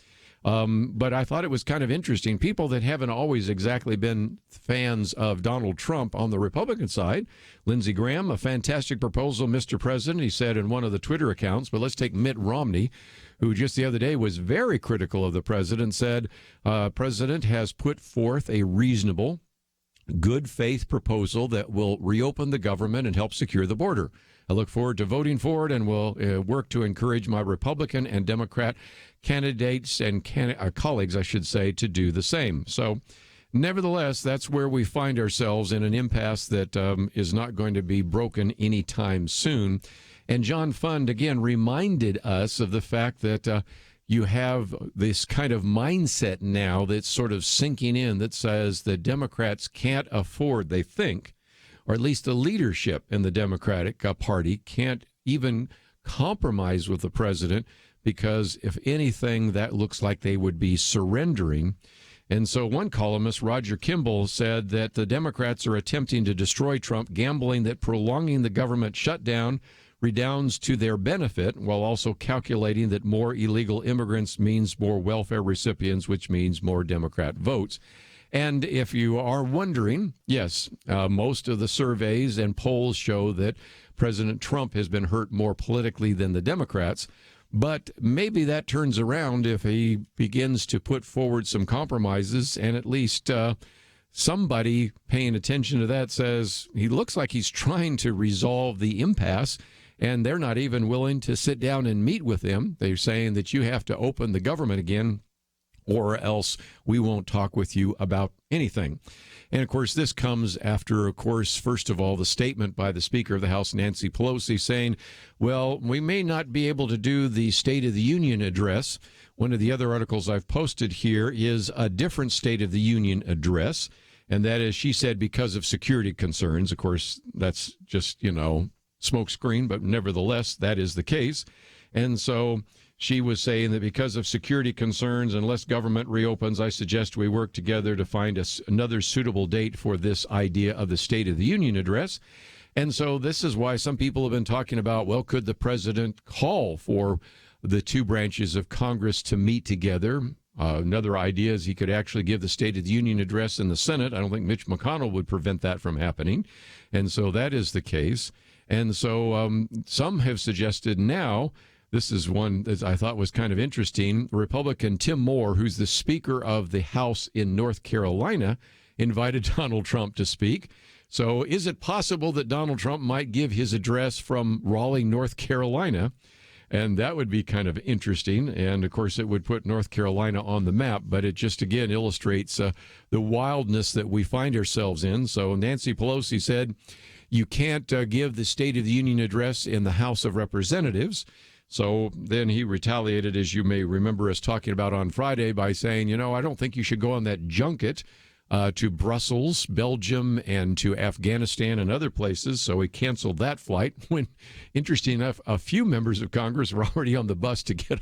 But I thought it was kind of interesting. People that haven't always exactly been fans of Donald Trump on the Republican side, Lindsey Graham, a fantastic proposal, Mr. President, he said in one of the Twitter accounts. But let's take Mitt Romney, who just the other day was very critical of the president, said, President has put forth a reasonable, good faith proposal that will reopen the government and help secure the border. I look forward to voting for it and will work to encourage my Republican and Democrat candidates and colleagues, I should say, to do the same. So, nevertheless, that's where we find ourselves in an impasse that is not going to be broken anytime soon. And John Fund, again, reminded us of the fact that you have this kind of mindset now that's sort of sinking in that says the Democrats can't afford, they think, or at least the leadership in the Democratic Party can't even compromise with the president because, if anything, that looks like they would be surrendering. And so one columnist, Roger Kimball, said that the Democrats are attempting to destroy Trump, gambling that prolonging the government shutdown redounds to their benefit, while also calculating that more illegal immigrants means more welfare recipients, which means more Democrat votes. And if you are wondering, yes, most of the surveys and polls show that President Trump has been hurt more politically than the Democrats. But maybe that turns around if he begins to put forward some compromises, and at least somebody paying attention to that says he looks like he's trying to resolve the impasse, and they're not even willing to sit down and meet with him. They're saying that you have to open the government again, or else we won't talk with you about anything. And, of course, this comes after, of course, first of all, the statement by the Speaker of the House, Nancy Pelosi, saying, well, we may not be able to do the State of the Union address. One of the other articles I've posted here is a different State of the Union address, and that is, she said, because of security concerns. Of course, that's just, smokescreen, but nevertheless, that is the case. And so she was saying that because of security concerns, unless government reopens, I suggest we work together to find another suitable date for this idea of the State of the Union address. And so this is why some people have been talking about, well, could the president call for the two branches of Congress to meet together? Another idea is he could actually give the State of the Union address in the Senate. I don't think Mitch McConnell would prevent that from happening. And so that is the case. And so some have suggested now, this is one that I thought was kind of interesting. Republican Tim Moore, who's the Speaker of the House in North Carolina, invited Donald Trump to speak. So is it possible that Donald Trump might give his address from Raleigh, North Carolina? And that would be kind of interesting. And, of course, it would put North Carolina on the map. But it just, again, illustrates the wildness that we find ourselves in. So Nancy Pelosi said, you can't give the State of the Union address in the House of Representatives. So then he retaliated, as you may remember us talking about on Friday, by saying, I don't think you should go on that junket to Brussels, Belgium, and to Afghanistan and other places. So he canceled that flight when, interesting enough, a few members of Congress were already on the bus to get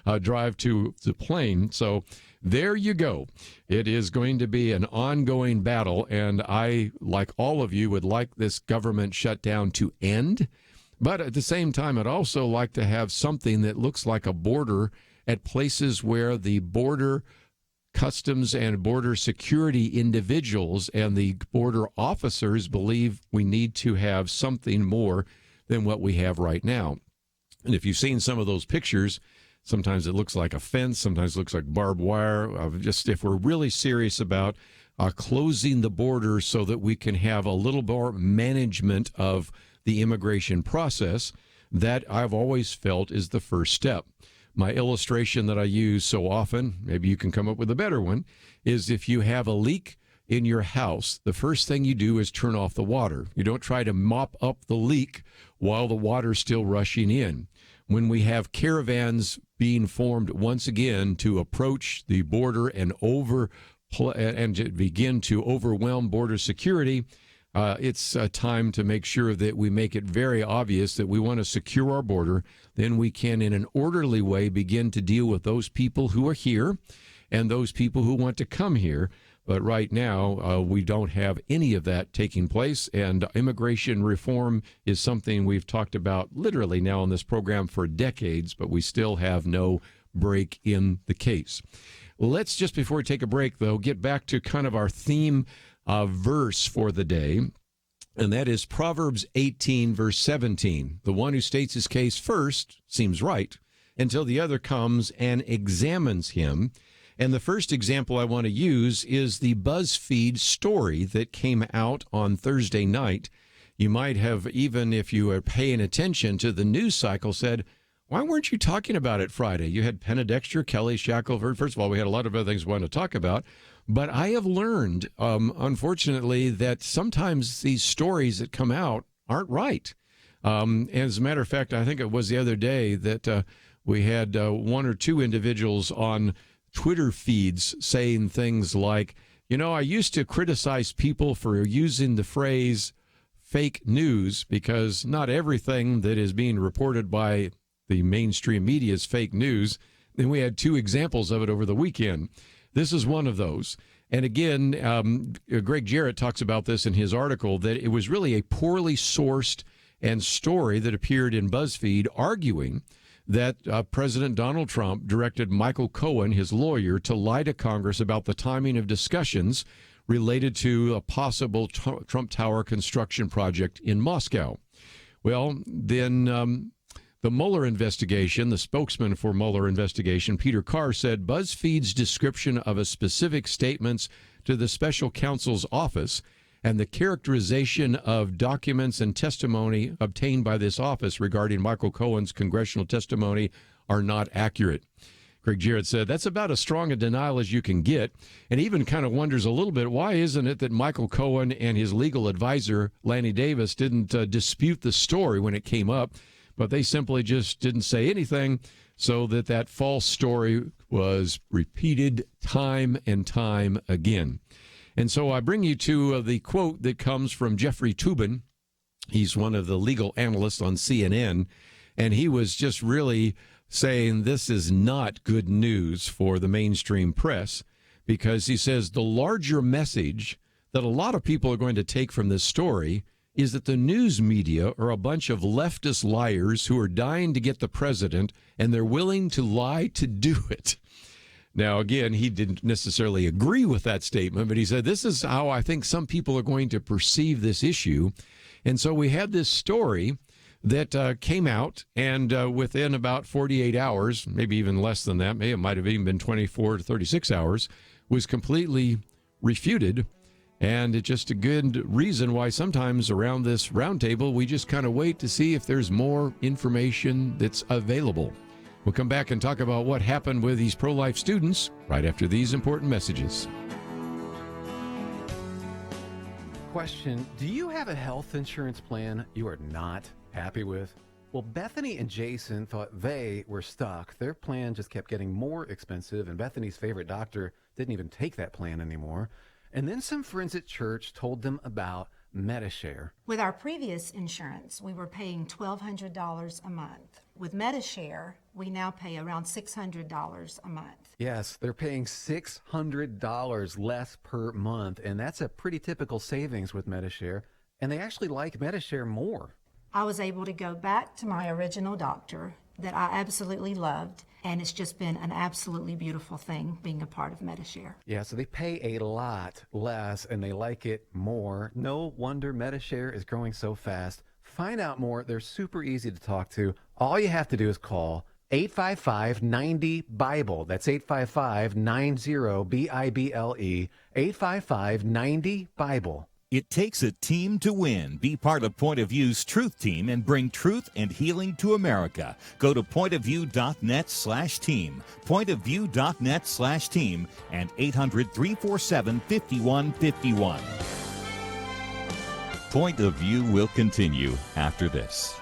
a drive to the plane. So there you go. It is going to be an ongoing battle. And I, like all of you, would like this government shutdown to end. But at the same time, I'd also like to have something that looks like a border at places where the border customs and border security individuals and the border officers believe we need to have something more than what we have right now. And if you've seen some of those pictures, sometimes it looks like a fence, sometimes it looks like barbed wire. Just if we're really serious about closing the border so that we can have a little more management of the immigration process, that I've always felt is the first step. My illustration that I use so often, maybe you can come up with a better one, is if you have a leak in your house, the first thing you do is turn off the water. You don't try to mop up the leak while the water's still rushing in. When we have caravans being formed once again to approach the border and and to begin to overwhelm border security, it's time to make sure that we make it very obvious that we want to secure our border. Then we can, in an orderly way, begin to deal with those people who are here and those people who want to come here. But right now, we don't have any of that taking place, and immigration reform is something we've talked about literally now on this program for decades, but we still have no break in the case. Let's, just before we take a break, though, get back to kind of our theme verse for the day, and that is Proverbs 18, verse 17. The one who states his case first seems right until the other comes and examines him. And the first example I want to use is the BuzzFeed story that came out on Thursday night. You might have, even if you are paying attention to the news cycle, said, why weren't you talking about it Friday? You had Penna Dexter, Kelly Shackelford. First of all, we had a lot of other things we wanted to talk about. But I have learned, unfortunately, that sometimes these stories that come out aren't right. As a matter of fact, I think it was the other day that we had one or two individuals on Twitter feeds saying things like, I used to criticize people for using the phrase fake news because not everything that is being reported by the mainstream media is fake news. Then we had two examples of it over the weekend. This is one of those. And again, Greg Jarrett talks about this in his article, that it was really a poorly sourced and story that appeared in BuzzFeed arguing that President Donald Trump directed Michael Cohen, his lawyer, to lie to Congress about the timing of discussions related to a possible Trump Tower construction project in Moscow. Well, then the Mueller investigation, the spokesman for Mueller investigation, Peter Carr, said BuzzFeed's description of a specific statements to the special counsel's office and the characterization of documents and testimony obtained by this office regarding Michael Cohen's congressional testimony are not accurate. Greg Jarrett said that's about as strong a denial as you can get, and even kind of wonders a little bit, why isn't it that Michael Cohen and his legal advisor, Lanny Davis, didn't dispute the story when it came up, but they simply just didn't say anything, so that false story was repeated time and time again. And so I bring you to the quote that comes from Jeffrey Toobin. He's one of the legal analysts on CNN, and he was just really saying this is not good news for the mainstream press, because he says the larger message that a lot of people are going to take from this story is that the news media are a bunch of leftist liars who are dying to get the president, and they're willing to lie to do it. Now, again, he didn't necessarily agree with that statement, but he said, this is how I think some people are going to perceive this issue. And so we had this story that came out, and within about 48 hours, maybe even less than that, it might have even been 24 to 36 hours, was completely refuted. And it's just a good reason why sometimes around this roundtable, we just kind of wait to see if there's more information that's available. We'll come back and talk about what happened with these pro-life students right after these important messages. Question: do you have a health insurance plan you are not happy with? Well, Bethany and Jason thought they were stuck. Their plan just kept getting more expensive, and Bethany's favorite doctor didn't even take that plan anymore. And then some friends at church told them about MediShare. With our previous insurance, we were paying $1,200 a month. With MediShare, we now pay around $600 a month. Yes, they're paying $600 less per month, and that's a pretty typical savings with MediShare. And they actually like MediShare more. I was able to go back to my original doctor that I absolutely loved, and it's just been an absolutely beautiful thing being a part of MediShare. Yeah, so they pay a lot less, and they like it more. No wonder MediShare is growing so fast. Find out more. They're super easy to talk to. All you have to do is call 855-90-BIBLE. That's 855-90-BIBLE. 855-90-BIBLE. It takes a team to win. Be part of Point of View's Truth Team and bring truth and healing to America. Go to pointofview.net/team, pointofview.net/team, and 800-347-5151. Point of View will continue after this.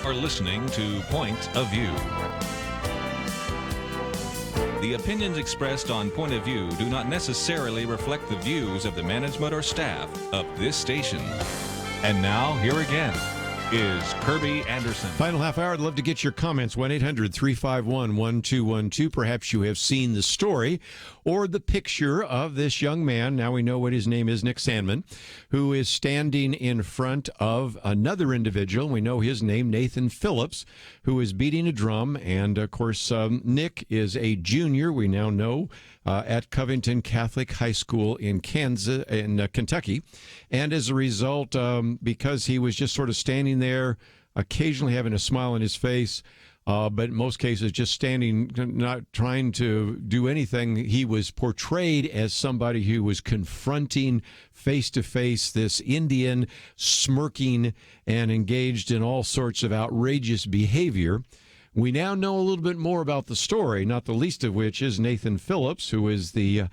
are listening to Point of View. The opinions expressed on Point of View do not necessarily reflect the views of the management or staff of this station. And now, here again is Kerby Anderson. Final half hour. I'd love to get your comments. 1-800-351-1212. Perhaps you have seen the story or the picture of this young man. Now we know what his name is, Nick Sandman, who is standing in front of another individual. We know his name, Nathan Phillips, who is beating a drum. And, of course, Nick is a junior, we now know, at Covington Catholic High School in Kentucky. And as a result, because he was just sort of standing there, occasionally having a smile on his face, but in most cases just standing, not trying to do anything, he was portrayed as somebody who was confronting face-to-face this Indian, smirking and engaged in all sorts of outrageous behavior. We now know a little bit more about the story, not the least of which is Nathan Phillips, who is the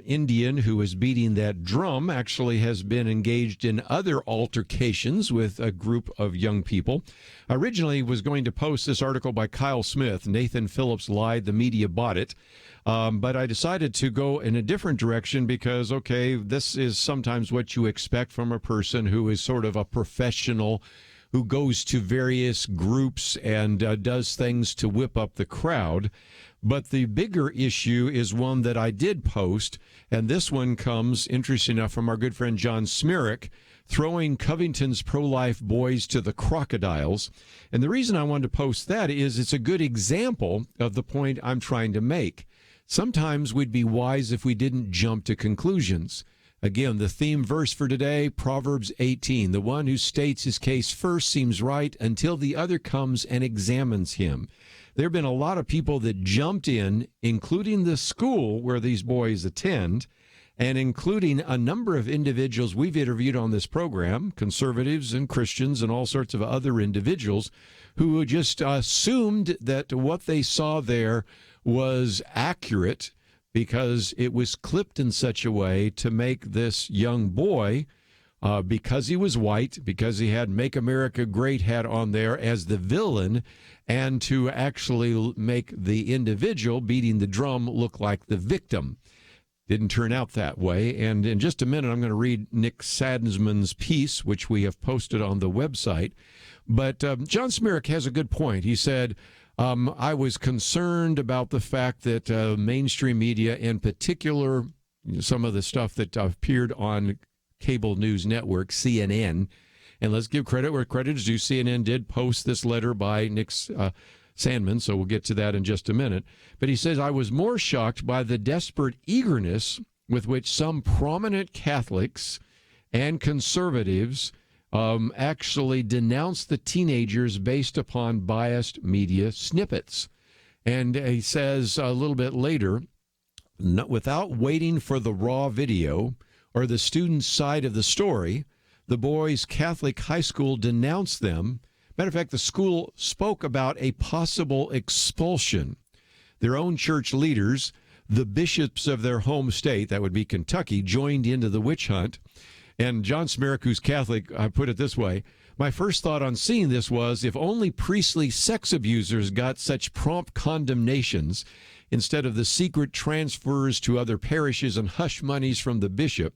Indian who is beating that drum, actually has been engaged in other altercations with a group of young people. Originally was going to post this article by Kyle Smith, Nathan Phillips Lied, the media bought it. But I decided to go in a different direction because, okay, this is sometimes what you expect from a person who is sort of a professional who goes to various groups and does things to whip up the crowd. But the bigger issue is one that I did post, and this one comes, interesting enough, from our good friend John Smerick, throwing Covington's pro-life boys to the crocodiles. And the reason I wanted to post that is it's a good example of the point I'm trying to make. Sometimes we'd be wise if we didn't jump to conclusions. Again, the theme verse for today, Proverbs 18. The one who states his case first seems right until the other comes and examines him. There have been a lot of people that jumped in, including the school where these boys attend, and including a number of individuals we've interviewed on this program, conservatives and Christians and all sorts of other individuals, who just assumed that what they saw there was accurate because it was clipped in such a way to make this young boy, because he was white, because he had Make America Great hat on there as the villain, and to actually make the individual beating the drum look like the victim. Didn't turn out that way. And in just a minute, I'm going to read Nick Sandman's piece, which we have posted on the website. But John Smerick has a good point. He said, I was concerned about the fact that mainstream media, in particular, some of the stuff that appeared on cable news network, CNN, and let's give credit where credit is due. CNN did post this letter by Nick Sandman, so we'll get to that in just a minute. But he says, I was more shocked by the desperate eagerness with which some prominent Catholics and conservatives actually denounced the teenagers based upon biased media snippets. And he says a little bit later, without waiting for the raw video or the student's side of the story, the boys' Catholic high school denounced them. Matter of fact, the school spoke about a possible expulsion. Their own church leaders, the bishops of their home state, that would be Kentucky, joined into the witch hunt. And John Smerick, who's Catholic, I put it this way. My first thought on seeing this was, if only priestly sex abusers got such prompt condemnations instead of the secret transfers to other parishes and hush monies from the bishop,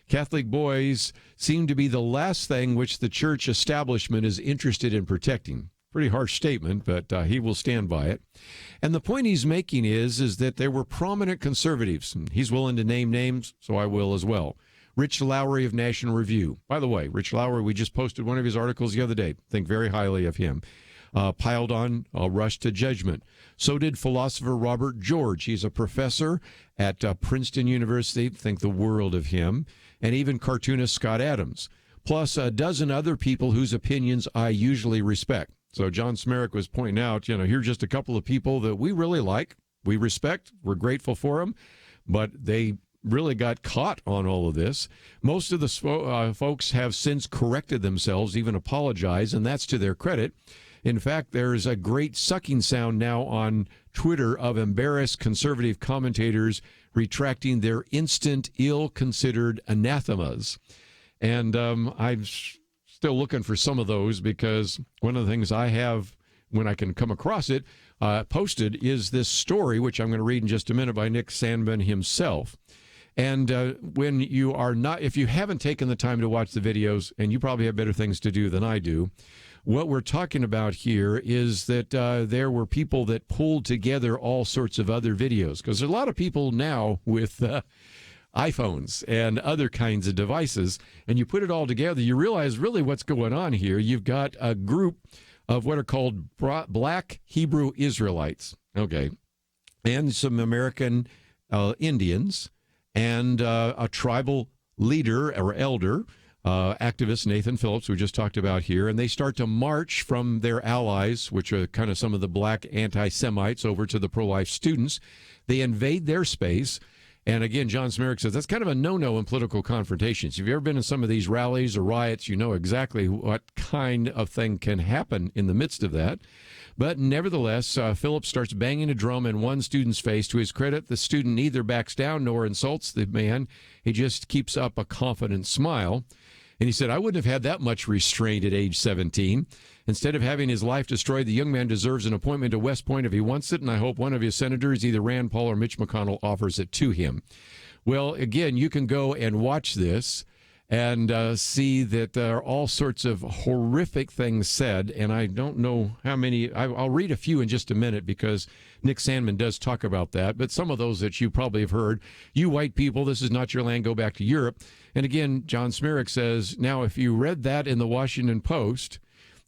Catholic boys seem to be the last thing which the church establishment is interested in protecting. Pretty harsh statement, but he will stand by it. And the point he's making is that there were prominent conservatives. He's willing to name names, so I will as well. Rich Lowry of National Review. By the way, Rich Lowry, we just posted one of his articles the other day. Think very highly of him. Piled on a rush to judgment. So did philosopher Robert George. He's a professor at Princeton University. Think the world of him. And even cartoonist Scott Adams. Plus a dozen other people whose opinions I usually respect. So John Smerick was pointing out, here's just a couple of people that we really like, we respect, we're grateful for them, but they really got caught on all of this. Most of the folks have since corrected themselves, even apologized, and that's to their credit. In fact, there's a great sucking sound now on Twitter of embarrassed conservative commentators retracting their instant, ill-considered anathemas. And I've still looking for some of those, because one of the things I have, when I can come across it, posted, is this story, which I'm going to read in just a minute, by Nick Sandman himself. And when you are not, if you haven't taken the time to watch the videos, and you probably have better things to do than I do, what we're talking about here is that there were people that pulled together all sorts of other videos, because there's a lot of people now with iPhones and other kinds of devices, and you put it all together, you realize really what's going on here. You've got a group of what are called Black Hebrew Israelites, okay, and some American Indians, and a tribal leader or elder, activist Nathan Phillips, we just talked about here, and they start to march from their allies, which are kind of some of the black anti-Semites, over to the pro-life students. They invade their space. And again, John Smerick says that's kind of a no-no in political confrontations. If you've ever been in some of these rallies or riots, you know exactly what kind of thing can happen in the midst of that. But nevertheless, Phillips starts banging a drum in one student's face. To his credit, the student neither backs down nor insults the man. He just keeps up a confident smile. And he said, I wouldn't have had that much restraint at age 17. Instead of having his life destroyed, the young man deserves an appointment to West Point if he wants it, and I hope one of his senators, either Rand Paul or Mitch McConnell, offers it to him. Well, again, you can go and watch this and see that there are all sorts of horrific things said, and I don't know how many. I'll read a few in just a minute, because Nick Sandman does talk about that, but some of those that you probably have heard. You white people, this is not your land, go back to Europe. And again, John Smerick says, now if you read that in the Washington Post,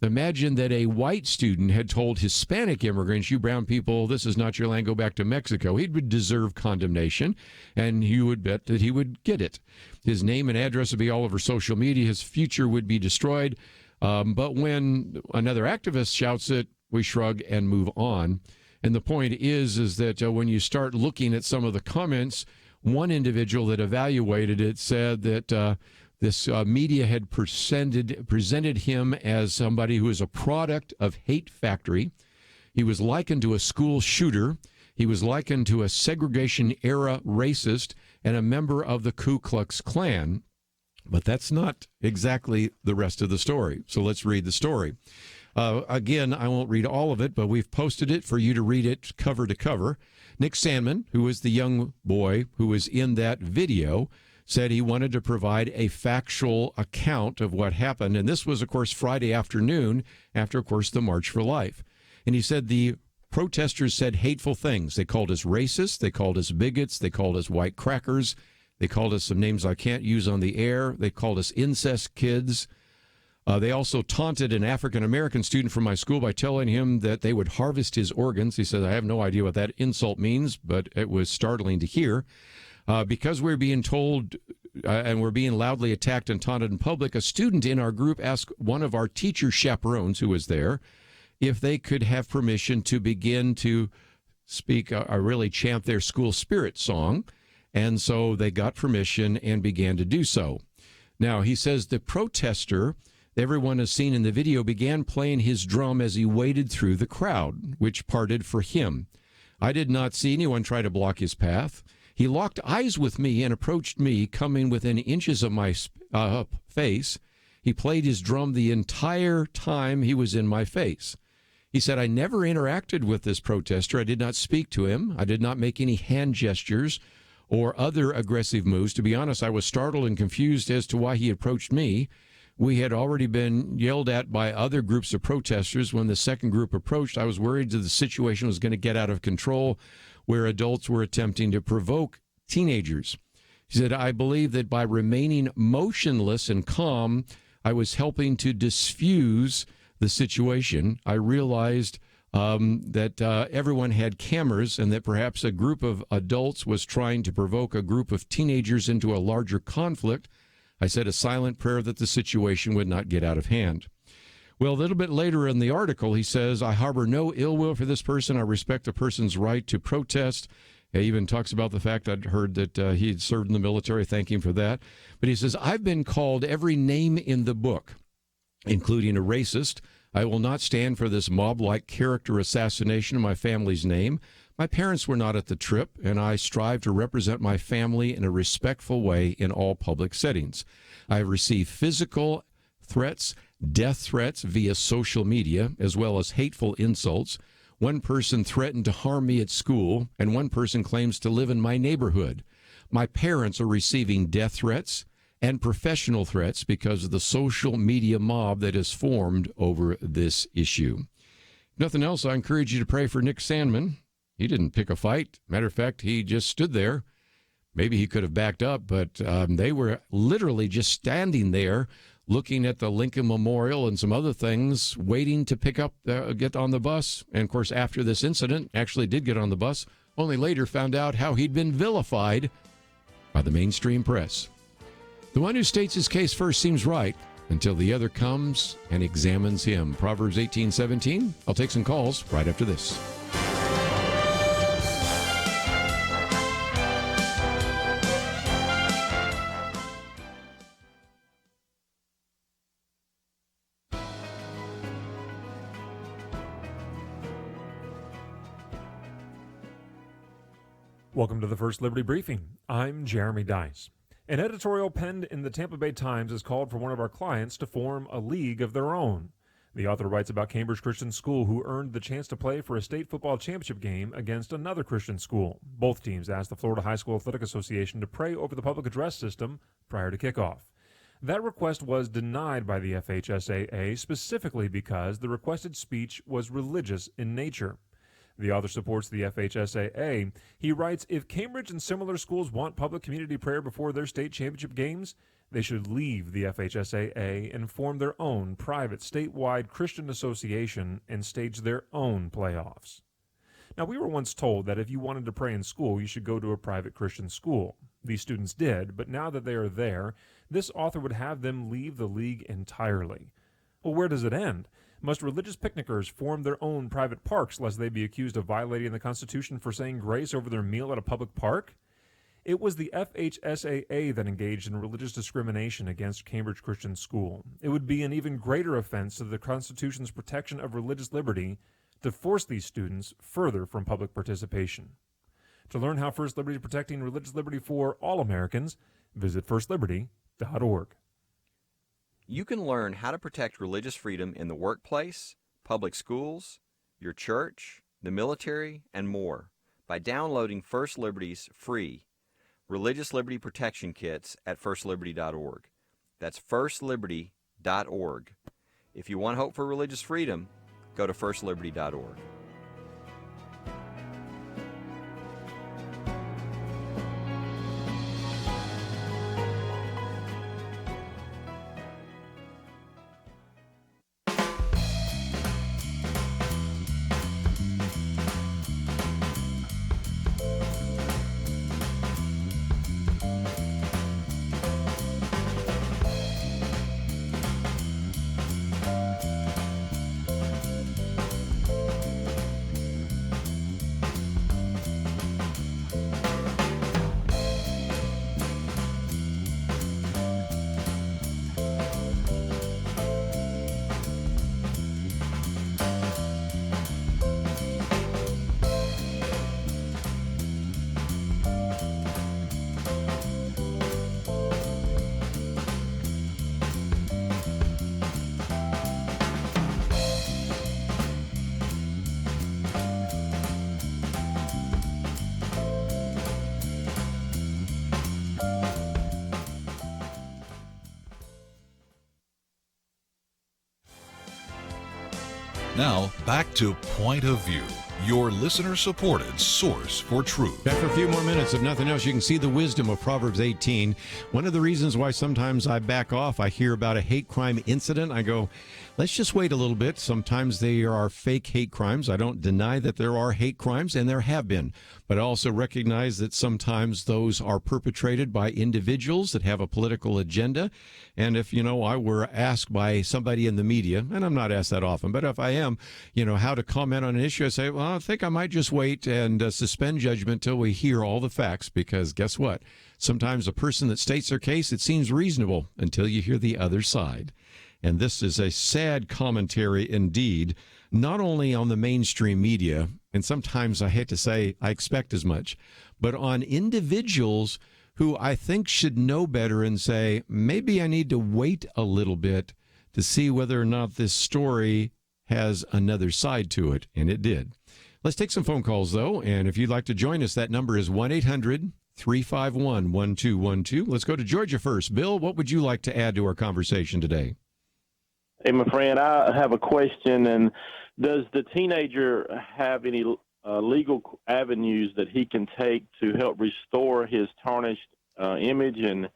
imagine that a white student had told Hispanic immigrants, you brown people, this is not your land, go back to Mexico. He would deserve condemnation, and you would bet that he would get it. His name and address would be all over social media. His future would be destroyed. But when another activist shouts it, we shrug and move on. And the point is that when you start looking at some of the comments, one individual that evaluated it said that this media had presented him as somebody who is a product of hate factory. He was likened to a school shooter. He was likened to a segregation-era racist and a member of the Ku Klux Klan. But that's not exactly the rest of the story. So let's read the story. Again, I won't read all of it, but we've posted it for you to read it cover to cover. Nick Sandman, who is the young boy who was in that video, said he wanted to provide a factual account of what happened. And this was, of course, Friday afternoon after, of course, the March for Life. And he said the protesters said hateful things. They called us racist. They called us bigots. They called us white crackers. They called us some names I can't use on the air. They called us incest kids. They also taunted an African-American student from my school by telling him that they would harvest his organs. He said, I have no idea what that insult means, but it was startling to hear. Because we're being told and we're being loudly attacked and taunted in public, a student in our group asked one of our teacher chaperones who was there if they could have permission to begin to speak, really chant their school spirit song. And so they got permission and began to do so. Now, he says the protester, everyone has seen in the video, began playing his drum as he waded through the crowd, which parted for him. I did not see anyone try to block his path. He locked eyes with me and approached me, coming within inches of my face. He played his drum the entire time he was in my face. He said, I never interacted with this protester. I did not speak to him. I did not make any hand gestures or other aggressive moves. To be honest, I was startled and confused as to why he approached me. We had already been yelled at by other groups of protesters. When the second group approached, I was worried that the situation was going to get out of control, where adults were attempting to provoke teenagers. He said, I believe that by remaining motionless and calm, I was helping to diffuse the situation. I realized that everyone had cameras and that perhaps a group of adults was trying to provoke a group of teenagers into a larger conflict. I said a silent prayer that the situation would not get out of hand. Well, a little bit later in the article, he says, I harbor no ill will for this person. I respect the person's right to protest. He even talks about the fact I'd heard that he had served in the military. Thank him for that. But he says, I've been called every name in the book, including a racist. I will not stand for this mob-like character assassination of my family's name. My parents were not at the trip, and I strive to represent my family in a respectful way in all public settings. I have received physical threats, death threats via social media, as well as hateful insults. One person threatened to harm me at school, and one person claims to live in my neighborhood. My parents are receiving death threats and professional threats because of the social media mob that has formed over this issue. If nothing else, I encourage you to pray for Nick Sandman. He didn't pick a fight. Matter of fact, he just stood there. Maybe he could have backed up, but they were literally just standing there looking at the Lincoln Memorial and some other things, waiting to pick up, get on the bus. And, of course, after this incident, actually did get on the bus, only later found out how he'd been vilified by the mainstream press. The one who states his case first seems right until the other comes and examines him. Proverbs 18:17. I'll take some calls right after this. Welcome to the First Liberty Briefing. I'm Jeremy Dice. An editorial penned in the Tampa Bay Times has called for one of our clients to form a league of their own. The author writes about Cambridge Christian School, who earned the chance to play for a state football championship game against another Christian school. Both teams asked the Florida High School Athletic Association to pray over the public address system prior to kickoff. That request was denied by the FHSAA, specifically because the requested speech was religious in nature. The author supports the FHSAA. He writes, if Cambridge and similar schools want public community prayer before their state championship games, they should leave the FHSAA and form their own private statewide Christian association and stage their own playoffs. Now, we were once told that if you wanted to pray in school, you should go to a private Christian school. These students did, but now that they are there, this author would have them leave the league entirely. Well, where does it end? Must religious picnickers form their own private parks lest they be accused of violating the Constitution for saying grace over their meal at a public park? It was the FHSAA that engaged in religious discrimination against Cambridge Christian School. It would be an even greater offense to the Constitution's protection of religious liberty to force these students further from public participation. To learn how First Liberty is protecting religious liberty for all Americans, visit firstliberty.org. You can learn how to protect religious freedom in the workplace, public schools, your church, the military, and more by downloading First Liberty's free Religious Liberty Protection Kits at firstliberty.org. That's firstliberty.org. If you want hope for religious freedom, go to firstliberty.org. Now, back to Point of View, your listener-supported source for truth. After a few more minutes, if nothing else, you can see the wisdom of Proverbs 18. One of the reasons why sometimes I back off, I hear about a hate crime incident, I go, let's just wait a little bit. Sometimes they are fake hate crimes. I don't deny that there are hate crimes, and there have been. But I also recognize that sometimes those are perpetrated by individuals that have a political agenda. And if, I were asked by somebody in the media, and I'm not asked that often, but if I am, how to comment on an issue, I say, well, I think I might just wait and suspend judgment till we hear all the facts, because guess what? Sometimes a person that states their case, it seems reasonable until you hear the other side. And this is a sad commentary indeed, not only on the mainstream media, and sometimes I hate to say I expect as much, but on individuals who I think should know better and say, maybe I need to wait a little bit to see whether or not this story has another side to it, and it did. Let's take some phone calls, though, and if you'd like to join us, that number is 1-800-351-1212. Let's go to Georgia first. Bill, what would you like to add to our conversation today? Hey, my friend, I have a question, and does the teenager have any legal avenues that he can take to help restore his tarnished image and,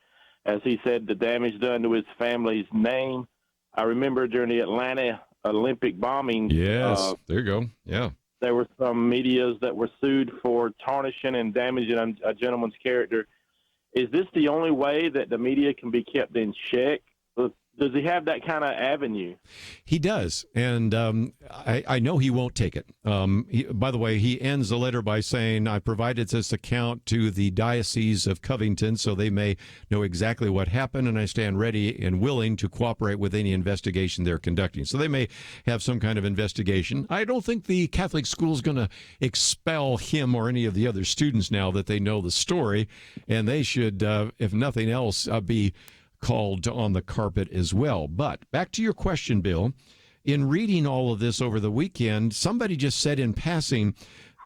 as he said, the damage done to his family's name? I remember during the Atlanta Olympic bombing. Yes, there you go. Yeah. There were some medias that were sued for tarnishing and damaging a gentleman's character. Is this the only way that the media can be kept in check? Does he have that kind of avenue? He does, and I know he won't take it. By the way, he ends the letter by saying, I provided this account to the Diocese of Covington so they may know exactly what happened, and I stand ready and willing to cooperate with any investigation they're conducting. So they may have some kind of investigation. I don't think the Catholic school is going to expel him or any of the other students now that they know the story, and they should, if nothing else, be called on the carpet as well. But back to your question, Bill, in reading all of this over the weekend, somebody just said in passing,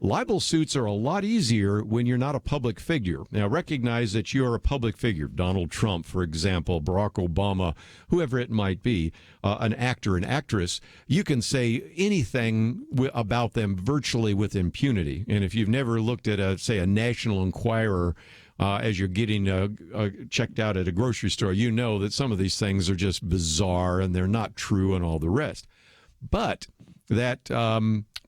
libel suits are a lot easier when you're not a public figure. Now, recognize that you're a public figure. Donald Trump, for example, Barack Obama, whoever it might be, an actor, an actress, you can say anything about them virtually with impunity. And if you've never looked at, say, a National Enquirer as you're getting checked out at a grocery store, you know that some of these things are just bizarre and they're not true and all the rest. But that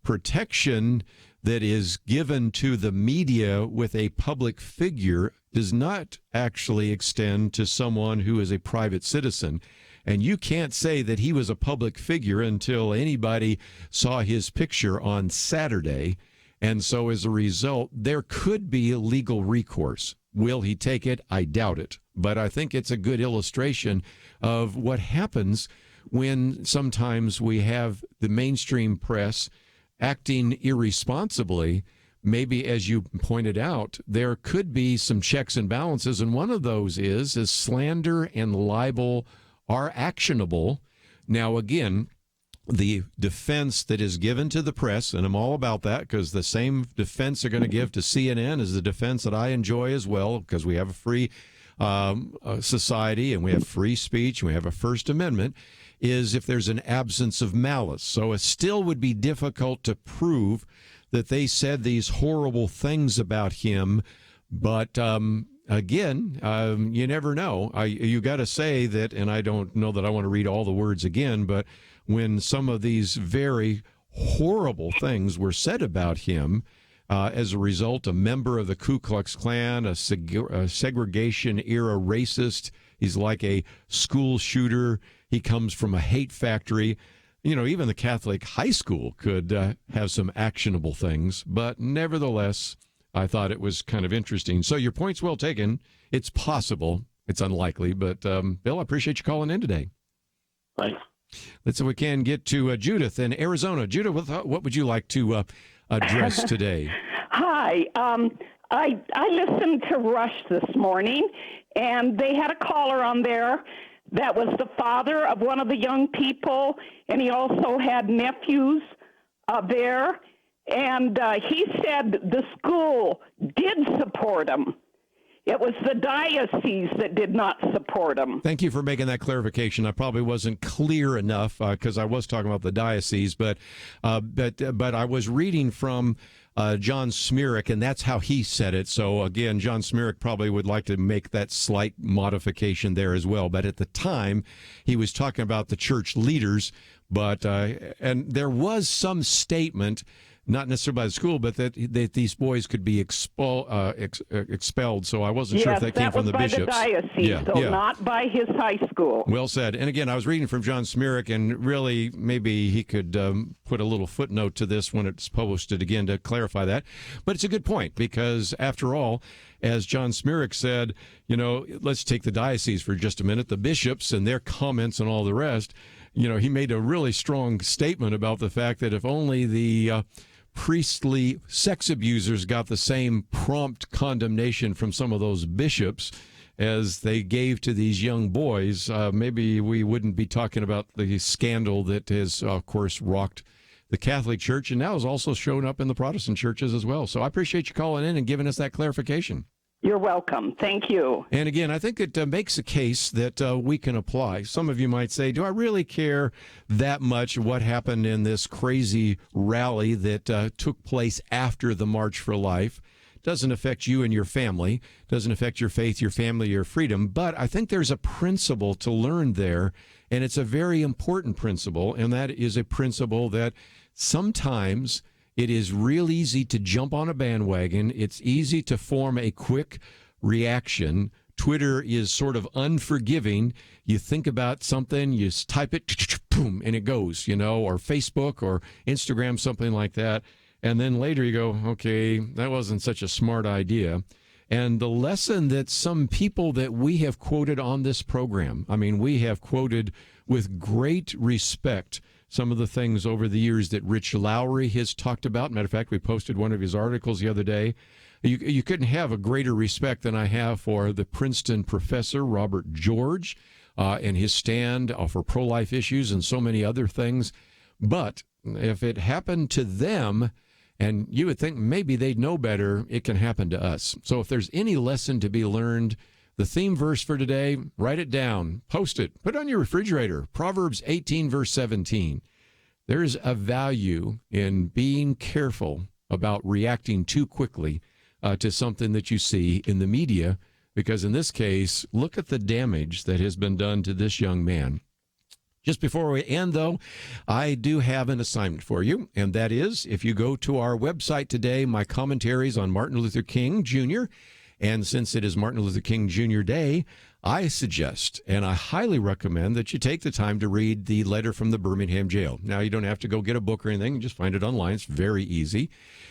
protection that is given to the media with a public figure does not actually extend to someone who is a private citizen. And you can't say that he was a public figure until anybody saw his picture on Saturday. And so as a result, there could be a legal recourse. Will he take it? I doubt it. But I think it's a good illustration of what happens when sometimes we have the mainstream press acting irresponsibly. Maybe, as you pointed out, there could be some checks and balances. And one of those is slander and libel are actionable. Now, again, the defense that is given to the press, and I'm all about that because the same defense they're going to give to CNN is the defense that I enjoy as well, because we have a free society and we have free speech and we have a First Amendment, is if there's an absence of malice. So it still would be difficult to prove that they said these horrible things about him, but again, you never know. You got to say that, and I don't know that I want to read all the words again, but when some of these very horrible things were said about him, as a result, a member of the Ku Klux Klan, a segregation-era racist, he's like a school shooter, he comes from a hate factory. You know, even the Catholic high school could have some actionable things, but nevertheless, I thought it was kind of interesting. So your point's well taken. It's possible. It's unlikely, but Bill, I appreciate you calling in today. Thanks. Let's see if we can get to Judith in Arizona. Judith, what would you like to address today? Hi. I listened to Rush this morning, and they had a caller on there that was the father of one of the young people, and he also had nephews there. And he said the school did support him. It was the diocese that did not support him. Thank you for making that clarification. I probably wasn't clear enough because I was talking about the diocese, but I was reading from John Smirek, and that's how he said it. So again, John Smirek probably would like to make that slight modification there as well. But at the time, he was talking about the church leaders. But and there was some statement, not necessarily by the school, but that these boys could be expelled. So I wasn't sure if that came from the bishops. Yes, that was by the diocese, not by his high school. Well said. And again, I was reading from John Smirek, and really maybe he could put a little footnote to this when it's posted again to clarify that. But it's a good point because, after all, as John Smirek said, you know, let's take the diocese for just a minute, the bishops and their comments and all the rest. You know, he made a really strong statement about the fact that if only the priestly sex abusers got the same prompt condemnation from some of those bishops, as they gave to these young boys, maybe we wouldn't be talking about the scandal that has, of course, rocked the Catholic Church and now has also shown up in the Protestant churches as well. So I appreciate you calling in and giving us that clarification. You're welcome. Thank you. And again, I think it makes a case that we can apply. Some of you might say, do I really care that much what happened in this crazy rally that took place after the March for Life? Doesn't affect you and your family, doesn't affect your faith, your family, your freedom. But I think there's a principle to learn there, and it's a very important principle, and that is a principle that sometimes it is real easy to jump on a bandwagon. It's easy to form a quick reaction. Twitter is sort of unforgiving. You think about something, you type it, boom, and it goes, or Facebook or Instagram, something like that. And then later you go, okay, that wasn't such a smart idea. And the lesson that some people that we have quoted on this program, we have quoted with great respect some of the things over the years that Rich Lowry has talked about. Matter of fact, we posted one of his articles the other day. You couldn't have a greater respect than I have for the Princeton professor, Robert George, and his stand for pro-life issues and so many other things. But if it happened to them, and you would think maybe they'd know better, it can happen to us. So if there's any lesson to be learned, the theme verse for today, write it down, post it, put it on your refrigerator. Proverbs 18, verse 17. There's a value in being careful about reacting too quickly to something that you see in the media, because in this case, look at the damage that has been done to this young man. Just before we end, though, I do have an assignment for you, and that is, if you go to our website today, my commentaries on Martin Luther King Jr., and since it is Martin Luther King Jr. Day, I suggest and I highly recommend that you take the time to read the letter from the Birmingham jail. Now, you don't have to go get a book or anything. Just find it online. It's very easy.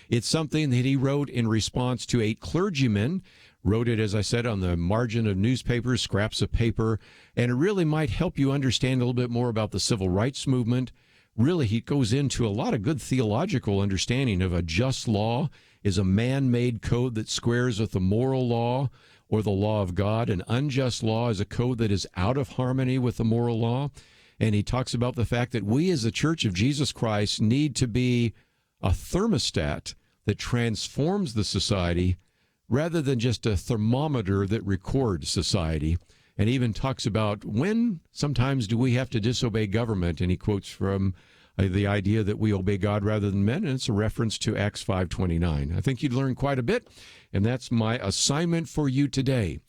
It's something that he wrote in response to 8 clergymen, wrote it, as I said, on the margin of newspapers, scraps of paper, and it really might help you understand a little bit more about the civil rights movement. Really, he goes into a lot of good theological understanding of a just law is a man-made code that squares with the moral law or the law of God. An unjust law is a code that is out of harmony with the moral law. And he talks about the fact that we as the Church of Jesus Christ need to be a thermostat that transforms the society rather than just a thermometer that records society. And even talks about when sometimes do we have to disobey government. And he quotes from the idea that we obey God rather than men, and it's a reference to Acts 5:29. I think you'd learn quite a bit, and that's my assignment for you today.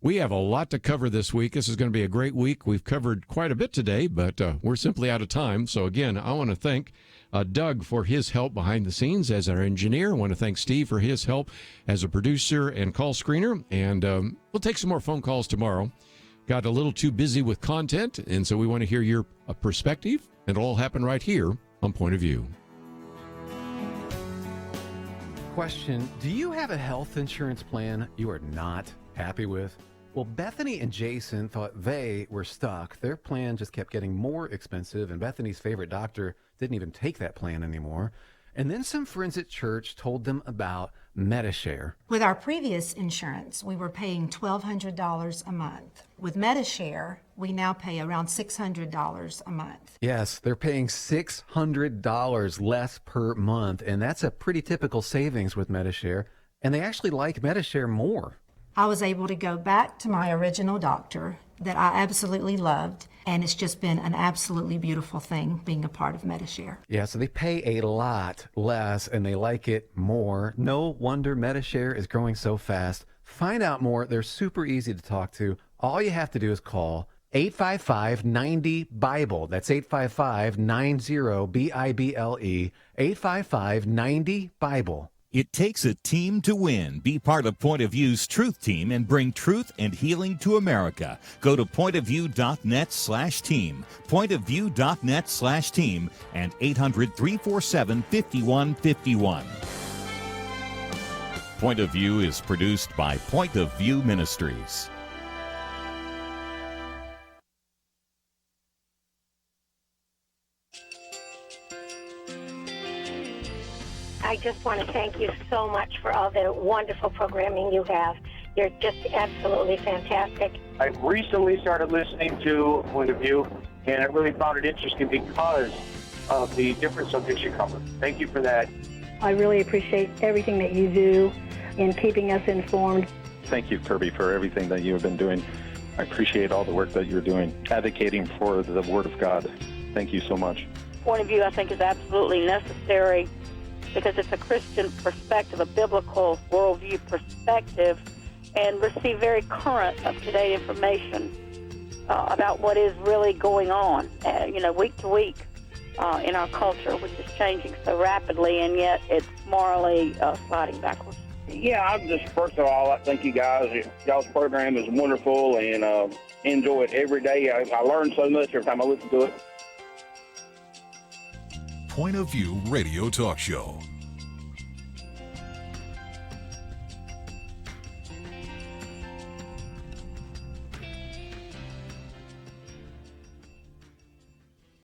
We have a lot to cover this week. This is going to be a great week. We've covered quite a bit today, but we're simply out of time. So again, I want to thank Doug for his help behind the scenes as our engineer. I want to thank Steve for his help as a producer and call screener, and we'll take some more phone calls tomorrow. Got a little too busy with content, and so we want to hear your perspective. It'll all happen right here on Point of View. Question: do you have a health insurance plan you are not happy with? Well, Bethany and Jason thought they were stuck. Their plan just kept getting more expensive, and Bethany's favorite doctor didn't even take that plan anymore. And then some friends at church told them about Medi-Share. With our previous insurance, we were paying $1,200 a month. With Medi-Share, we now pay around $600 a month. Yes, they're paying $600 less per month, and that's a pretty typical savings with Medi-Share. And they actually like Medi-Share more. I was able to go back to my original doctor that I absolutely loved, and it's just been an absolutely beautiful thing being a part of Medi-Share. Yeah, so they pay a lot less and they like it more. No wonder Medi-Share is growing so fast. Find out more. They're super easy to talk to. All you have to do is call 855-90-BIBLE. That's 855-90-BIBLE. 855-90-BIBLE. It takes a team to win. Be part of Point of View's Truth Team and bring truth and healing to America. Go to pointofview.net/team, pointofview.net/team, and 800-347-5151. Point of View is produced by Point of View Ministries. I just want to thank you so much for all the wonderful programming you have. You're just absolutely fantastic. I recently started listening to Point of View, and I really found it interesting because of the different subjects you cover. Thank you for that. I really appreciate everything that you do in keeping us informed. Thank you, Kerby, for everything that you have been doing. I appreciate all the work that you're doing, advocating for the Word of God. Thank you so much. Point of View, I think, is absolutely necessary because it's a Christian perspective, a biblical worldview perspective, and receive very current, up-to-date information about what is really going on, week to week in our culture, which is changing so rapidly, and yet it's morally sliding backwards. Yeah, I'm just, first of all, I thank you guys. Y'all's program is wonderful, and enjoy it every day. I learn so much every time I listen to it. Point of View Radio Talk Show.